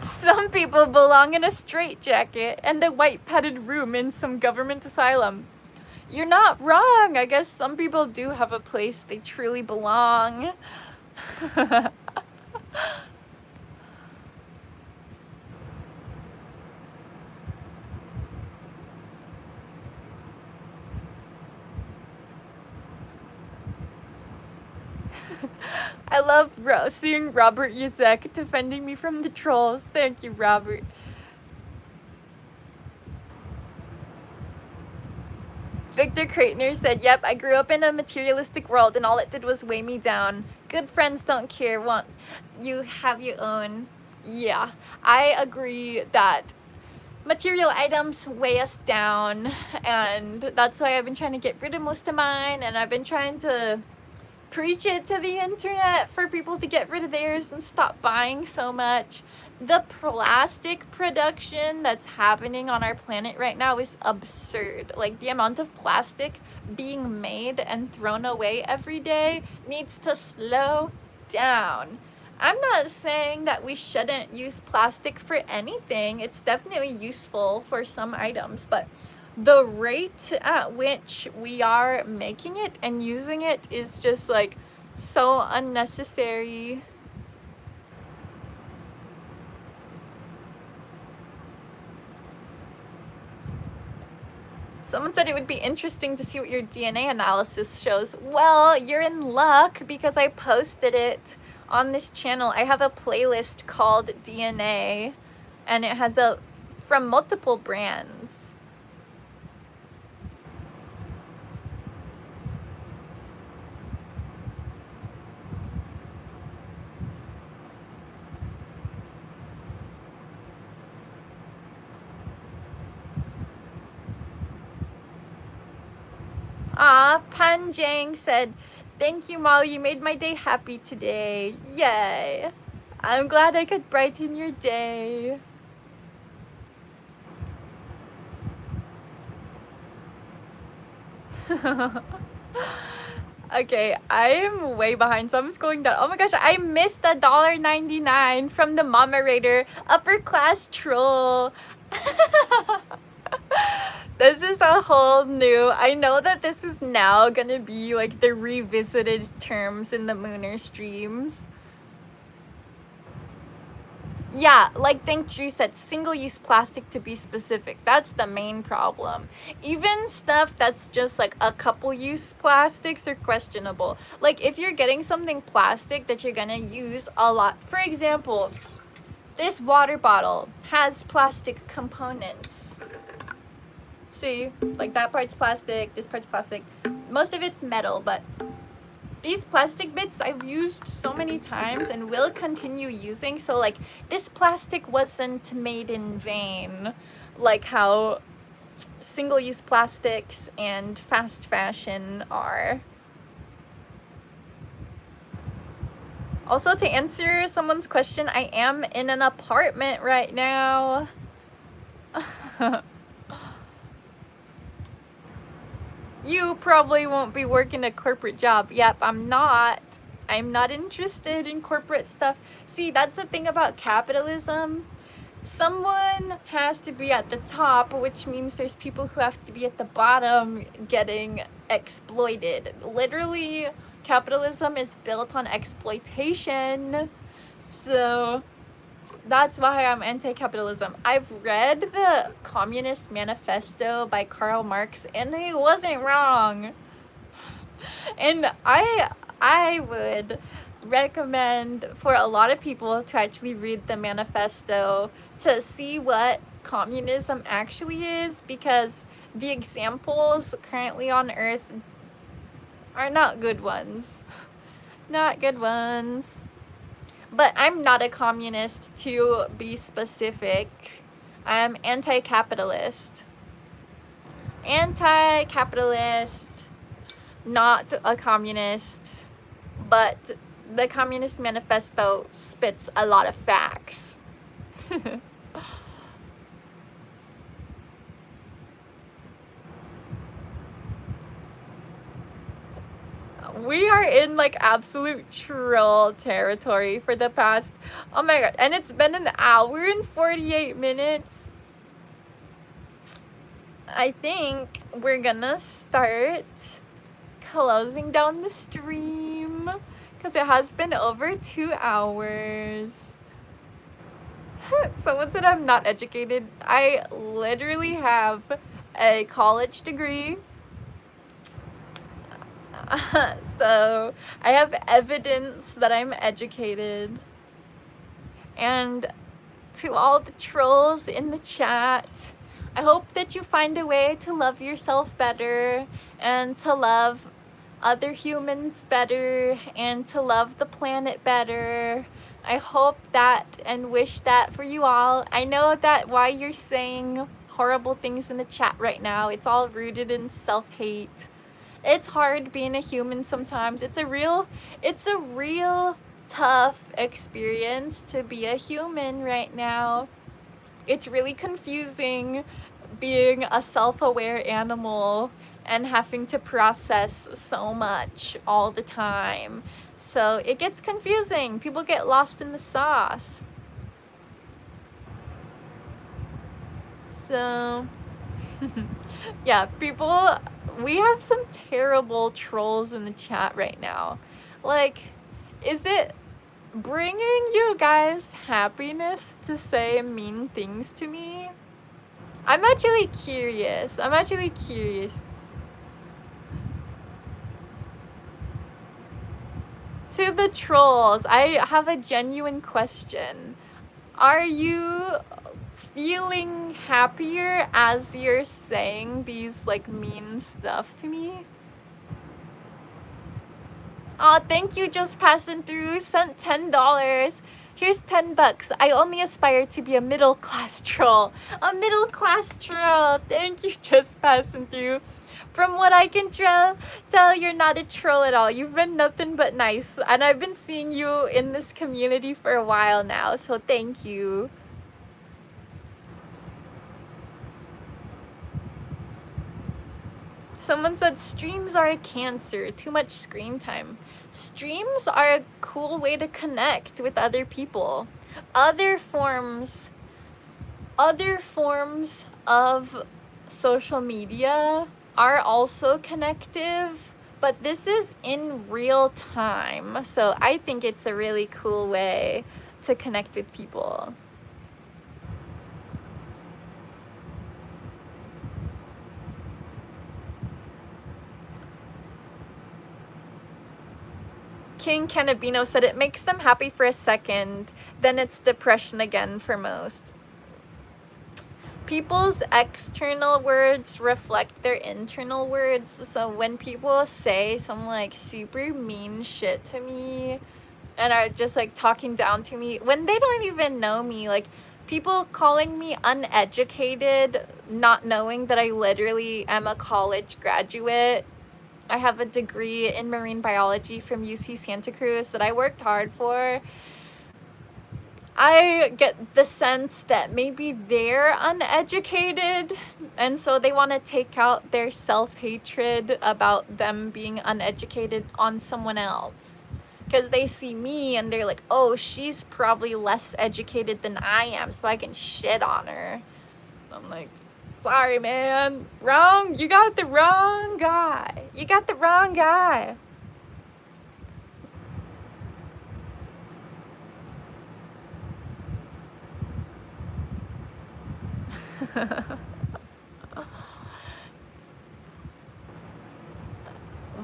Some people belong in a straitjacket and a white padded room in some government asylum. You're not wrong. I guess some people do have a place they truly belong. I love seeing Robert Yuzek defending me from the trolls. Thank you, Robert. Victor Kreitner said, yep, I grew up in a materialistic world and all it did was weigh me down. Good friends don't care, want you have your own. Yeah, I agree that material items weigh us down, and that's why I've been trying to get rid of most of mine, and I've been trying to preach it to the internet for people to get rid of theirs and stop buying so much. The plastic production that's happening on our planet right now is absurd. Like, the amount of plastic being made and thrown away every day needs to slow down. I'm not saying that we shouldn't use plastic for anything. It's definitely useful for some items, but the rate at which we are making it and using it is just like so unnecessary. Someone said it would be interesting to see what your DNA analysis shows. Well, you're in luck because I posted it on this channel. I have a playlist called DNA, and it has from multiple brands. Panjang said, thank you, Molly. You made my day happy today. Yay. I'm glad I could brighten your day. Okay, I'm way behind, so I'm just going down. Oh my gosh, I missed the $1.99 from the Mama Raider upper class troll. This is a whole new, I know that this is now gonna be like the revisited terms in the Mooner streams. Yeah, like Dankju said, single-use plastic to be specific. That's the main problem. Even stuff that's just like a couple-use plastics are questionable. Like if you're getting something plastic that you're gonna use a lot. For example, this water bottle has plastic components. See, like that part's plastic, this part's plastic. Most of it's metal, but these plastic bits I've used so many times and will continue using. So like this plastic wasn't made in vain, like how single-use plastics and fast fashion are. Also, to answer someone's question, I am in an apartment right now. You probably won't be working a corporate job. Yep, I'm not. I'm not interested in corporate stuff. See, that's the thing about capitalism. Someone has to be at the top, which means there's people who have to be at the bottom getting exploited. Literally, capitalism is built on exploitation. So that's why I'm anti-capitalism. I've read the Communist Manifesto by Karl Marx, and he wasn't wrong. And I would recommend for a lot of people to actually read the manifesto to see what communism actually is, because the examples currently on Earth are not good ones. Not good ones. But I'm not a communist, to be specific. I'm anti-capitalist. Anti-capitalist, not a communist. But the Communist Manifesto spits a lot of facts. We are in like absolute troll territory for the past, oh my god, and it's been an hour and 48 minutes. I think we're gonna start closing down the stream because it has been over 2 hours. Someone said I'm not educated. I literally have a college degree. So I have evidence that I'm educated. And to all the trolls in the chat, I hope that you find a way to love yourself better and to love other humans better and to love the planet better. I hope that and wish that for you all. I know that why you're saying horrible things in the chat right now, it's all rooted in self-hate. It's hard being a human sometimes. It's a real tough experience to be a human right now. It's really confusing being a self-aware animal and having to process so much all the time. So it gets confusing. People get lost in the sauce. So yeah, people, we have some terrible trolls in the chat right now. Like, is it bringing you guys happiness to say mean things to me? I'm actually curious. To the trolls, I have a genuine question. Are you feeling happier as you're saying these like mean stuff to me? Oh, thank you, just passing through. Sent $10. Here's $10. I only aspire to be a middle-class troll. A middle-class troll. Thank you, just passing through. From what I can tell, you're not a troll at all. You've been nothing but nice. And I've been seeing you in this community for a while now, so thank you. Someone said streams are a cancer, too much screen time. Streams are a cool way to connect with other people. Other forms of social media are also connective, but this is in real time. So I think it's a really cool way to connect with people. King Cannabino said it makes them happy for a second, then it's depression again for most. People's external words reflect their internal words. So when people say some like super mean shit to me and are just like talking down to me, when they don't even know me, like people calling me uneducated, not knowing that I literally am a college graduate. I have a degree in marine biology from UC Santa Cruz that I worked hard for. I get the sense that maybe they're uneducated and so they want to take out their self-hatred about them being uneducated on someone else. Because they see me and they're like, oh, she's probably less educated than I am, so I can shit on her. I'm like, sorry, man. Wrong. You got the wrong guy. You got the wrong guy.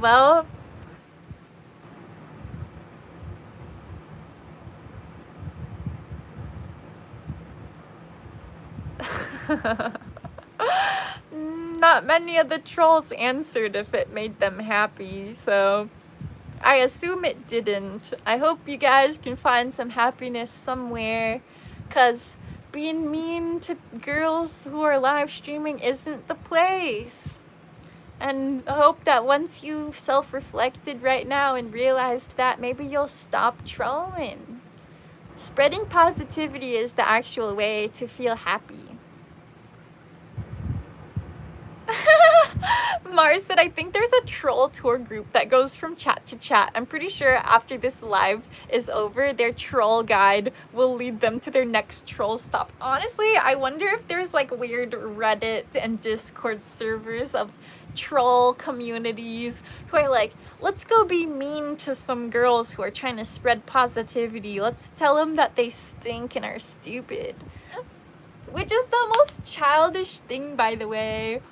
Well, not many of the trolls answered if it made them happy, so I assume it didn't. I hope you guys can find some happiness somewhere, cause being mean to girls who are live streaming isn't the place. And I hope that once you self-reflected right now and realized that, maybe you'll stop trolling. Spreading positivity is the actual way to feel happy. Mars said, I think there's a troll tour group that goes from chat to chat. I'm pretty sure after this live is over, their troll guide will lead them to their next troll stop. Honestly, I wonder if there's like weird Reddit and Discord servers of troll communities who are like, let's go be mean to some girls who are trying to spread positivity. Let's tell them that they stink and are stupid. Which is the most childish thing, by the way.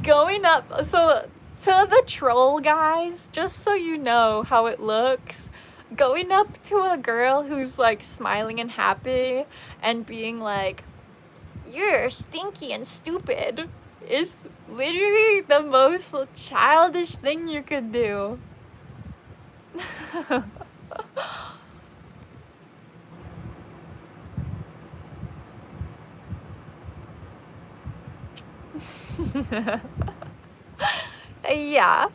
Going up, so to the troll guys, just so you know how it looks, going up to a girl who's like smiling and happy and being like, you're stinky and stupid, is literally the most childish thing you could do. Yeah.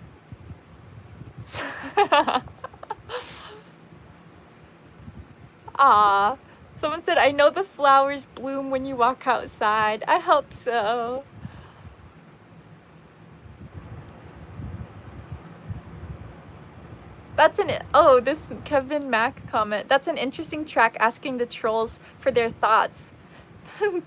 Ah, someone said, I know the flowers bloom when you walk outside. I hope so. That's this Kevin Mack comment. That's an interesting track, asking the trolls for their thoughts.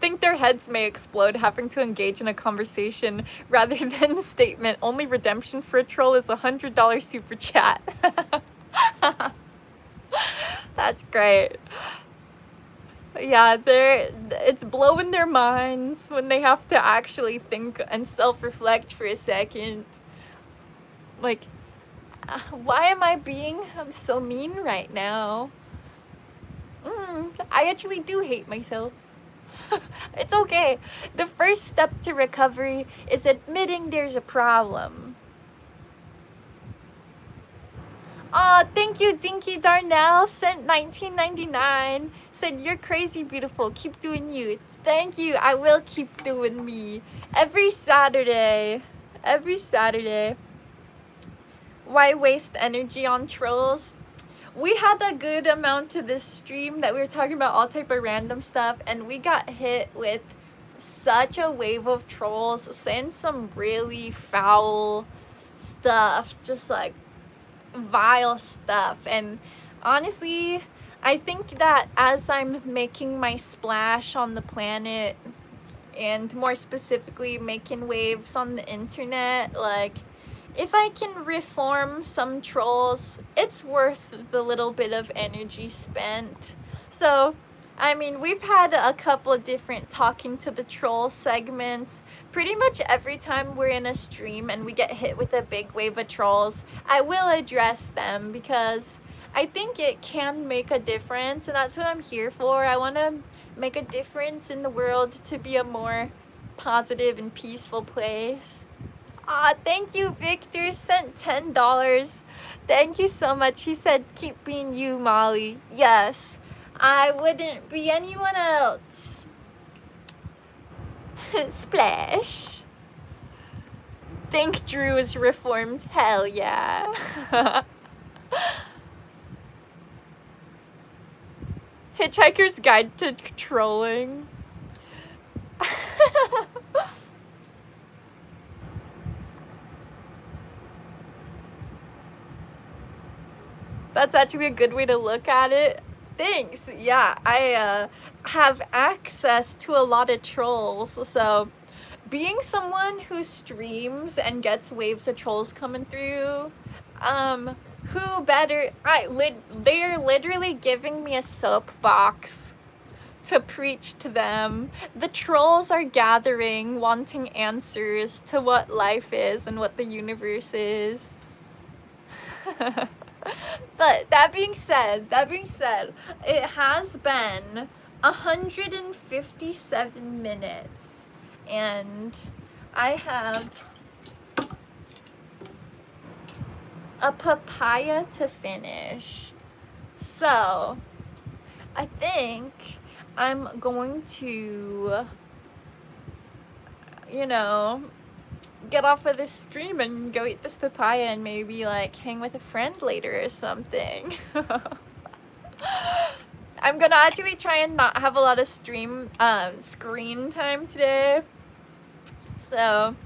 Think their heads may explode having to engage in a conversation rather than a statement. Only redemption for a troll is $100 super chat. That's great. Yeah, it's blowing their minds when they have to actually think and self-reflect for a second. Like, why am I being so mean right now? I actually do hate myself. It's okay. The first step to recovery is admitting there's a problem. Aw, thank you, Dinky Darnell. Sent 19.99. Said, you're crazy beautiful. Keep doing you. Thank you. I will keep doing me. Every Saturday. Every Saturday. Why waste energy on trolls? We had a good amount to this stream that we were talking about all type of random stuff, and we got hit with such a wave of trolls saying some really foul stuff, just like vile stuff. And honestly, I think that as I'm making my splash on the planet, and more specifically making waves on the internet, like, if I can reform some trolls, it's worth the little bit of energy spent. So, I mean, we've had a couple of different talking to the troll segments. Pretty much every time we're in a stream and we get hit with a big wave of trolls, I will address them because I think it can make a difference, and that's what I'm here for. I want to make a difference in the world to be a more positive and peaceful place. Thank you, Victor. Sent $10. Thank you so much. He said, keep being you, Molly. Yes, I wouldn't be anyone else. Splash. Think Drew is reformed. Hell yeah. Hitchhiker's Guide to Trolling. That's actually a good way to look at it. Thanks. Yeah, I have access to a lot of trolls, so being someone who streams and gets waves of trolls coming through, who better? They're literally giving me a soapbox to preach to them. The trolls are gathering, wanting answers to what life is and what the universe is. But that being said, it has been 157 minutes, and I have a papaya to finish. So, I think I'm going to, get off of this stream and go eat this papaya and maybe like hang with a friend later or something. I'm gonna actually try and not have a lot of screen time today. So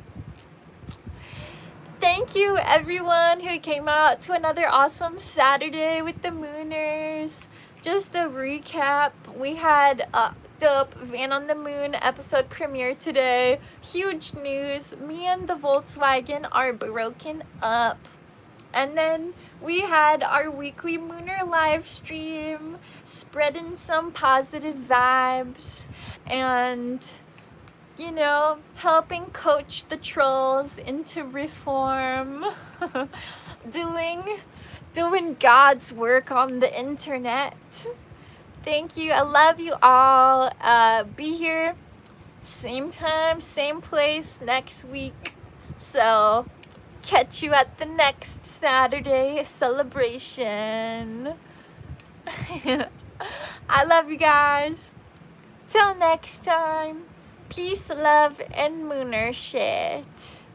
thank you everyone who came out to another awesome Saturday with the Mooners. Just a recap, we had a dope Van on the Moon episode premiere today. Huge news, me and the Volkswagen are broken up. And then we had our weekly Mooner live stream, spreading some positive vibes and, you know, helping coach the trolls into reform. doing God's work on the internet. Thank you. I love you all. Be here same time, same place next week. So catch you at the next Saturday celebration. I love you guys. Till next time. Peace, love, and Mooner shit.